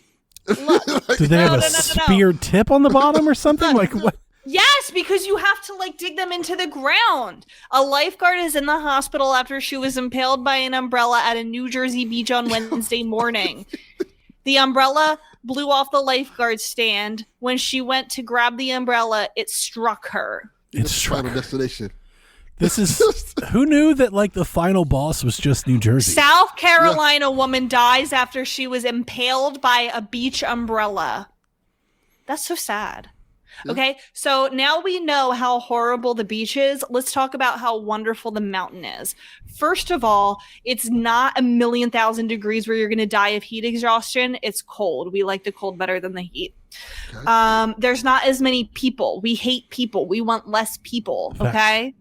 Look. Do they have a spear tip on the bottom or something? Like what? Yes, because you have to dig them into the ground. A lifeguard is in the hospital after she was impaled by an umbrella at a New Jersey beach on Wednesday morning. The umbrella blew off the lifeguard stand. When she went to grab the umbrella, it struck her. It struck her. Destination. This is who knew that the final boss was just New Jersey. South Carolina woman dies after she was impaled by a beach umbrella. That's so sad. Okay, so now we know how horrible the beach is. Let's talk about how wonderful the mountain is. First of all, it's not 1,000,000 degrees where you're going to die of heat exhaustion. It's cold. We like the cold better than the heat. Okay. There's not as many people. We hate people. We want less people. Okay.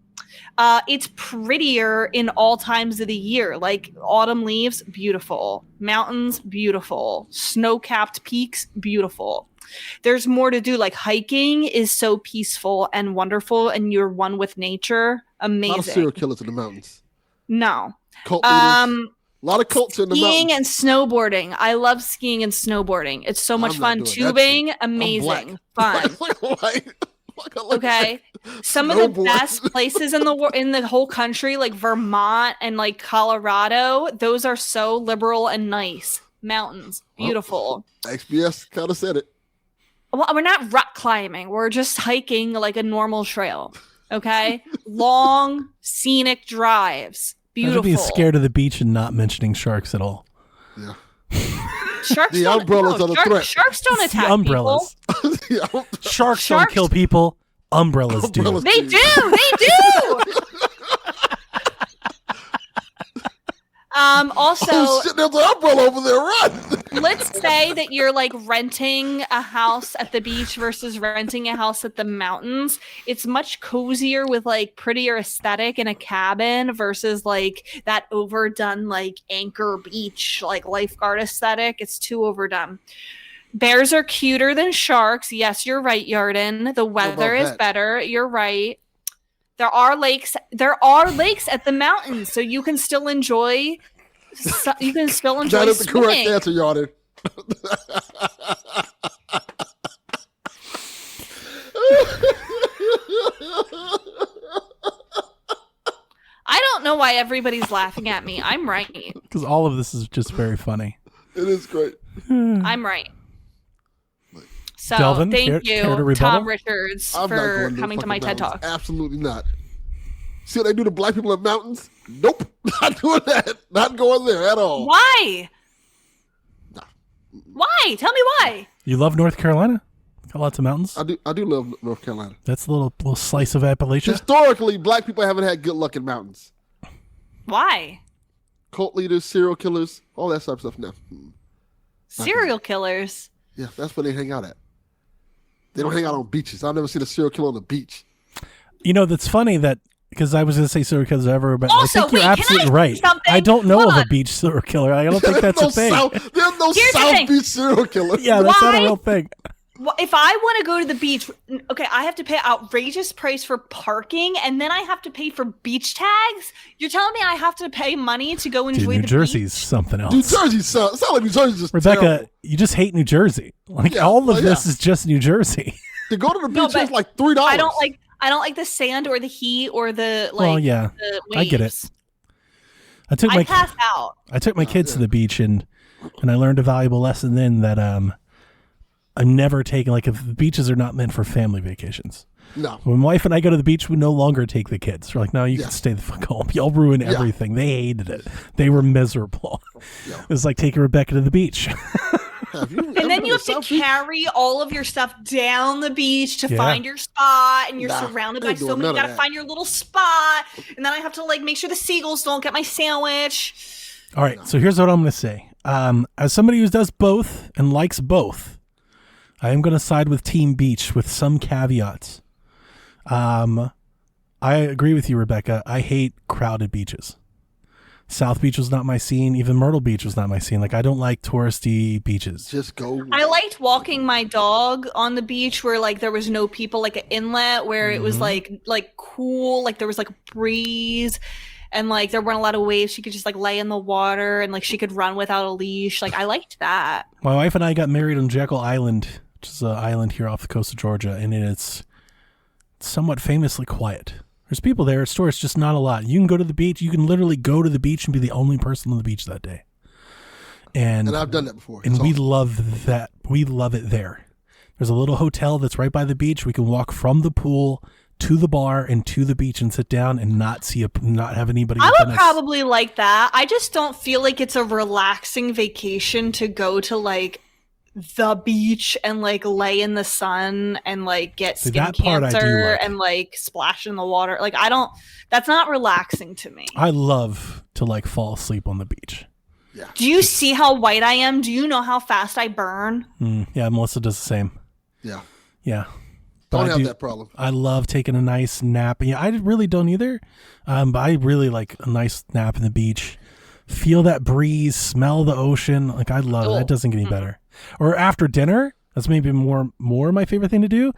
It's prettier in all times of the year. Autumn leaves, beautiful. Mountains, beautiful. Snow-capped peaks, beautiful. There's more to do. Hiking is so peaceful and wonderful, and you're one with nature. Amazing. A lot of serial killers in the mountains. No. Cult leaders. A lot of cults in the mountains. Skiing and snowboarding. I love skiing and snowboarding. It's so much fun. Tubing, amazing. Fun. Okay. Some of the best places in the whole country, like Vermont and Colorado, those are so liberal and nice. Mountains, beautiful. XBS kind of said it. Well, we're not rock climbing. We're just hiking like a normal trail. Okay. Long, scenic drives. Beautiful. I'd be scared of the beach and not mentioning sharks at all. Yeah. Sharks the umbrellas are the threat. Sharks don't attack the umbrellas. people. Sharks don't kill people. Umbrellas do. They do. They do. Also, oh shit, there's an umbrella over there. Run. Let's say that you're renting a house at the beach versus renting a house at the mountains. It's much cozier with prettier aesthetic in a cabin versus that overdone Anchor Beach lifeguard aesthetic. It's too overdone. Bears are cuter than sharks. Yes, you're right, Yarden. The weather is better. You're right. There are lakes at the mountains, so you can still enjoy. You can still enjoy. That is the correct answer, Yarden. I don't know why everybody's laughing at me. I'm right. Because all of this is just very funny. It is great. I'm right. So Delvin, thank care to you, rebuttal? Tom Richards, for coming to my TED Talk. Absolutely not. See what they do to black people in mountains? Nope. Not doing that. Not going there at all. Why? Nah. Why? Tell me why. You love North Carolina? Got lots of mountains? I do love North Carolina. That's a little slice of Appalachia. Historically, black people haven't had good luck in mountains. Why? Cult leaders, serial killers, all that type of stuff. No. Serial killers? Yeah, that's where they hang out at. They don't hang out on beaches. I've never seen a serial killer on the beach. That's funny that, because I was going to say serial killers ever, but also, I think you're absolutely right. I don't know of a beach serial killer. I don't think that's a thing. There's no South Beach serial killer. Yeah, that's not a real thing. Well, if I want to go to the beach, okay, I have to pay outrageous price for parking, and then I have to pay for beach tags. You're telling me I have to pay money to go enjoy the beach? New Jersey's something else. New Jersey's sound like New Jersey's just Rebecca, terrible. You just hate New Jersey. All of this is just New Jersey. To go to the beach is $3. I don't like the sand or the heat or the Well, yeah, the waves. I get it. I passed out. I took my kids to the beach and I learned a valuable lesson then that I'm never taking, like, if the beaches are not meant for family vacations. No. When my wife and I go to the beach, we no longer take the kids. We're like, no, you can stay the fuck home. Y'all ruin everything. They hated it. They were miserable. Yeah. It was like taking Rebecca to the beach. And then you have to carry all of your stuff down the beach to find your spot, and you're surrounded by so many. You gotta find your little spot, and then I have to like make sure the seagulls don't get my sandwich. All right, so here's what I'm gonna say. As somebody who does both and likes both, I am gonna side with Team Beach with some caveats. I agree with you, Rebecca. I hate crowded beaches. South Beach was not my scene. Even Myrtle Beach was not my scene. Like, I don't like touristy beaches. Just go. I liked walking my dog on the beach where like there was no people, like an inlet where it was like cool, like there was like a breeze and like there weren't a lot of waves. She could just like lay in the water and like she could run without a leash. Like, I liked that. My wife and I got married on Jekyll Island, which is an island here off the coast of Georgia, and it's somewhat famously quiet. There's people there. It's just not a lot. You can go to the beach. You can literally go to the beach and be the only person on the beach that day. And I've done that before. And we love that. We love it there. There's a little hotel that's right by the beach. We can walk from the pool to the bar and to the beach and sit down and not have anybody. I would probably like that. I just don't feel like it's a relaxing vacation to go to like the beach and like lay in the sun and like get skin cancer and like splash in the water. Like, that's not relaxing to me. I love to like fall asleep on the beach. Yeah. Do you see how white I am? Do you know how fast I burn? Yeah, Melissa does the same. Yeah. Yeah. Don't have that problem. I love taking a nice nap. Yeah, I really don't either. But I really like a nice nap in the beach. Feel that breeze, smell the ocean. Like, I love it. It doesn't get any better. Or after dinner, that's maybe more my favorite thing to do.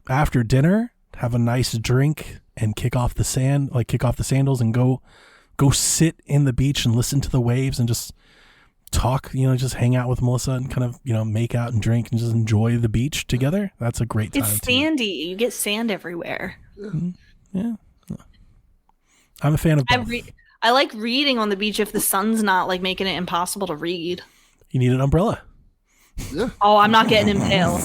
After dinner, have a nice drink and kick off the sandals and go sit in the beach and listen to the waves and just talk, just hang out with Melissa and kind of, make out and drink and just enjoy the beach together. That's a great time. It's sandy. You get sand everywhere. Yeah. I'm a fan of both. I like reading on the beach if the sun's not like making it impossible to read. You need an umbrella. Yeah. Oh, I'm not getting impaled.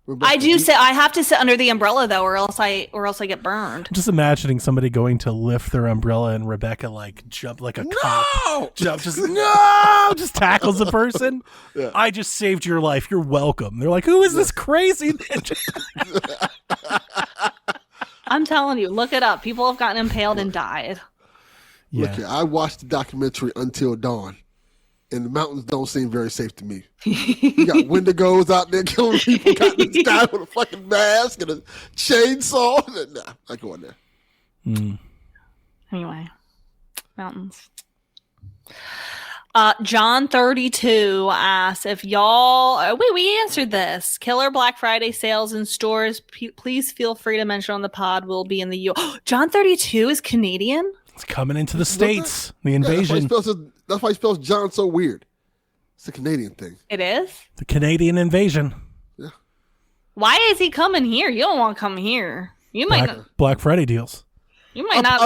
I have to sit under the umbrella though, or else I get burned. I'm just imagining somebody going to lift their umbrella and Rebecca like jump like a cop. Just tackles the person. Yeah. I just saved your life. You're welcome. They're like, who is this crazy bitch? I'm telling you, look it up. People have gotten impaled and died. Yeah. Look here, I watched the documentary Until Dawn. And the mountains don't seem very safe to me. You got Wendigos out there killing people, got this guy with a fucking mask and a chainsaw. Nah, I go in there. Anyway, mountains. John 32 asks if y'all... we answered this. Killer Black Friday sales in stores. Please feel free to mention on the pod. We'll be in the U.S. John 32 is Canadian? It's coming into the States. The invasion. That's why he spells John so weird. It's a Canadian thing. It is? The Canadian invasion. Yeah. Why is he coming here? You don't want to come here. You might not. Black Friday deals. You might not.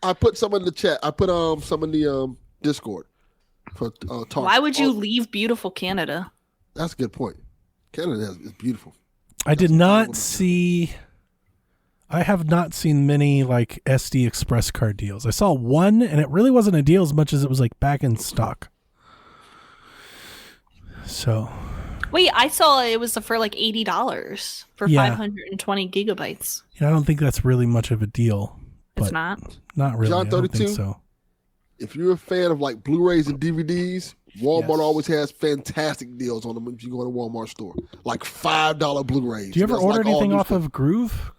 I put some in the chat. I put some in the Discord for Target. Why would you leave beautiful Canada? That's a good point. Canada is beautiful. I have not seen many like SD Express card deals. I saw one and it really wasn't a deal as much as it was like back in stock. So. Wait, I saw it was for like $80 for 520 gigabytes. Yeah, I don't think that's really much of a deal. It's not? Not really. John 32, I don't think so. If you're a fan of like Blu-rays and DVDs, Walmart always has fantastic deals on them if you go to a Walmart store. Like $5 Blu-rays. Do you ever order anything off of Groove?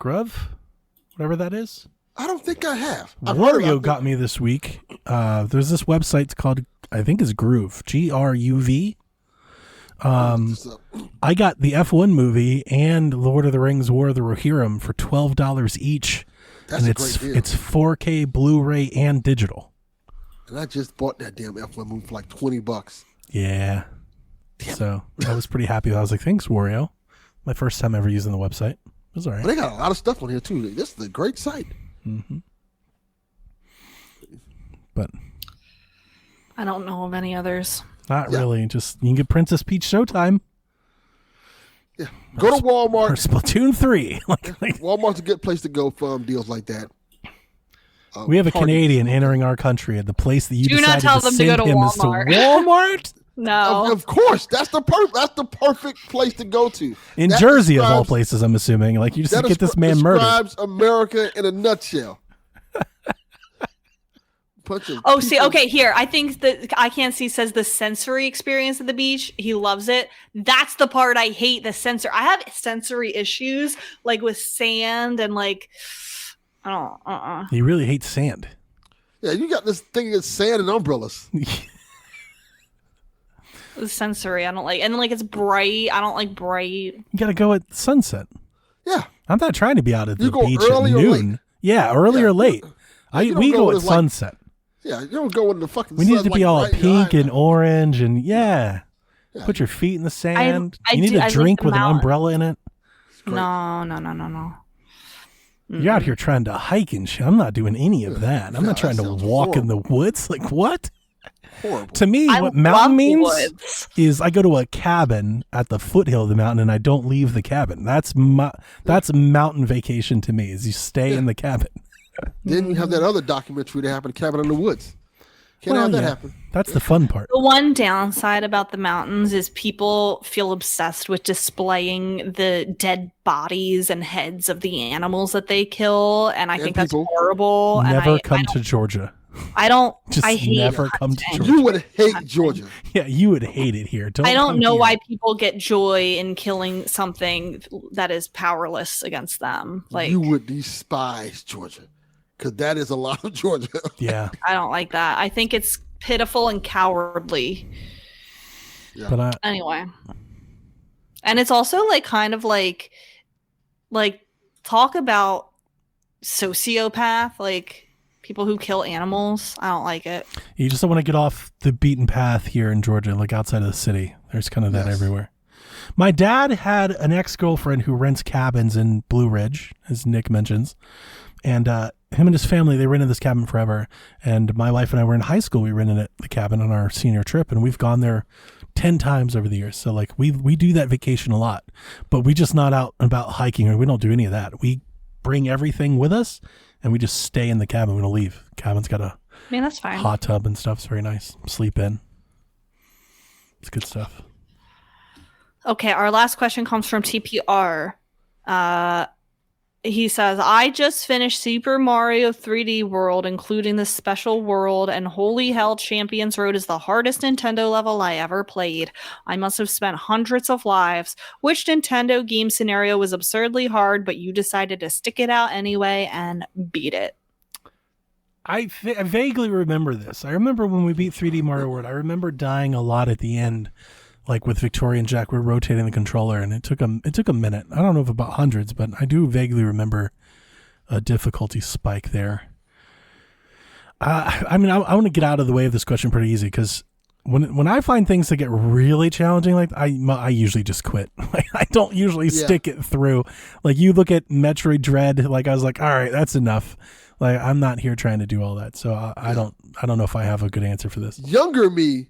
Whatever that is? I don't think I have. Wario got me this week. There's this website called, I think it's Groove. GRUV. I got the F1 movie and Lord of the Rings War of the Rohirrim for $12 each. That's a great deal. It's 4K Blu-ray and digital. And I just bought that damn F1 movie for like $20. Yeah. So I was pretty happy. I was like, thanks, Wario. My first time ever using the website. It was all right. But they got a lot of stuff on here too. This is a great site. Mm-hmm. I don't know of any others. Not really. Just you can get Princess Peach Showtime. Yeah. Go to Walmart. Or Splatoon 3. Walmart's a good place to go for deals like that. We have a Canadian entering our country, and the place that you Do decided not tell to them to send go to him is to Walmart. Walmart? No. Of course. That's the perfect place to go to. In that Jersey, of all places, I'm assuming. Like, you just get this man murdered. That describes America in a nutshell. Okay, here. I think that I Can't See says the sensory experience at the beach. He loves it. That's the part I hate, the sensor. I have sensory issues, like with sand and like, I don't, You really hate sand. Yeah, you got this thing against sand and umbrellas. The sensory, I don't like. And like it's bright. I don't like bright. You got to go at sunset. Yeah. I'm not trying to be out at the beach at early or noon. Late. Yeah, early or late. We go at sunset. Yeah, you don't go in the fucking We need it to be all right pink and orange and put your feet in the sand. You need a drink with an umbrella in it. No. You're out here trying to hike and shit. I'm not doing any of that. I'm not trying to walk in the woods. Like, what? Horrible. To me, what mountain means is I go to a cabin at the foothill of the mountain and I don't leave the cabin. That's mountain vacation to me, is you stay in the cabin. Then you have that other documentary that happened, Cabin in the Woods. Can't have that happen. That's the fun part. The one downside about the mountains is people feel obsessed with displaying the dead bodies and heads of the animals that they kill, and I think that's horrible. Never come to Georgia. I hate never come to Georgia. You would hate Georgia. Yeah, you would hate it here. I don't know why people get joy in killing something that is powerless against them. Like, you would despise Georgia. Because that is a lot of Georgia. Yeah. I don't like that. I think it's pitiful and cowardly. Yeah. But anyway. And it's also like kind of like talk about sociopath, like people who kill animals. I don't like it. You just don't want to get off the beaten path here in Georgia, like outside of the city. There's kind of that everywhere. My dad had an ex-girlfriend who rents cabins in Blue Ridge, as Nick mentions. And him and his family, they rented this cabin forever. And my wife and I were in high school. We rented the cabin on our senior trip, and we've gone there 10 times over the years. So like we do that vacation a lot, but we just not out about hiking, or we don't do any of that. We bring everything with us and we just stay in the cabin. We don't leave. Cabin's got a that's fine. Hot tub and stuff. It's very nice. Sleep in. It's good stuff. Okay, our last question comes from TPR. He says, I just finished Super Mario 3D World, including the special world, and holy hell, Champions Road is the hardest Nintendo level I ever played. I must have spent hundreds of lives. Which Nintendo game scenario was absurdly hard, but you decided to stick it out anyway and beat it? I vaguely remember this. I remember when we beat 3D Mario World, I remember dying a lot at the end. Like with Victoria and Jack, we're rotating the controller, and it took a minute. I don't know if about hundreds, but I do vaguely remember a difficulty spike there. I want to get out of the way of this question pretty easy, because when I find things that get really challenging, like I usually just quit. Like, I don't usually stick it through. Like, you look at Metroid Dread, like I was like, all right, that's enough. Like, I'm not here trying to do all that, so I don't know if I have a good answer for this. Younger me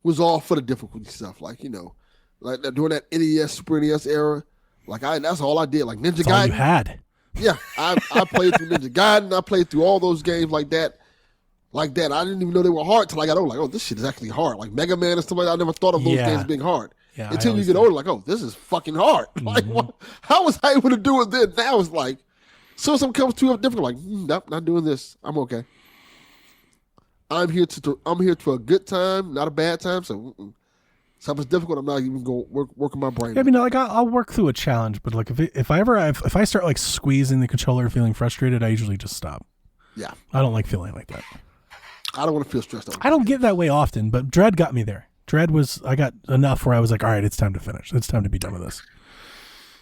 was all for the difficulty stuff, like, you know, like during that NES, Super NES era. Like, that's all I did. Like Ninja Gaiden. All you had. Yeah, I played through Ninja Gaiden. I played through all those games like that. I didn't even know they were hard till I got older. Like, oh, this shit is actually hard. Like Mega Man and stuff like that. I never thought of those games being hard. Yeah, until you get older, like, oh, this is fucking hard. Like, how was I able to do it then? Now it's like, so something comes too difficult. Like, nope, not doing this. I'm okay. I'm here for a good time, not a bad time. So, something's difficult, I'm not even going to work on my brain. Yeah, I mean, like, I'll work through a challenge, but like if I start like squeezing the controller, feeling frustrated, I usually just stop. Yeah, I don't like feeling like that. I don't want to feel stressed out. I don't get that way often, but Dread got me there. I got enough where I was like, all right, it's time to finish. It's time to be done with this.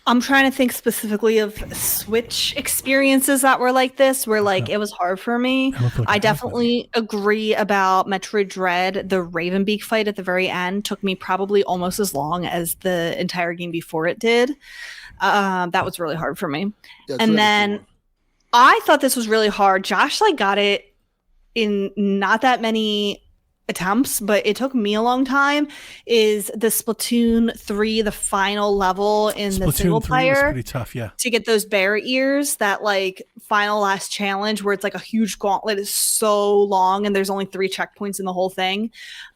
I'm trying to think specifically of Switch experiences that were like this, where like it was hard for me. I definitely agree about Metroid Dread. The Ravenbeak fight at the very end took me probably almost as long as the entire game before it did. That was really hard for me. Yeah, and then I thought this was really hard. Josh like got it in not that many attempts, but it took me a long time, is the Splatoon 3, the final level in Splatoon the single 3 player. was pretty tough, yeah. To get those bear ears, that like final last challenge where it's like a huge gauntlet is so long and there's only 3 checkpoints in the whole thing.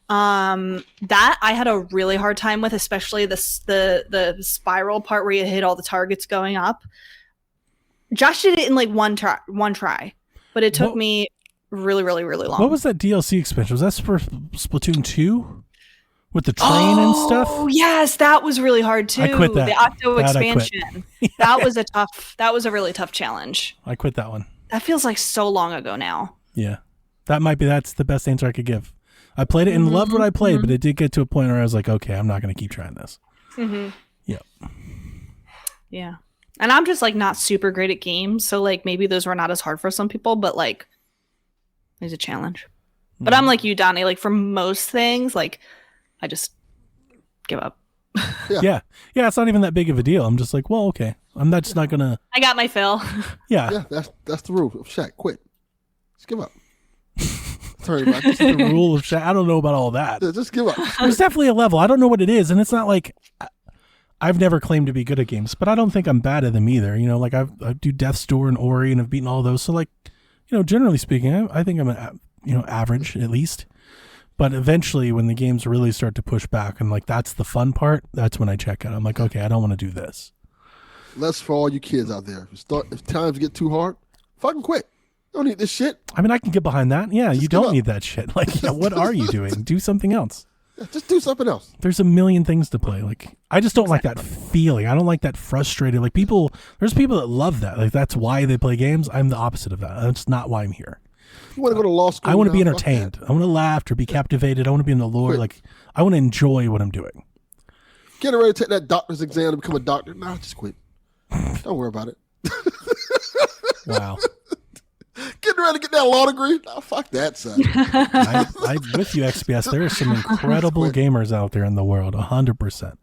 That I had a really hard time with, especially the spiral part where you hit all the targets going up. Josh did it in like one try, but it took me really, really, really long. What was that DLC expansion? Was that for Splatoon 2 with the train and stuff? Oh yes, that was really hard too. I quit that. The Octo expansion. That was a really tough challenge. I quit that one. That feels like so long ago now. Yeah, that's the best answer I could give. I played it and loved what I played, but it did get to a point where I was like, okay, I'm not going to keep trying this. Yep. Yeah. And I'm just like not super great at games, so like maybe those were not as hard for some people, but like there's a challenge. But I'm like you, Donnie, like for most things, like I just give up. Yeah, it's not even that big of a deal. I'm just like, well, okay. I'm not just not going to. I got my fill. Yeah. Yeah, that's the rule of Shaq. Quit. Just give up. Sorry, That's the rule of Shaq. I don't know about all that. Yeah, just give up. There's definitely a level. I don't know what it is, and it's not like I've never claimed to be good at games, but I don't think I'm bad at them either. You know, like I do Death's Door and Ori, and I've beaten all those. So, like, you know, generally speaking, I think I'm average at least. But eventually, when the games really start to push back, and like that's the fun part, that's when I check out. I'm like, okay, I don't want to do this. That's for all you kids out there. If times get too hard, fucking quit. Don't need this shit. I mean, I can get behind that. Yeah, Just you don't need that shit. Like, yeah, what are you doing? Do something else. Yeah, just do something else. There's a million things to play. Like, I just don't like that feeling. I don't like that frustrated. Like there's people that love that. Like, that's why they play games. I'm the opposite of that. That's not why I'm here. You want to go to law school? I want to be entertained. I want to laugh or be captivated. I want to be in the lore. Like, I want to enjoy what I'm doing. Getting ready to take that doctor's exam to become a doctor? Nah, just quit. Don't worry about it. Wow. Getting ready to get that law degree? Nah, fuck that, son. I'm with you, XPS. There are some incredible gamers out there in the world, 100%.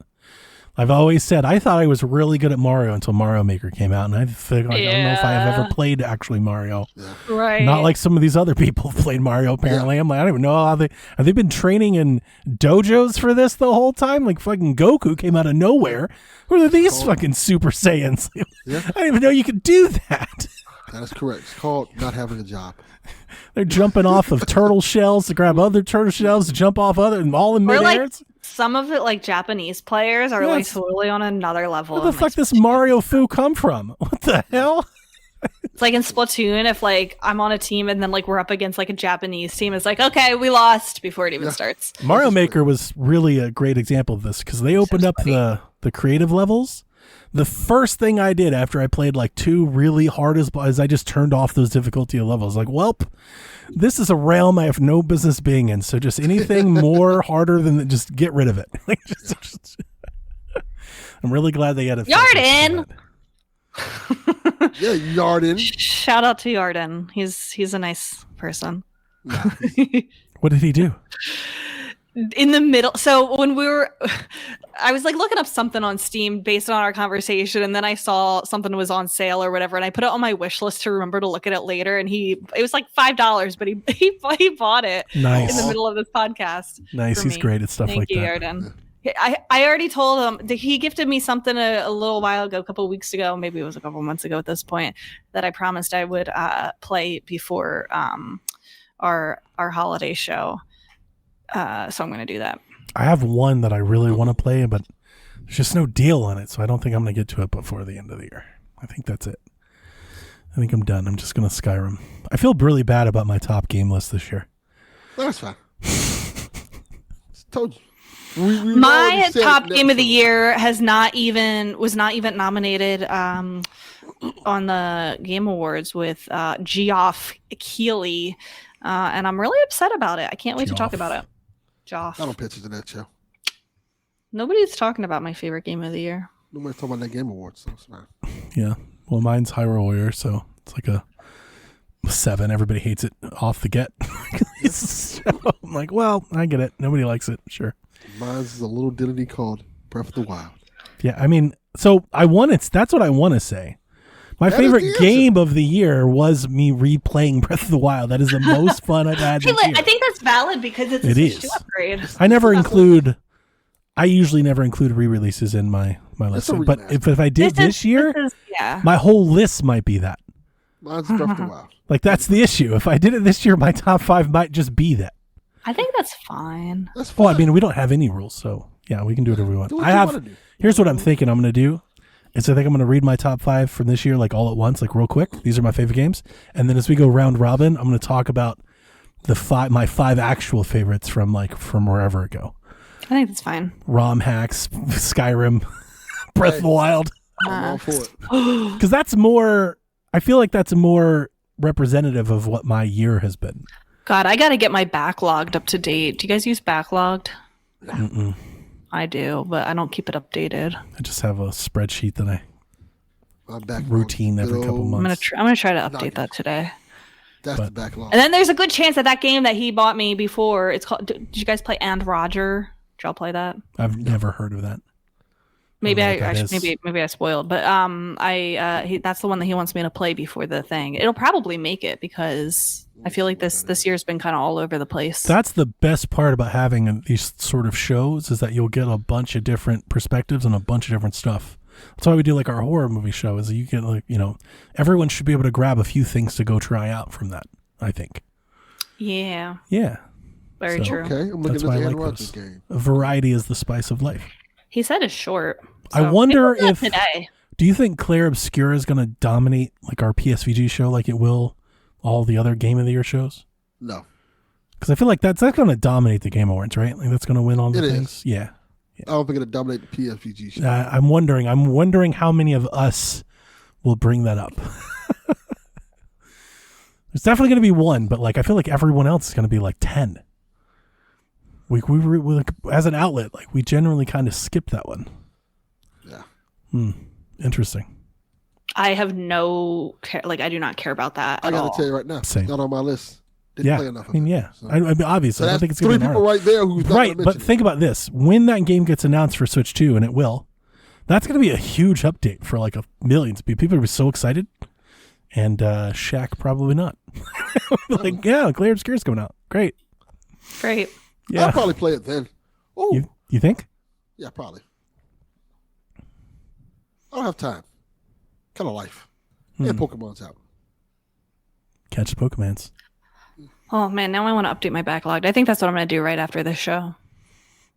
I've always said I thought I was really good at Mario until Mario Maker came out, and I think I don't know if I have ever played actually Mario. Yeah. Right. Not like some of these other people who played Mario. Apparently, I'm like, I don't even know how have they been training in dojos for this the whole time? Like fucking Goku came out of nowhere. Who are these fucking Super Saiyans? Yeah. I didn't even know you could do that. That is correct. It's called not having a job. They're jumping off of turtle shells to grab other turtle shells to jump off other, and all in midair. Like, some of it, like Japanese players, are like totally on another level. Where the fuck does Mario Fu come from? What the hell? It's like in Splatoon, if like I'm on a team and then like we're up against like a Japanese team, it's like, okay, we lost before it even starts. Mario Maker was really a great example of this because they opened up the creative levels. The first thing I did after I played like 2 really hard is I just turned off those difficulty levels. Like, welp, this is a realm I have no business being in. So just anything more harder than that, just get rid of it. Like, I'm really glad they had a Yarden. Yeah, Yarden. Shout out to Yarden. He's a nice person. What did he do? In the middle, so when I was like looking up something on Steam based on our conversation, and then I saw something was on sale or whatever, and I put it on my wish list to remember to look at it later, and it was like $5, but he bought it Nice. in the middle of this podcast. Nice, he's great at stuff like that. Thank you, Yarden. I already told him that he gifted me something a little while ago, a couple of weeks ago, maybe it was a couple of months ago at this point, that I promised I would play before our holiday show. So I'm going to do that. I have one that I really want to play, but there's just no deal on it, so I don't think I'm going to get to it before the end of the year. I think that's it. I think I'm done. I'm just going to Skyrim. I feel really bad about my top game list this year. That's fine. Told you. My top game of the year was not even nominated on the Game Awards with Geoff Keighley, and I'm really upset about it. I can't wait to talk about it. Geoff. I don't pictures in that show. Nobody's talking about my favorite game of the year. Nobody's talking about that Game Awards, so it's fine. Yeah. Well, mine's Hyrule Warrior, so it's like a 7. Everybody hates it off the get. So I'm like, well, I get it. Nobody likes it. Sure. Mine's is a little ditty called Breath of the Wild. Yeah, I mean, so that's what I want to say. My favorite game of the year was me replaying Breath of the Wild. That is the most fun I've had this year. I think that's valid because it's a Switch 2 upgrade. I usually never include re-releases in my list. But if I did this year, my whole list might be that. Mine's Breath of the Wild. Like, that's the issue. If I did it this year, my top 5 might just be that. I think that's fine. That's fine. Well, I mean, we don't have any rules, so yeah, we can do whatever we want. Here's what I'm thinking I'm going to do. Is I think I'm going to read my top 5 from this year, like all at once, like real quick. These are my favorite games. And then as we go round robin, I'm going to talk about my 5 actual favorites from wherever ago. I think that's fine. ROM hacks, Skyrim, Breath of the Wild. I'm all for it. Because that's more, I feel like that's more representative of what my year has been. God, I got to get my Backlogged up to date. Do you guys use Backlogged? Mm-mm. I do, but I don't keep it updated. I just have a spreadsheet that I routine every couple months. I'm gonna try to update that today. That's the backlog. And then there's a good chance that game that he bought me before, it's called. Did you guys play And Roger? Did y'all play that? I've never heard of that. Maybe maybe I spoiled, but that's the one that he wants me to play before the thing. It'll probably make it because I feel like this year's been kind of all over the place. That's the best part about having these sort of shows is that you'll get a bunch of different perspectives and a bunch of different stuff. That's why we do like our horror movie show is that you get everyone should be able to grab a few things to go try out from that, I think. Yeah. Yeah. Very true. Okay, I'm looking at the Rogers game. Variety is the spice of life. He said it's short. So I wonder if today. Do you think Claire Obscura is going to dominate like our PSVG show like it will all the other Game of the Year shows? No. Because I feel like that's going to dominate the Game Awards, right? Like that's going to win all the things. Yeah. I don't think it'll dominate the PSVG show. I'm wondering how many of us will bring that up. There's definitely going to be one, but like I feel like everyone else is going to be like 10. We as an outlet, like we generally kind of skip that one. Yeah. Interesting. I have no care. Like I do not care about that. I got to tell you right now, Same. It's not on my list. Didn't play enough of it. Yeah. So. I mean, obviously, so I don't think it's going to be 3 people right there who's not right. But think about this: when that game gets announced for Switch 2, and it will, that's going to be a huge update for like millions of people. People will be so excited, and Shaq probably not. Like, yeah, Claire Obscura's coming out. Great. Yeah. I'll probably play it then. Oh, you think? Yeah, probably. I don't have time. Kind of life. And Pokemon's out. Catch the Pokemans. Oh man, now I want to update my backlog. I think that's what I'm going to do right after this show.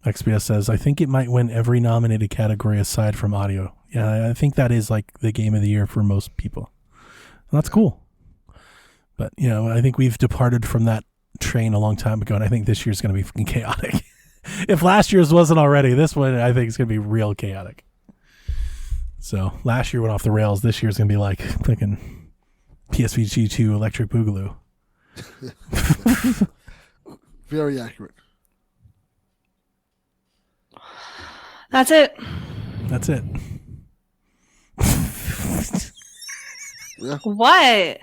XPS says, I think it might win every nominated category aside from audio. Yeah, I think that is like the Game of the Year for most people. And that's cool. But, I think we've departed from that train a long time ago, and I think this year's going to be fucking chaotic. If last year's wasn't already, this one I think is going to be real chaotic. So last year went off the rails. This year's going to be like fucking PSVG 2 Electric Boogaloo. Very accurate. That's it. Yeah. What? It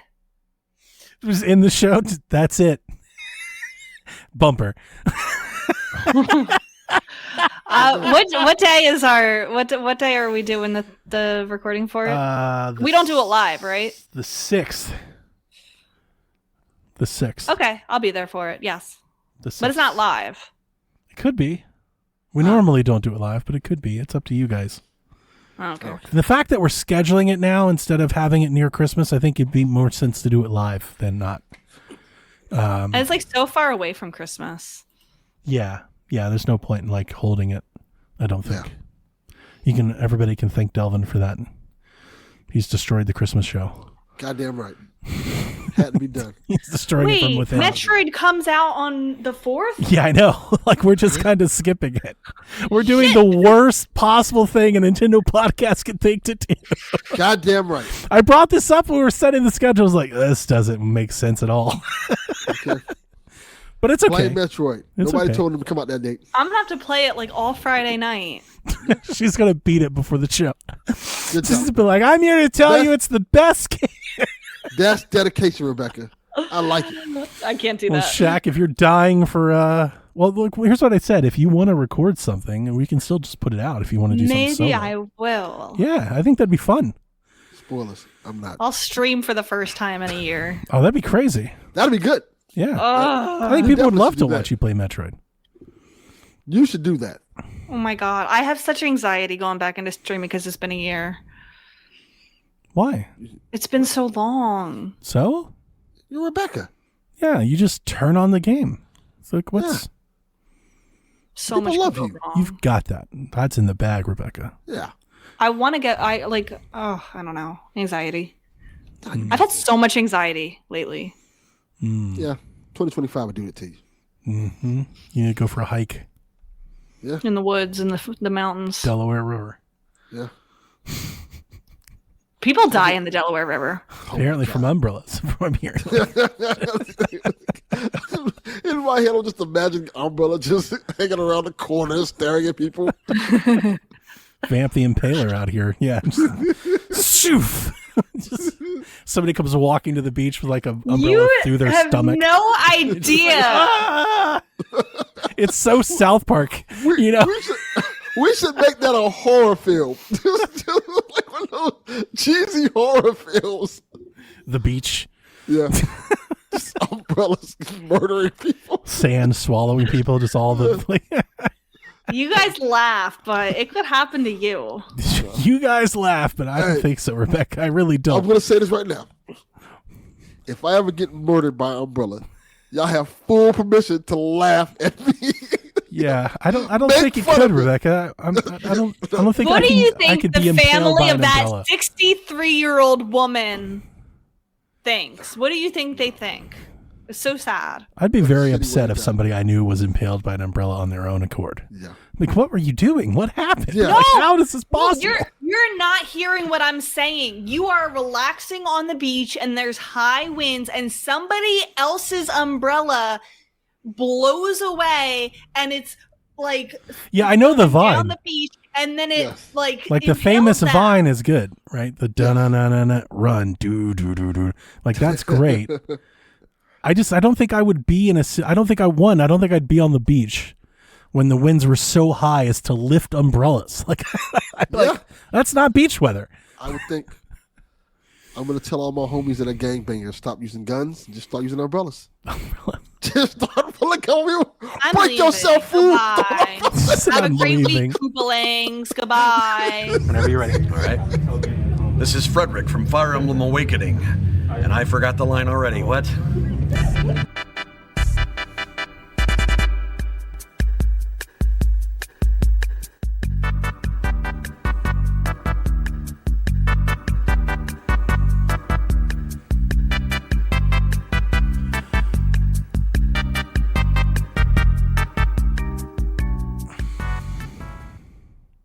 was in the show. That's it. Bumper. What day is what day are we doing the recording for? We don't do it live, right? The 6th. The 6th. Okay, I'll be there for it. Yes. But it's not live. It could be. We normally don't do it live, but it could be. It's up to you guys. Okay. And the fact that we're scheduling it now instead of having it near Christmas, I think it'd be more sense to do it live than not. And it's like so far away from Christmas. Yeah. There's no point in like holding it. I don't think. Yeah. Everybody can thank Delvin for that. He's destroyed the Christmas show. Goddamn right. Had to be done. He's destroying it from within. Metroid comes out on the 4th? Yeah, I know. Like we're just kind of skipping it. We're doing the worst possible thing a Nintendo podcast could think to do. Goddamn right. I brought this up when we were setting the schedule. I was like, this doesn't make sense at all. Okay. But it's okay. Play Metroid. Nobody told him to come out that date. I'm going to have to play it like all Friday night. She's going to beat it before the show. She's be like, I'm here to tell you it's the best game. That's dedication, Rebecca. I like it. I can't do well, that. Shaq, if you're dying for well, look, here's what I said. If you want to record something, we can still just put it out if you want to do something solo. Maybe I will. Yeah, I think that'd be fun. spoilers. I'm not. I'll stream for the first time in a year. Oh, that'd be crazy. That'd be good. Yeah. I think people would love to watch you play Metroid. You should do that. Oh my god. I have such anxiety going back into streaming because it's been a year. Why? It's been so long. So? You're Rebecca. Yeah, you just turn on the game. It's like, what's... Yeah. So People much love go you. wrong. You've got that. That's in the bag, Rebecca. Yeah. I want to get, I don't know. Anxiety. I've had so much anxiety lately. Yeah. 2025 would do it to you. Mm-hmm. You need to go for a hike. Yeah. In the woods, in the mountains. Delaware River. Yeah. People die in the Delaware River. Apparently from umbrellas, from what I'm hearing. In my head, I'm just imagining Umbrella just hanging around the corner, staring at people. Vamp the Impaler out here. Yeah. Shoof. Somebody comes walking to the beach with like a umbrella through their stomach. No idea. It's so South Park. You know? We should make that a horror film. Just like one of those cheesy horror films. The beach. Yeah. Just umbrellas murdering people. Sand swallowing people. Just all the... You guys laugh, but it could happen to you. You guys laugh, but I don't think so, Rebecca. I really don't. I'm going to say this right now. If I ever get murdered by Umbrella, y'all have full permission to laugh at me. Yeah, I don't think you could, Rebecca. I don't think. What do you think the the family of that umbrella. 63-year-old woman thinks? What do you think they think? It's so sad. I'd be very upset if somebody I knew was impaled by an umbrella on their own accord. Yeah. Like, what were you doing? What happened? Yeah. Like, how is this possible? You're not hearing what I'm saying. You are relaxing on the beach and there's high winds and somebody else's umbrella blows away and it's like I know the vine on the beach and then it like the famous vine is good, right? The da-na-na-na-na run do like that's great. I don't think I would be I don't think I'd be on the beach when the winds were so high as to lift umbrellas. Like that's not beach weather. I would think I'm going to tell all my homies that are gangbangers stop using guns and just start using umbrellas. Just start pulling on you. Break yourself food. Have a great week, Koopalings. Goodbye. Whenever you're ready. All right. This is Frederick from Fire Emblem Awakening. And I forgot the line already. What?